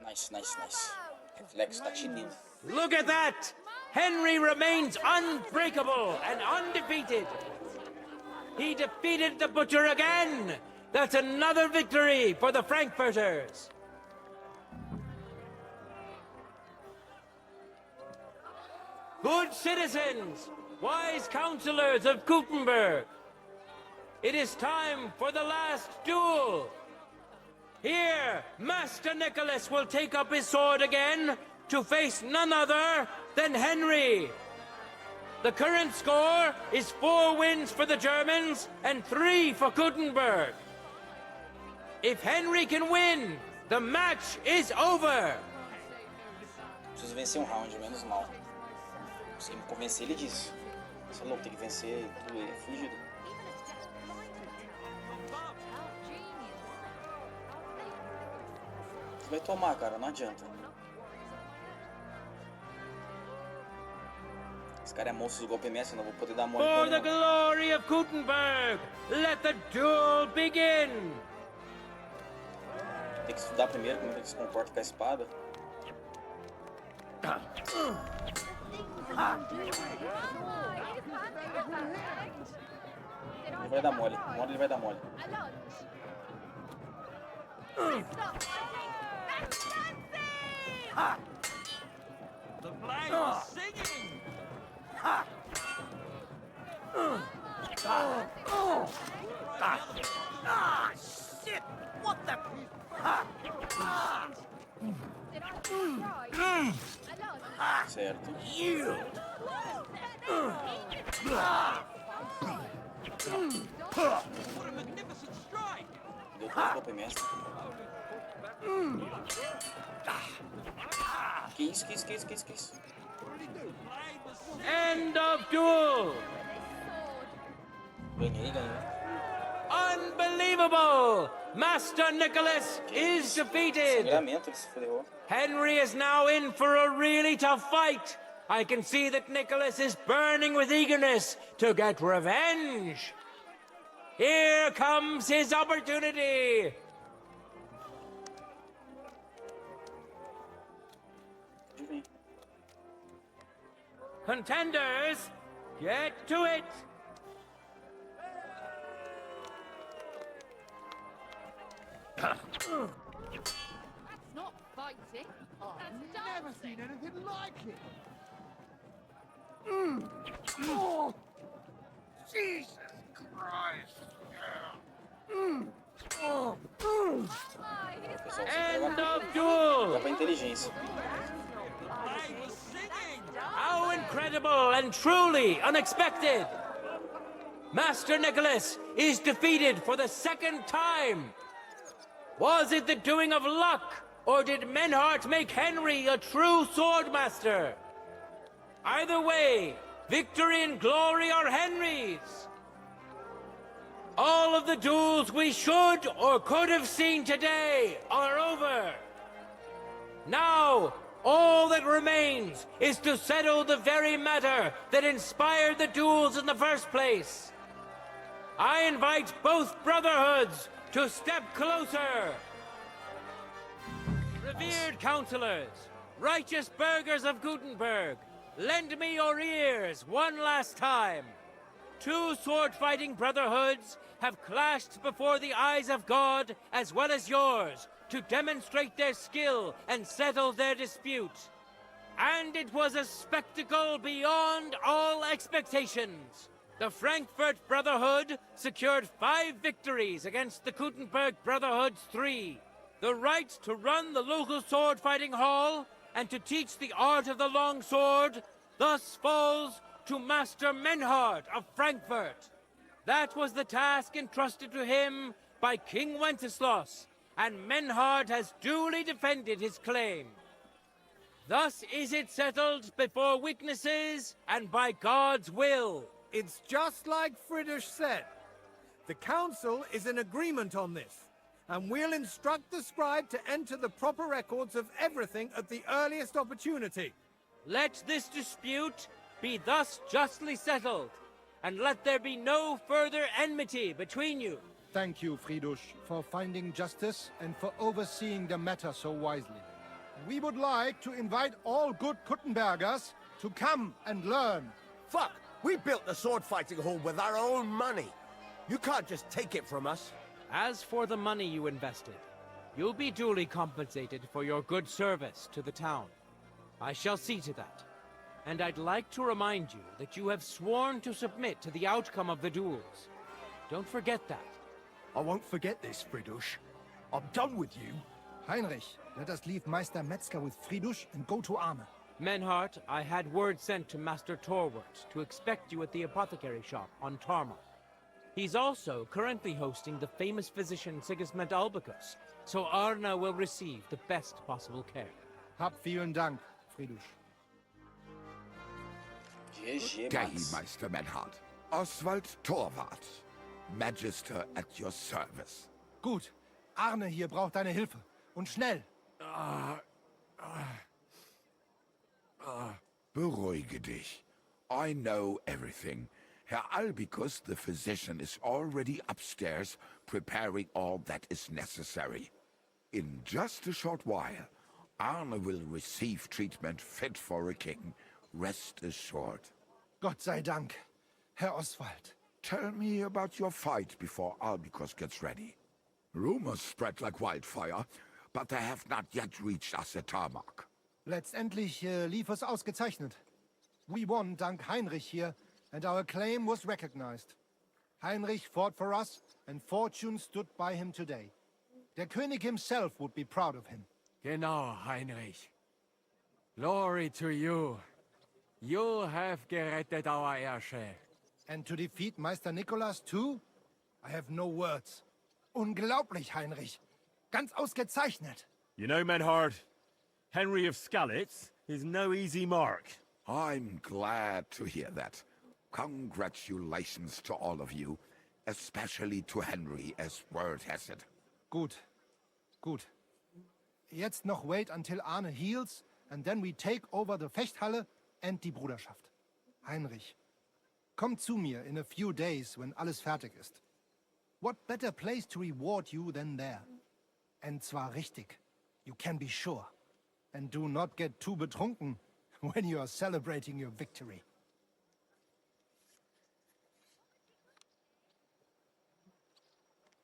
A: Nice, nice, nice. Reflexo tá tinindo.
M: Look at that! Henry remains unbreakable and undefeated. He defeated the Butcher again! That's another victory for the Frankfurters! Good citizens, wise counselors of Gutenberg, it is time for the last duel. Here, Master Nicholas will take up his sword again to face none other than Henry. The current score is 4 wins for the Germans and 3 for Gutenberg. If Henry can win, the match is over.
A: Preciso vencer round, menos mal. Consegui convencer ele disso. Você é louco, tem que vencer tudo, ele é fugido. Você vai tomar, cara, não adianta. Esse cara é monstro do golpe mestre, eu não vou poder dar mole com
M: For
A: ele,
M: the
A: não.
M: glory of Gutenberg, let the duel begin.
A: Tem que estudar primeiro como é que ele se comporta com a espada. Ele vai dar mole, uma hora ele vai dar mole.
C: The flag is singing!
I: Shit! What the?
A: Certo.
C: What a magnificent strike!
A: Deu todo o golpe mestre. Que isso, que isso, que isso, que isso, que isso?
M: End of duel.
A: Ganhei, ganhei.
M: Unbelievable! Master Nicholas is defeated.
A: Sangramento, ele se ferrou.
M: Henry is now in for a really tough fight. I can see that Nicholas is burning with eagerness to get revenge. Here comes his opportunity. Contenders, get to it.
R: That's not fighting. That's
I: Never seen anything like it.
R: Oh,
I: Jesus Christ.
M: End of duel.
A: Dá pra inteligência.
M: How incredible and truly unexpected! Master Nicholas is defeated for the second time. Was it the doing of luck, or did Menhart make Henry a true swordmaster? Either way, victory and glory are Henry's. All of the duels we should or could have seen today are over. Now, all that remains is to settle the very matter that inspired the duels in the first place. I invite both brotherhoods to step closer. Revered counselors, righteous burghers of Gutenberg, lend me your ears one last time. 2 sword-fighting brotherhoods have clashed before the eyes of God as well as yours to demonstrate their skill and settle their dispute. And it was a spectacle beyond all expectations. The Frankfurt Brotherhood secured 5 victories against the Gutenberg Brotherhood's 3. The right to run the local sword-fighting hall and to teach the art of the long sword thus falls to Master Menhart of Frankfurt. That was the task entrusted to him by King Wenceslas, and Menhart has duly defended his claim. Thus is it settled before witnesses and by God's will.
L: It's just like Friedrich said. The council is in agreement on this, and we'll instruct the scribe to enter the proper records of everything at the earliest opportunity.
M: Let this dispute be thus justly settled, and let there be no further enmity between you.
H: Thank you, Friedrich, for finding justice and for overseeing the matter so wisely. We would like to invite all good Kuttenbergers to come and learn.
N: Fuck! We built the sword fighting hall with our own money. You can't just take it from us.
M: As for the money you invested, you'll be duly compensated for your good service to the town. I shall see to that. And I'd like to remind you that you have sworn to submit to the outcome of the duels. Don't forget that.
K: I won't forget this, Friedrich. I'm done with you. Heinrich, let us leave Meister Metzger with Friedrich and go to Arne.
M: Menhart, I had word sent to Master Torwart to expect you at the apothecary shop on Tarma. He's also currently hosting the famous physician Sigismund Albicus, so Arne will receive the best possible care.
H: Hab vielen Dank, Friedrich.
A: GG,
P: Day,
A: Max.
P: Meister Menhart. Oswald Torwart. Magister at your service.
K: Gut. Arne hier braucht deine Hilfe. Und schnell.
P: Beruhige dich. I know everything. Herr Albicus, the physician, is already upstairs preparing all that is necessary. In just a short while, Arne will receive treatment fit for a king. Rest assured.
K: Gott sei Dank, Herr Oswald.
P: Tell me about your fight before Albicus gets ready. Rumors spread like wildfire, but they have not yet reached us at Tarmac.
K: Letztendlich lief es ausgezeichnet. We won dank Heinrich hier, and our claim was recognized. Heinrich fought for us, and fortune stood by him today. Der König himself would be proud of him.
W: Genau, Heinrich. Glory to you. You have gerettet our airshare.
K: And to defeat Meister Nicholas too? I have no words. Unglaublich, Heinrich. Ganz ausgezeichnet.
G: You know, Menhard, Henry of Skalitz is no easy mark.
P: I'm glad to hear that. Congratulations to all of you, especially to Henry, as word has it.
K: Gut. Gut. Jetzt noch wait until Arne heals, and then we take over the Fechthalle and die Bruderschaft. Heinrich, komm zu mir in a few days when alles fertig ist. What better place to reward you than there? And zwar richtig. You can be sure. And do not get too betrunken when you are celebrating your victory.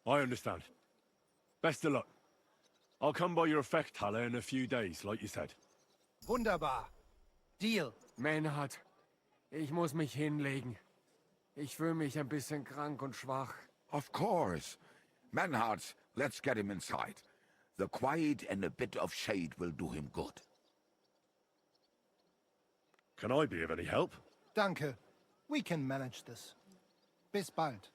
G: I understand. Best of luck. I'll come by your Fechthalle in a few days, like you said.
K: Wunderbar. Deal.
W: Menhard, ich muss mich hinlegen. Ich fühle mich ein bisschen krank und schwach.
P: Of course. Menhard, let's get him inside. The quiet and a bit of shade will do him good.
G: Can I be of any help?
K: Danke. We can manage this. Bis bald.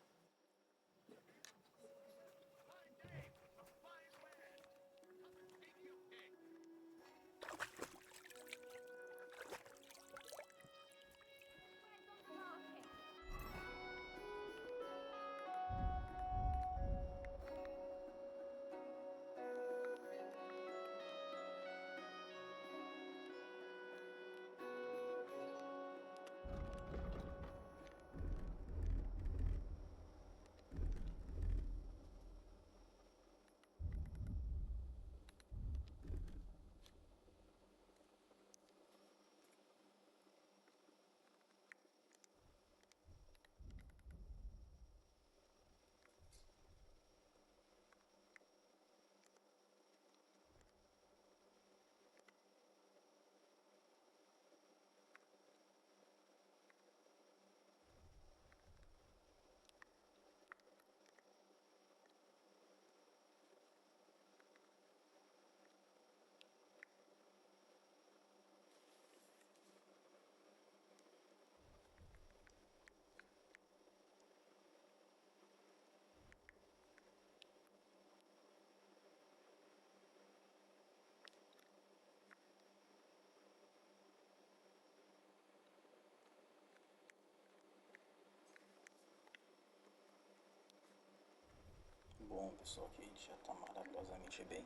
A: Bom, pessoal, aqui a gente já tá maravilhosamente bem.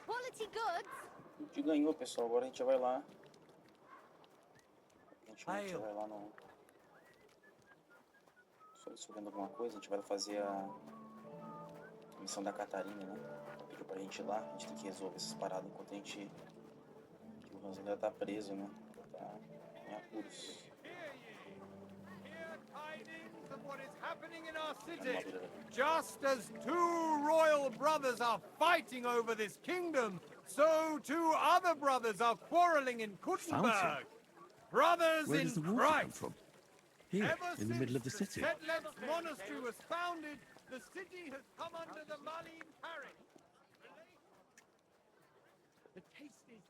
R: quality goods.
A: A gente ganhou, pessoal. Agora a gente vai lá. A gente vai lá no... Só subindo alguma coisa. A gente vai fazer a missão da Catarina, né? Ela pediu pra gente ir lá. A gente tem que resolver essas paradas enquanto a gente... O Hans ainda tá preso, né? Tá em apuros.
H: Of what is happening in our city. Just as two royal brothers are fighting over this kingdom, so two other brothers are quarreling in Kuttenberg. Brothers
G: Where
H: in
G: does the water come
H: Christ.
G: from? Here,
H: Ever
G: in the middle of the
H: since
G: city.
H: Sedlec monastery was founded, the city has come under the Malin parish. The taste is...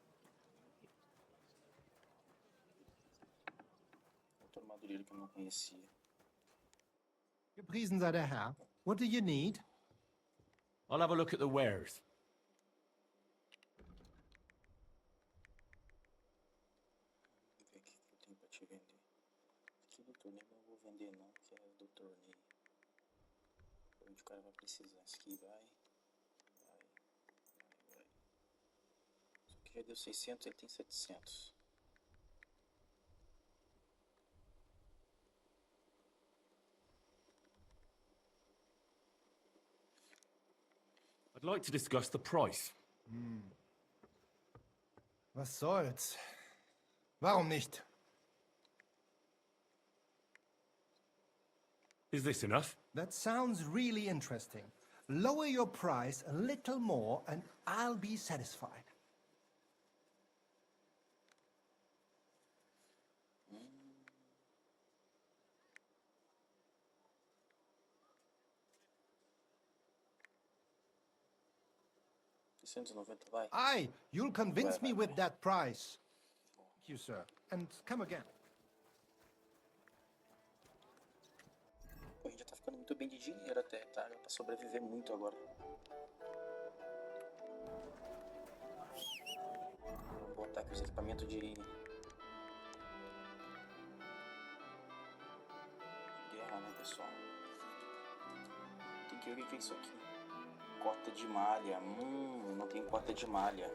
A: Outra armadureira que eu não conhecia.
H: Gepriesen sei der Herr. What do you need?
G: I'll have a look at the wares.
A: Vamos ver o que eu tenho pra te vender. Aqui do torneio eu não vou vender não, que é do torneio. Onde o cara vai precisar. Isso aqui vai. Isso aqui já deu 600, ele tem 700.
G: I'd like to discuss the price.
K: Was soll's? Warum nicht?
G: Is this enough?
H: That sounds really interesting. Lower your price a little more and I'll be satisfied.
A: Vai.
H: Aye, you'll convince me with that price. Thank you, sir. And come again.
A: Pô, a gente já tá ficando muito bem de dinheiro até, tá? Dá pra sobreviver muito agora. Vou botar aqui os equipamentos de guerra, né, pessoal? Tem que ver o que é isso aqui. Cota de malha. Não tem cota de malha.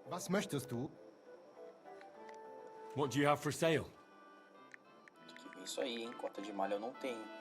H: Was möchtest du?
G: What do you have for sale?
A: Tem que ver isso aí, hein? Cota de malha eu não tenho.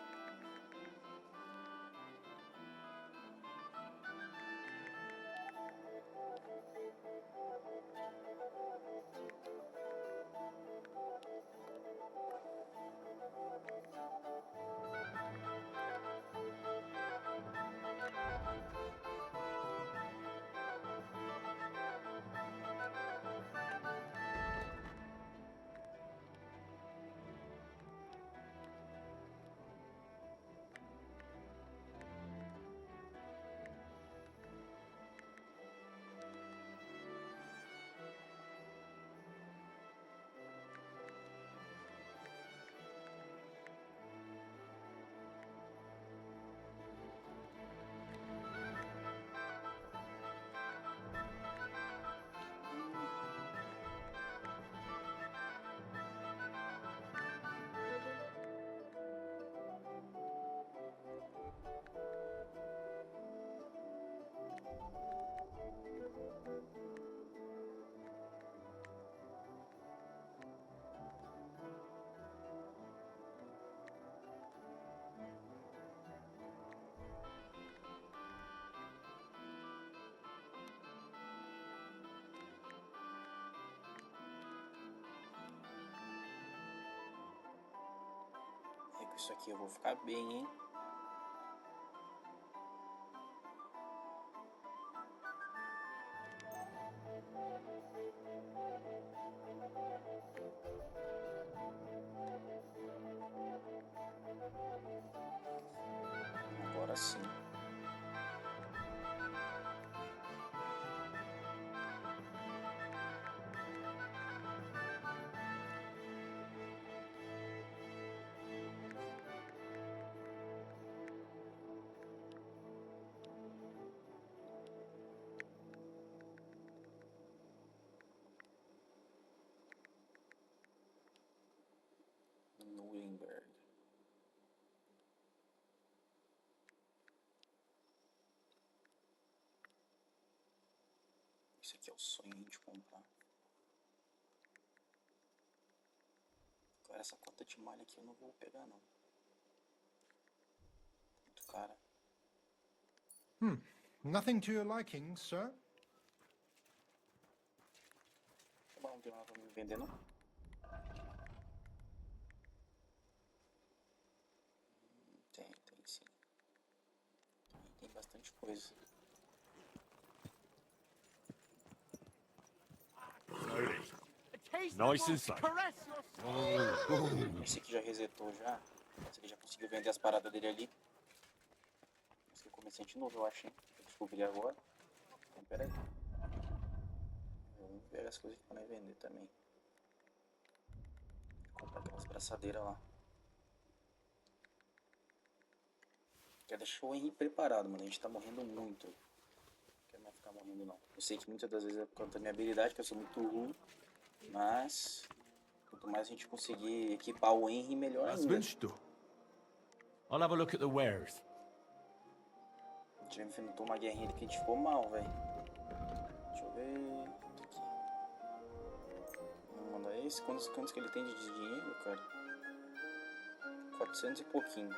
A: Com isso aqui eu vou ficar bem, hein? Agora sim. Esse aqui é o sonho de comprar. Cara, essa cota de malha aqui eu não vou pegar não. Muito cara.
K: Nothing to your liking, sir?
A: Não tem nada pra me vender não. Tem sim. Tem bastante coisa.
G: Nice and slow.
A: Esse aqui já resetou já. Ele já conseguiu vender as paradas dele ali. Esse aqui é comerciante novo, eu acho, hein? Eu descobri agora. Então, pera aí. Vamos pegar as coisas que podem vender também. Vou comprar aquelas braçadeiras lá. Quer deixar o Henry preparado, mano. A gente tá morrendo muito. Não quero mais ficar morrendo, não. Eu sei que muitas das vezes é por conta da minha habilidade, que eu sou muito ruim. Mas quanto mais a gente conseguir equipar o Henry, melhor ainda.
G: I'll have a look at the wares.
A: A gente enfrentou uma guerrinha ali que a gente ficou mal, velho. Deixa eu ver. Aqui. Vamos mandar esse. Quantos que ele tem de dinheiro, cara? 400 e pouquinho.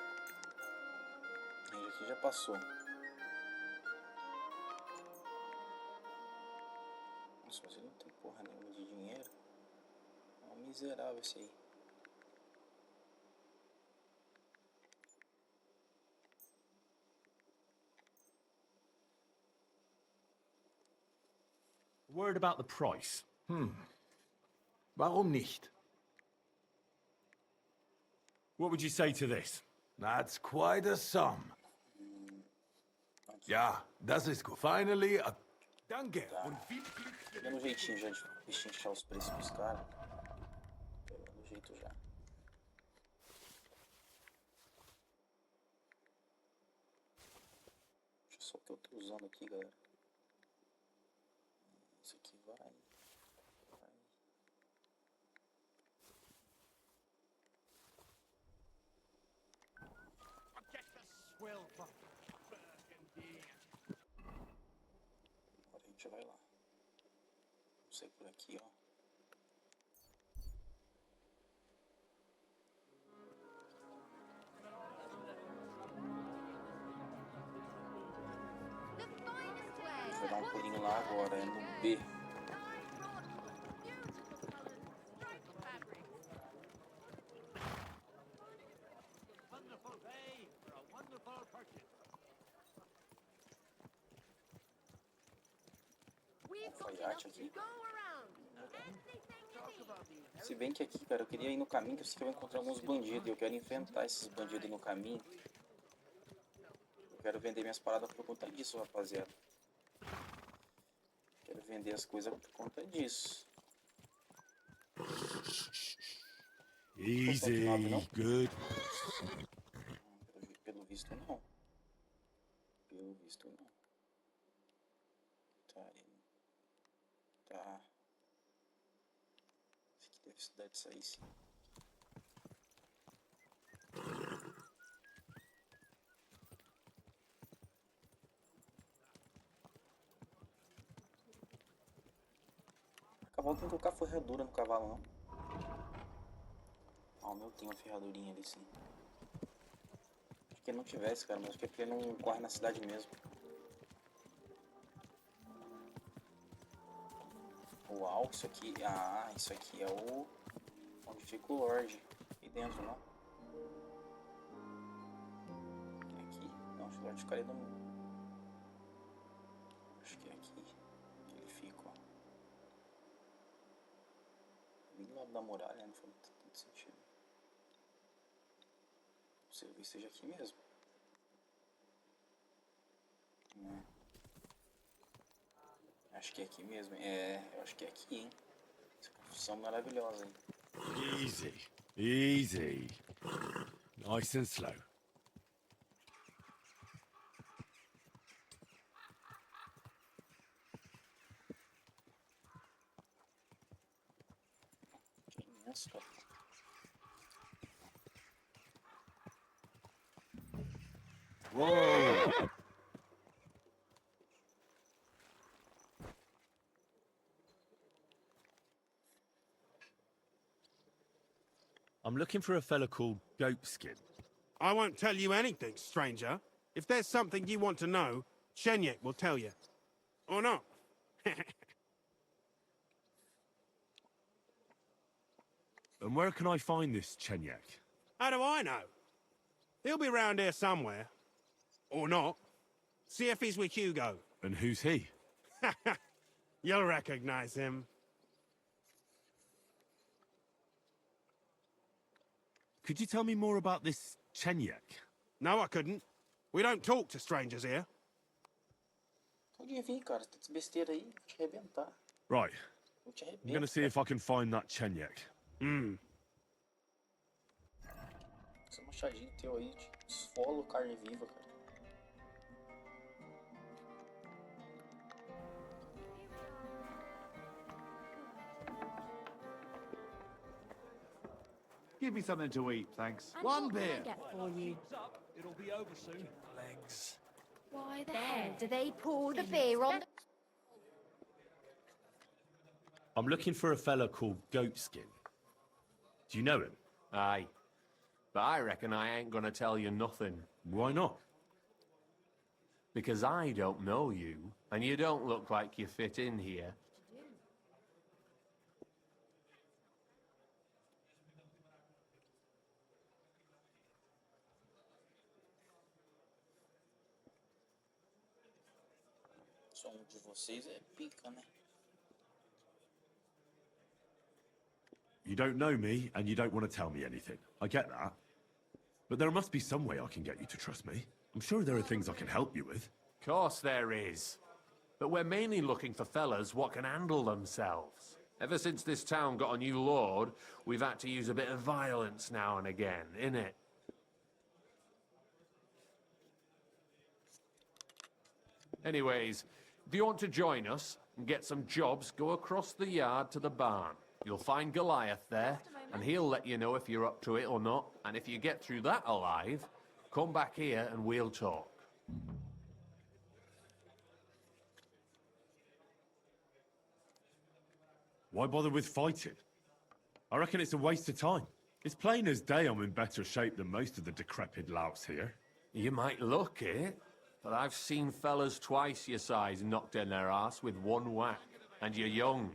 A: Aí aqui já passou. Nossa, mas ele não tem porra nenhuma de dinheiro. É um miserável esse aí.
G: Word about the price.
N: Warum nicht?
G: What would you say to this?
N: That's quite a sum. Ja, das ist gut. Finally, a... Danke. Und viel Glück.
A: Pegando um jeitinho já de destrinchar os preços dos caras. Pegando um jeito já. Deixa eu só o que eu tô usando aqui, galera. Isso aqui vai. Agora a gente vai lá. Vamos sair por aqui, ó. A gente vai dar um pulinho lá agora, é no B. Alfaiate aqui. Se bem que aqui, cara, eu queria ir no caminho, que eu sei que eu vou encontrar alguns bandidos. E eu quero enfrentar esses bandidos no caminho. Eu quero vender minhas paradas por conta disso, rapaziada. Quero vender as coisas por conta disso.
G: Easy, good.
A: Pelo visto não. Pelo visto não. Tá. Esse aqui deve estudar disso aí sim. O cavalo tem que colocar ferradura no cavalo, não. Ah, o meu tem uma ferradurinha ali sim. Acho que ele não tivesse, cara, mas acho que é porque ele não corre na cidade mesmo. Uau, isso aqui... Ah, isso aqui é o... onde fica o Lorde. Aqui dentro, não? Aqui. Não, acho que o Lorde ficaria no... Acho que é aqui que ele fica, ó. Bem do lado da muralha, não faz tanto sentido. Você vê que seja aqui mesmo. Acho que é aqui mesmo. É, eu acho que é aqui, hein? Essa construção maravilhosa, hein?
G: Easy, easy. Nice and slow.
A: Que isso, cara?
G: Whoa! I'm looking for a fella called Goatskin.
H: I won't tell you anything, stranger. If there's something you want to know, Shenyek will tell you. Or not.
G: And where can I find this Chenyek?
H: How do I know? He'll be round here somewhere. Or not. See if he's with Hugo.
G: And who's he?
H: You'll recognize him.
G: Could you tell me more about this Chenyek?
H: No, I couldn't. We don't talk to strangers here.
A: Pode vir, cara. Se tu besteira aí, vou te arrebentar.
G: Right.
A: Vou te
G: I'm gonna see if I can find that Chenyek.
A: Esse machadinho teu aí, te esfolo carne viva, cara.
B: Give me something to eat, thanks.
O: And
I: One
O: what can I
I: beer.
O: get for you?
V: It'll be over soon. Legs.
D: Why the hell do they pour the beer on the...
G: I'm looking for a fella called Goatskin. Do you know him?
S: Aye. But I reckon I ain't gonna tell you nothing.
G: Why not?
S: Because I don't know you, and you don't look like you fit in here.
A: Só de vocês é pica, né?
G: You don't know me, and you don't want to tell me anything. I get that. But there must be some way I can get you to trust me. I'm sure there are things I can help you with.
S: Course there is. But we're mainly looking for fellas what can handle themselves. Ever since this town got a new lord, we've had to use a bit of violence now and again, innit? Anyways, if you want to join us and get some jobs, go across the yard to the barn. You'll find Goliath there, and he'll let you know if you're up to it or not. And if you get through that alive, come back here and we'll talk.
G: Why bother with fighting? I reckon it's a waste of time. It's plain as day I'm in better shape than most of the decrepit louts here.
S: You might look it, but I've seen fellas twice your size knocked in their ass with one whack, and you're young.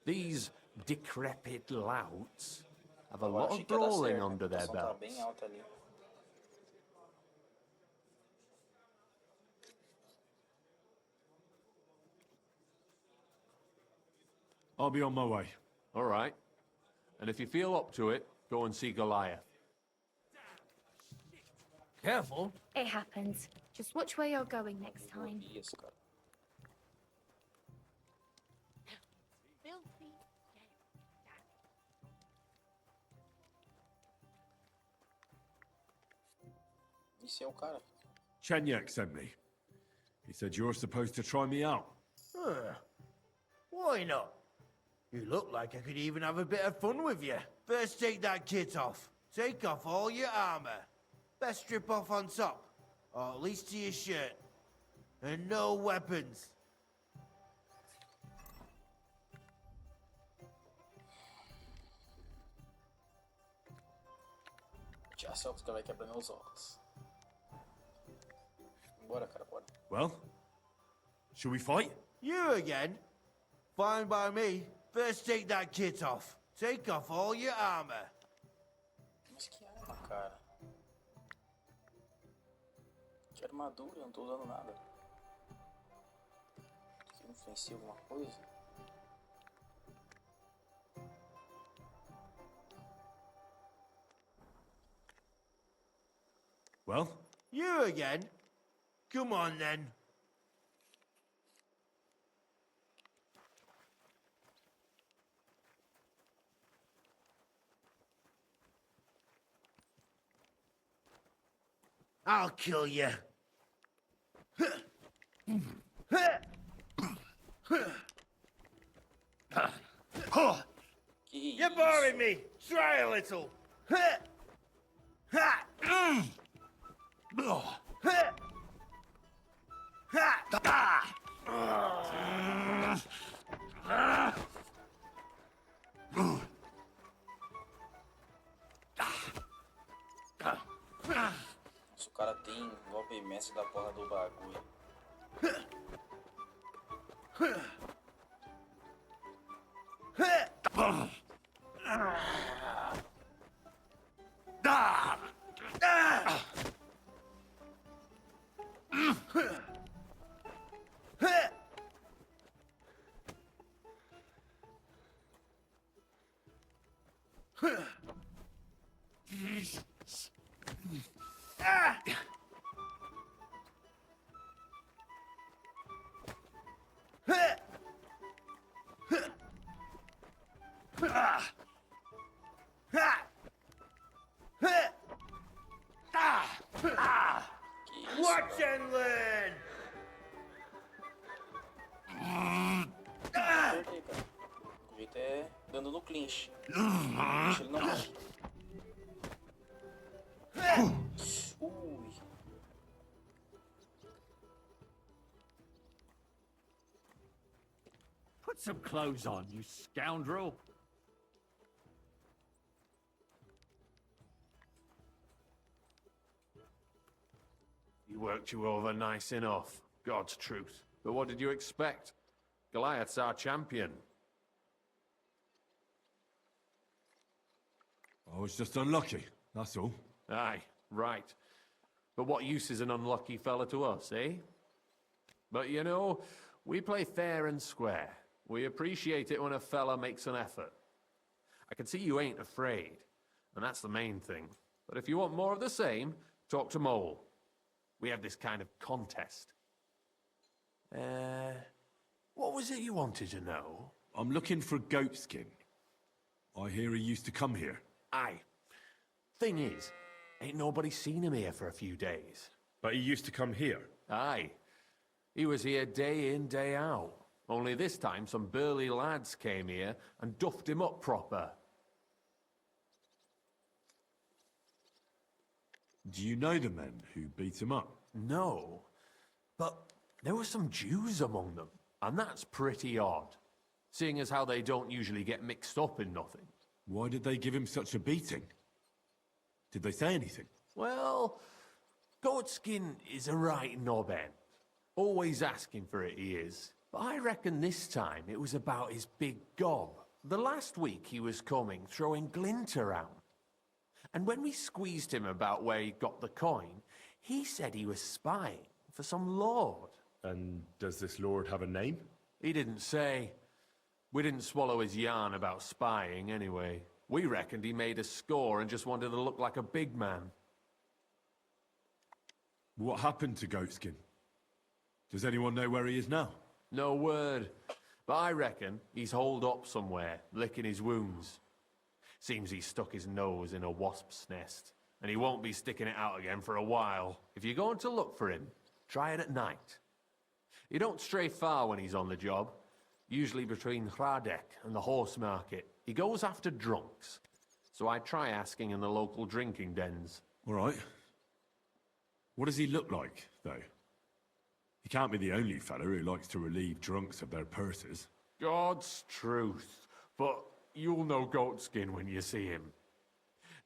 S: These decrepit louts have a lot of brawling under their belts.
G: I'll be on my way.
S: All right. And if you feel up to it, go and see Goliath.
V: Careful.
D: It happens. Just watch where you're going next time.
A: Esse é o cara.
G: Chenyek sent me. He said you're supposed to try me out.
U: Why not? You look like I could even have a bit of fun with you. First take that kit off. Take off all your armor. Best strip off on top. Or at least to your shirt. And no weapons.
A: Já só porque vai quebrando os ossos. Bora, cara, bora.
G: Well, shall we fight?
U: You again? Fine by me. First take that kit off. Take off all your armor.
A: Mas que arma, cara? Que armadura, eu não tô usando nada. Isso influencia alguma coisa?
G: Well?
U: You again? Come on then. I'll kill you. You're boring me. Try a little.
A: remessa da porra do bagulho.
U: Watch and learn!
A: Acertei, cara. O jeito é dando no clinch. Clinch ele não morre. Ui.
W: Put some clothes on, you scoundrel.
S: He worked you over nice enough, God's truth. But what did you expect? Goliath's our champion.
G: I was just unlucky, that's all.
S: Aye, right. But what use is an unlucky fella to us, eh? But you know, we play fair and square. We appreciate it when a fella makes an effort. I can see you ain't afraid, and that's the main thing. But if you want more of the same, talk to Mole. We have this kind of contest. What was it you wanted to know?
G: I'm looking for Goatskin. I hear he used to come here.
S: Aye. Thing is, ain't nobody seen him here for a few days.
G: But he used to come here?
S: Aye. He was here day in, day out. Only this time some burly lads came here and duffed him up proper.
G: Do you know the men who beat him up?
S: No. But there were some Jews among them, and that's pretty odd, seeing as how they don't usually get mixed up in nothing.
G: Why did they give him such a beating? Did they say anything?
S: Well, Goatskin is a right knobhead. Always asking for it, he is. But I reckon this time it was about his big gob. The last week he was coming, throwing glint around. And when we squeezed him about where he got the coin, he said he was spying for some lord.
G: And does this lord have a name?
S: He didn't say. We didn't swallow his yarn about spying anyway. We reckoned he made a score and just wanted to look like a big man.
G: What happened to Goatskin? Does anyone know where he is now?
S: No word. But I reckon he's holed up somewhere, licking his wounds. Seems he stuck his nose in a wasp's nest, and he won't be sticking it out again for a while. If you're going to look for him, try it at night. He don't stray far when he's on the job, usually between Hradek and the horse market. He goes after drunks, so I try asking in the local drinking dens.
G: All right. What does he look like, though? He can't be the only fella who likes to relieve drunks of their purses.
S: God's truth, but you'll know Goatskin when you see him.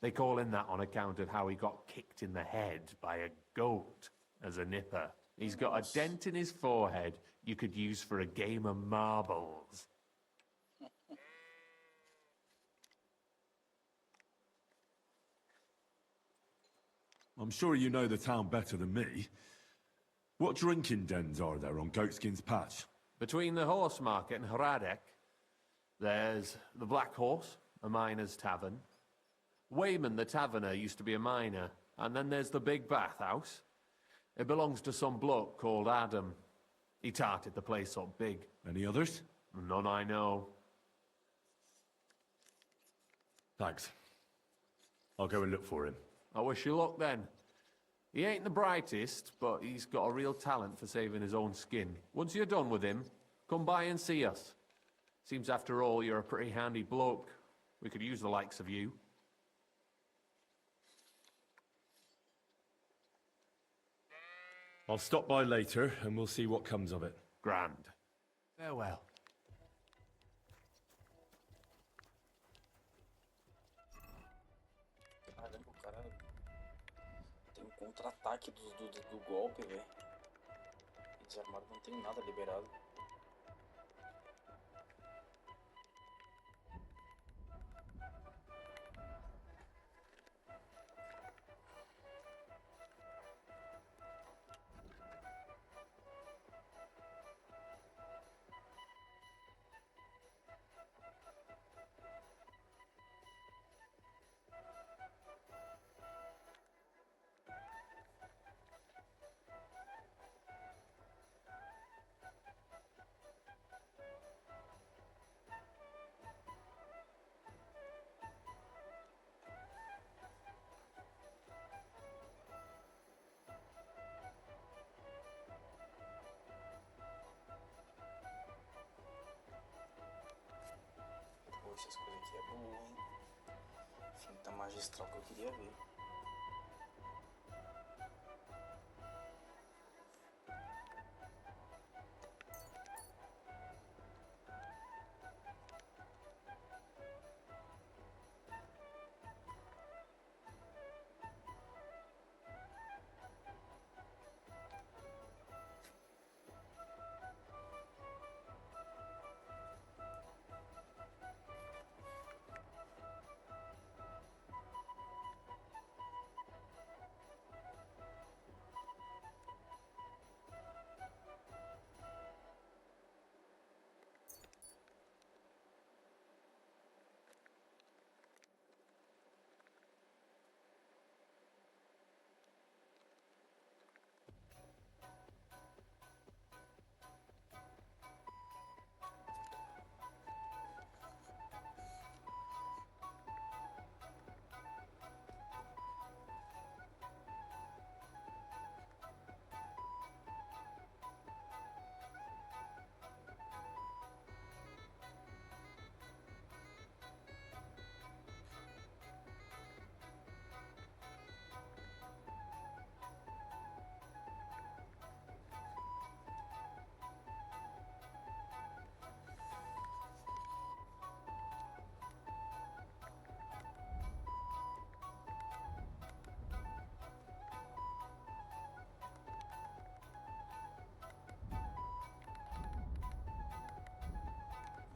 S: They call him that on account of how he got kicked in the head by a goat as a nipper. He's got a dent in his forehead you could use for a game of marbles.
G: I'm sure you know the town better than me. What drinking dens are there on Goatskin's Patch?
S: Between the horse market and Hradek, there's the Black Horse, a miner's tavern. Wayman the taverner used to be a miner, and then there's the Big Bathhouse. It belongs to some bloke called Adam. He tarted the place up big.
G: Any others?
S: None I know.
G: Thanks. I'll go and look for him.
S: I wish you luck then. He ain't the brightest, but he's got a real talent for saving his own skin. Once you're done with him, come by and see us. Seems after all you're a pretty handy bloke. We could use the likes of you.
G: I'll stop by later and we'll see what comes of it.
S: Grand. Farewell.
A: Caramba, o cara tem um contra-ataque do golpe, velho. E desarmado não tem nada liberado. Poxa, essa coisa aqui é boa, hein? Finta magistral que eu queria ver.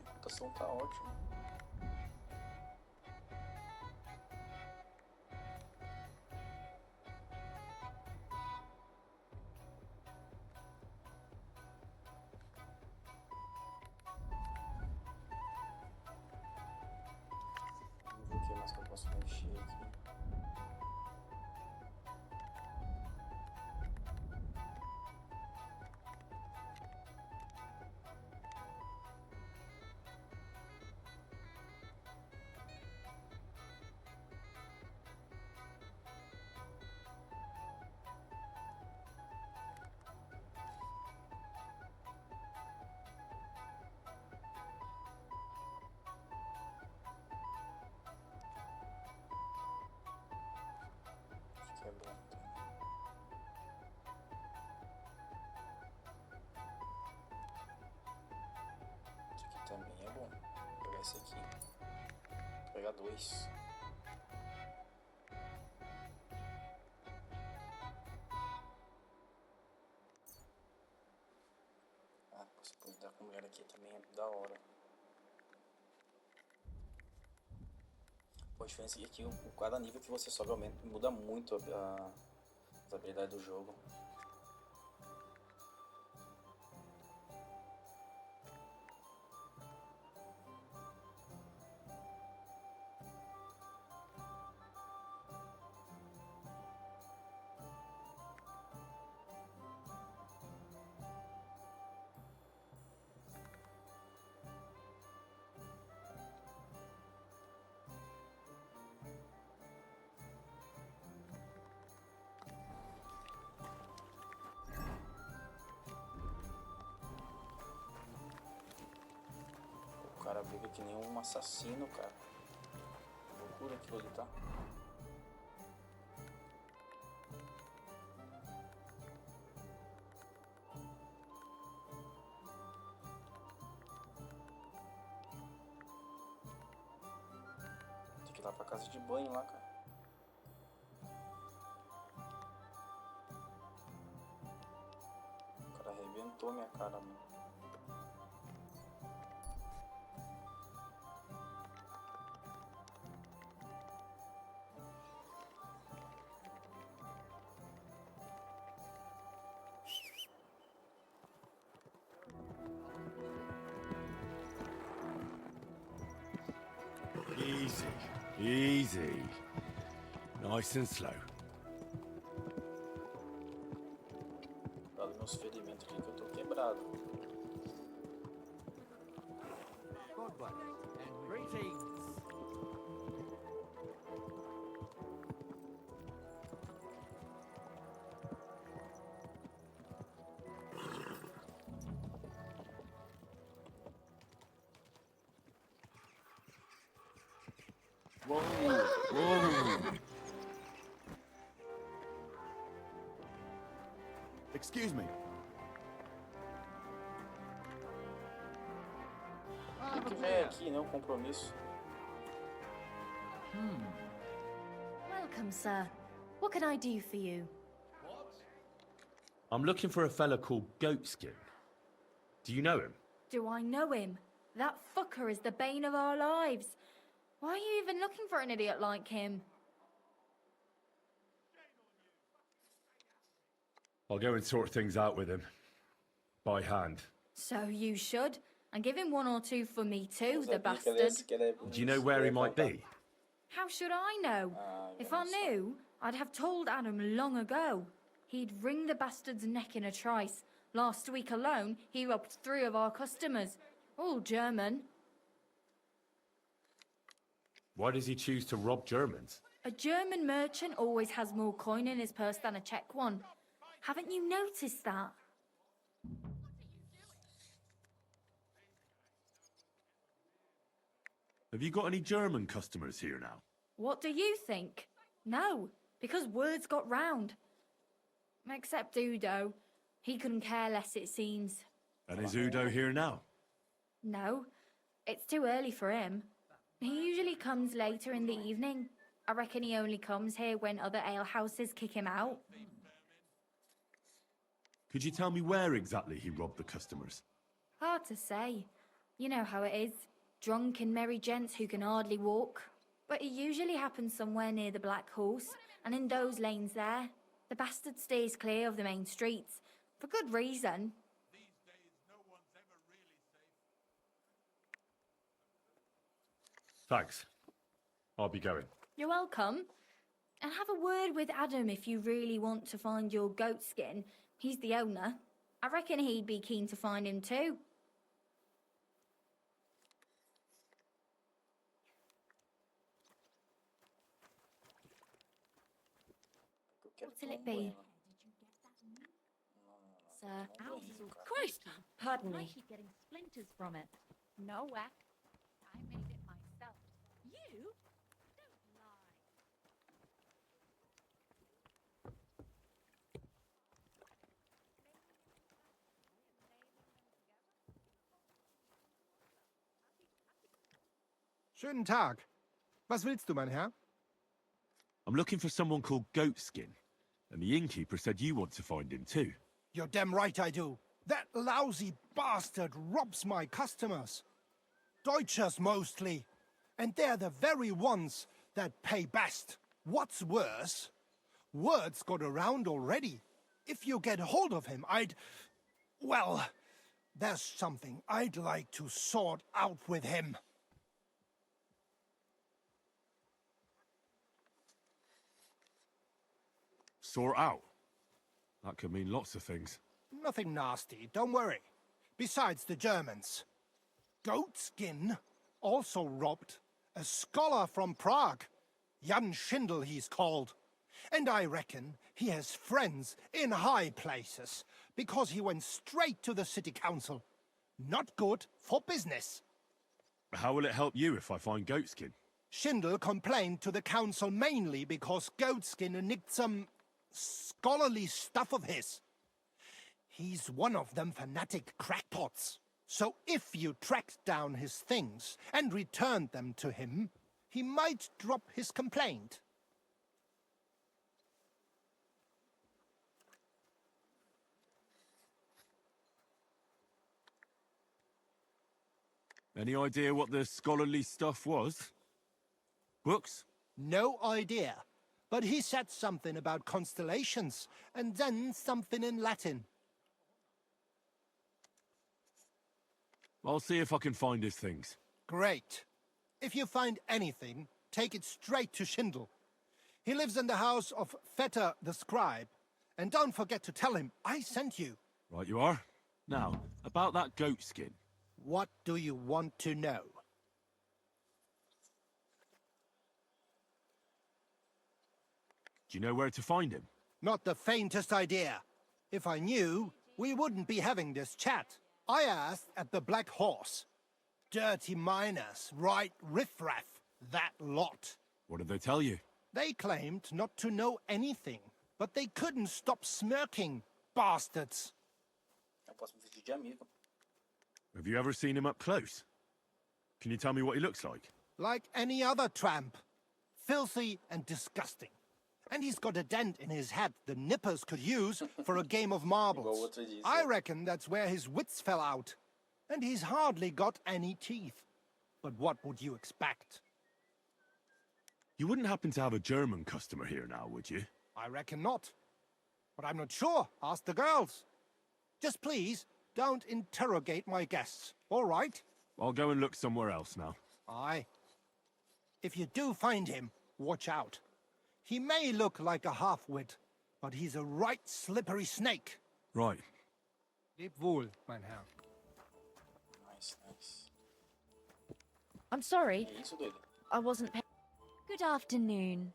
A: A votação tá ótima. Vamos ver o que mais que eu posso mexer aqui. Que é bom também. Isso aqui também é bom. Vou pegar esse aqui. Vou pegar 2. Ah, você pode dar com mulher aqui também é da hora. A diferença é que cada nível que você sobe aumenta, muda muito as habilidades do jogo. O cara briga que nem um assassino, cara. Loucura aquilo ali, tá? Tem que ir lá pra casa de banho lá, cara. pintou minha cara, mano.
G: Easy, easy. Nice and slow.
A: Olha meus ferimentos aqui que eu tô quebrado.
I: Goodbye and greetings.
G: Whoa, whoa. Excuse me.
A: Tem que ver aqui, né? O compromisso.
E: Welcome, sir. What can I do for you?
G: I'm looking for a fella called Goatskin. Do you know him?
E: Do I know him? That fucker is the bane of our lives. Why are you even looking for an idiot like him?
G: I'll go and sort things out with him. By hand.
E: So you should. And give him one or two for me too, the bastard.
G: Do you know where he might be?
E: How should I know? If I knew, I'd have told Adam long ago. He'd wring the bastard's neck in a trice. Last week alone, he robbed 3 of our customers. All German.
G: Why does he choose to rob Germans?
E: A German merchant always has more coin in his purse than a Czech one. Haven't you noticed that?
G: Have you got any German customers here now?
E: What do you think? No, because words got round. Except Udo. He couldn't care less, it seems.
G: And is Udo here now?
E: No, it's too early for him. He usually comes later in the evening. I reckon he only comes here when other alehouses kick him out.
G: Could you tell me where exactly he robbed the customers?
E: Hard to say. You know how it is. Drunk and merry gents who can hardly walk. But it usually happens somewhere near the Black Horse, and in those lanes there. The bastard stays clear of the main streets. For good reason.
G: Thanks. I'll be going.
E: You're welcome. And have a word with Adam if you really want to find your goat skin. He's the owner. I reckon he'd be keen to find him too. What'll it be? Sir.
O: Christ! Pardon
D: Why
O: me.
D: is she getting splinters from it? No, Whack. I made it myself. You? Don't lie.
K: Schönen Tag. Was willst du, mein Herr?
G: I'm looking for someone called Goatskin, and the innkeeper said you want to find him too.
K: You're damn right I do. That lousy bastard robs my customers. Deutschers mostly. And they're the very ones that pay best. What's worse, word's got around already. If you get hold of him, well, there's something I'd like to sort out with him.
G: Sort out? That could mean lots of things.
K: Nothing nasty, don't worry. Besides the Germans. Goatskin also robbed a scholar from Prague. Jan Schindel he's called. And I reckon he has friends in high places, because he went straight to the city council. Not good for business.
G: How will it help you if I find Goatskin?
K: Schindel complained to the council mainly because Goatskin nicked some scholarly stuff of his. He's one of them fanatic crackpots. So if you tracked down his things and returned them to him, he might drop his complaint.
G: Any idea what the scholarly stuff was? Books?
K: No idea. But he said something about constellations, and then something in Latin.
G: I'll see if I can find his things.
K: Great. If you find anything, take it straight to Schindel. He lives in the house of Vetter the scribe. And don't forget to tell him I sent you.
G: Right you are. Now, about that goat skin.
K: What do you want to know?
G: Do you know where to find him?
K: Not the faintest idea. If I knew, we wouldn't be having this chat. I asked at the Black Horse. Dirty miners, right riffraff, that lot.
G: What did they tell you?
K: They claimed not to know anything, but they couldn't stop smirking, bastards.
A: Eu posso me vestir de amigo.
G: Have you ever seen him up close? Can you tell me what he looks like?
K: Like any other tramp. Filthy and disgusting. And he's got a dent in his head the nippers could use for a game of marbles. I reckon that's where his wits fell out. And he's hardly got any teeth. But what would you expect?
G: You wouldn't happen to have a German customer here now, would you?
K: I reckon not. But I'm not sure. Ask the girls. Just please, don't interrogate my guests, all right?
G: I'll go and look somewhere else now.
K: Aye. If you do find him, watch out. He may look like a half-wit, but he's a right slippery snake.
G: Right.
K: Leb wohl, mein Herr.
A: Nice, nice.
E: I'm sorry.
A: É isso, doido.
E: I wasn't paying. Good afternoon.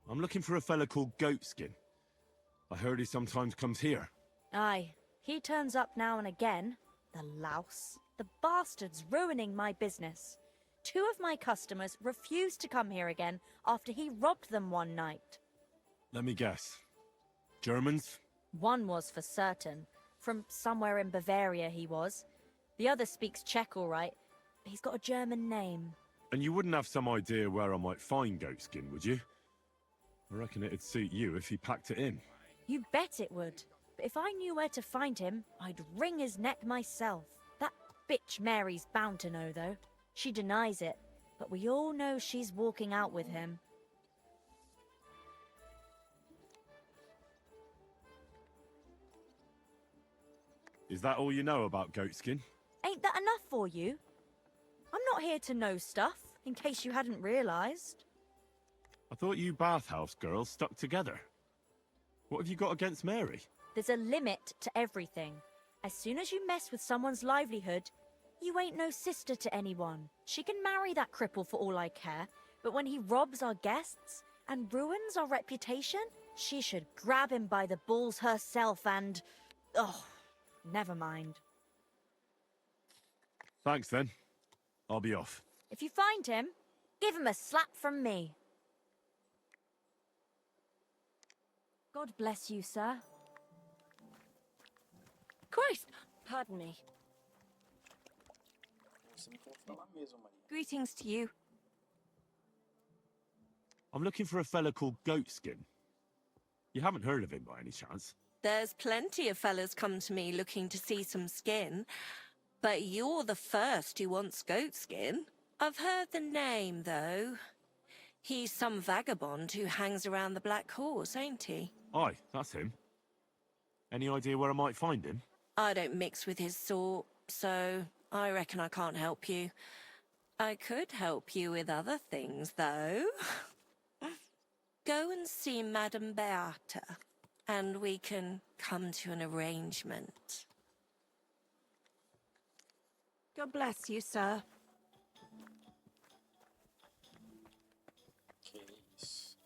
G: I'm looking for a fella called Goatskin. I heard he sometimes comes here.
F: Aye. He turns up now and again. The louse. The bastard's ruining my business. 2 of my customers refused to come here again after he robbed them one night.
G: Let me guess. Germans?
F: One was for certain. From somewhere in Bavaria he was. The other speaks Czech all right. He's got a German name.
G: And you wouldn't have some idea where I might find Goatskin, would you? I reckon it'd suit you if he packed it in.
F: You bet it would. But if I knew where to find him, I'd wring his neck myself. That bitch Mary's bound to know, though. She denies it, but we all know she's walking out with him.
G: Is that all you know about Goatskin?
F: Ain't that enough for you? I'm not here to know stuff, in case you hadn't realised.
G: I thought you bathhouse girls stuck together. What have you got against Mary?
F: There's a limit to everything. As soon as you mess with someone's livelihood, you ain't no sister to anyone. She can marry that cripple for all I care, but when he robs our guests and ruins our reputation, she should grab him by the balls herself and... oh, never mind.
G: Thanks then. I'll be off.
F: If you find him, give him a slap from me. God bless you, sir.
J: Christ! Pardon me.
A: Você me confundiu lá mesmo, Maria.
J: Greetings to you.
G: I'm looking for a fella called Goatskin. You haven't heard of him by any chance?
J: There's plenty of fellas come to me looking to see some skin. But you're the first who wants goat skin. I've heard the name, though. He's some vagabond who hangs around the Black Horse, ain't he?
G: Aye, that's him. Any idea where I might find him?
J: I don't mix with his sort, so I reckon I can't help you. I could help you with other things, though. Go and see Madame Beata, and we can come to an arrangement. God bless you, sir.
A: Que isso.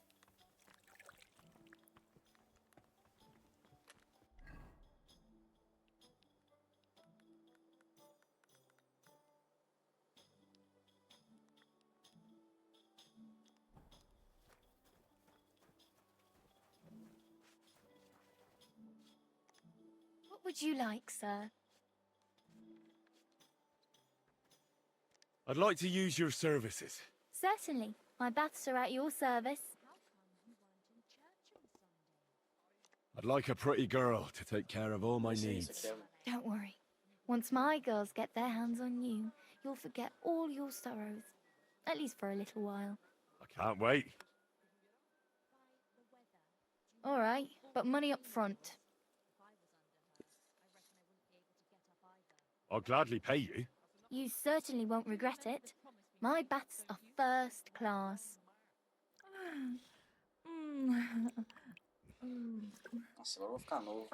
E: What would you like, sir?
G: I'd like to use your services.
E: Certainly. My baths are at your service.
G: I'd like a pretty girl to take care of all my needs.
E: Don't worry. Once my girls get their hands on you, you'll forget all your sorrows. At least for a little while.
G: I can't wait.
E: All right, but money up front.
G: I'll gladly pay you.
E: You certainly won't regret it. My baths are first class.
A: Nossa, agora eu vou ficar novo.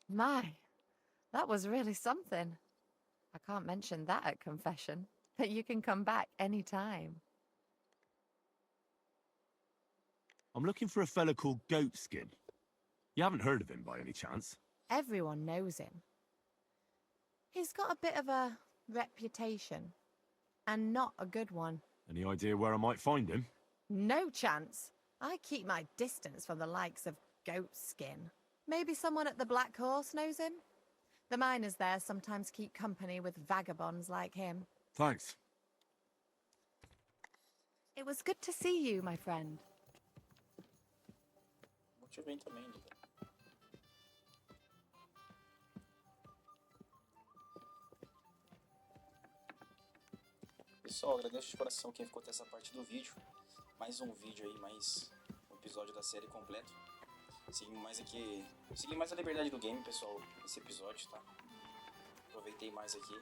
C: My, that was really something. I can't mention that at confession, but you can come back any time.
G: I'm looking for a fella called Goatskin. You haven't heard of him by any chance?
C: Everyone knows him. He's got a bit of a reputation, and not a good one.
G: Any idea where I might find him?
C: No chance. I keep my distance from the likes of Goatskin. Maybe someone at the Black Horse knows him? The miners there sometimes keep company with vagabonds like him.
G: Thanks.
C: It was good to see you, my friend.
A: Muito bem também, Liga. Pessoal, agradeço de coração quem ficou até essa parte do vídeo. Mais um vídeo aí, mais um episódio da série completo. Segui mais a liberdade do game, pessoal, esse episódio, tá? Aproveitei mais aqui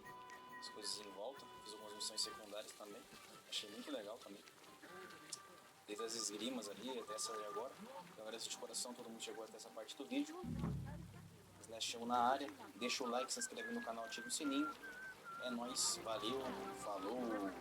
A: as coisas em volta, fiz algumas missões secundárias também. Achei muito legal também. Desde as esgrimas ali até essa de agora. Então agradeço de coração, todo mundo chegou até essa parte do vídeo. Slasxy na área. Deixa o like, se inscreve no canal, ativa o sininho. É nóis, valeu, falou!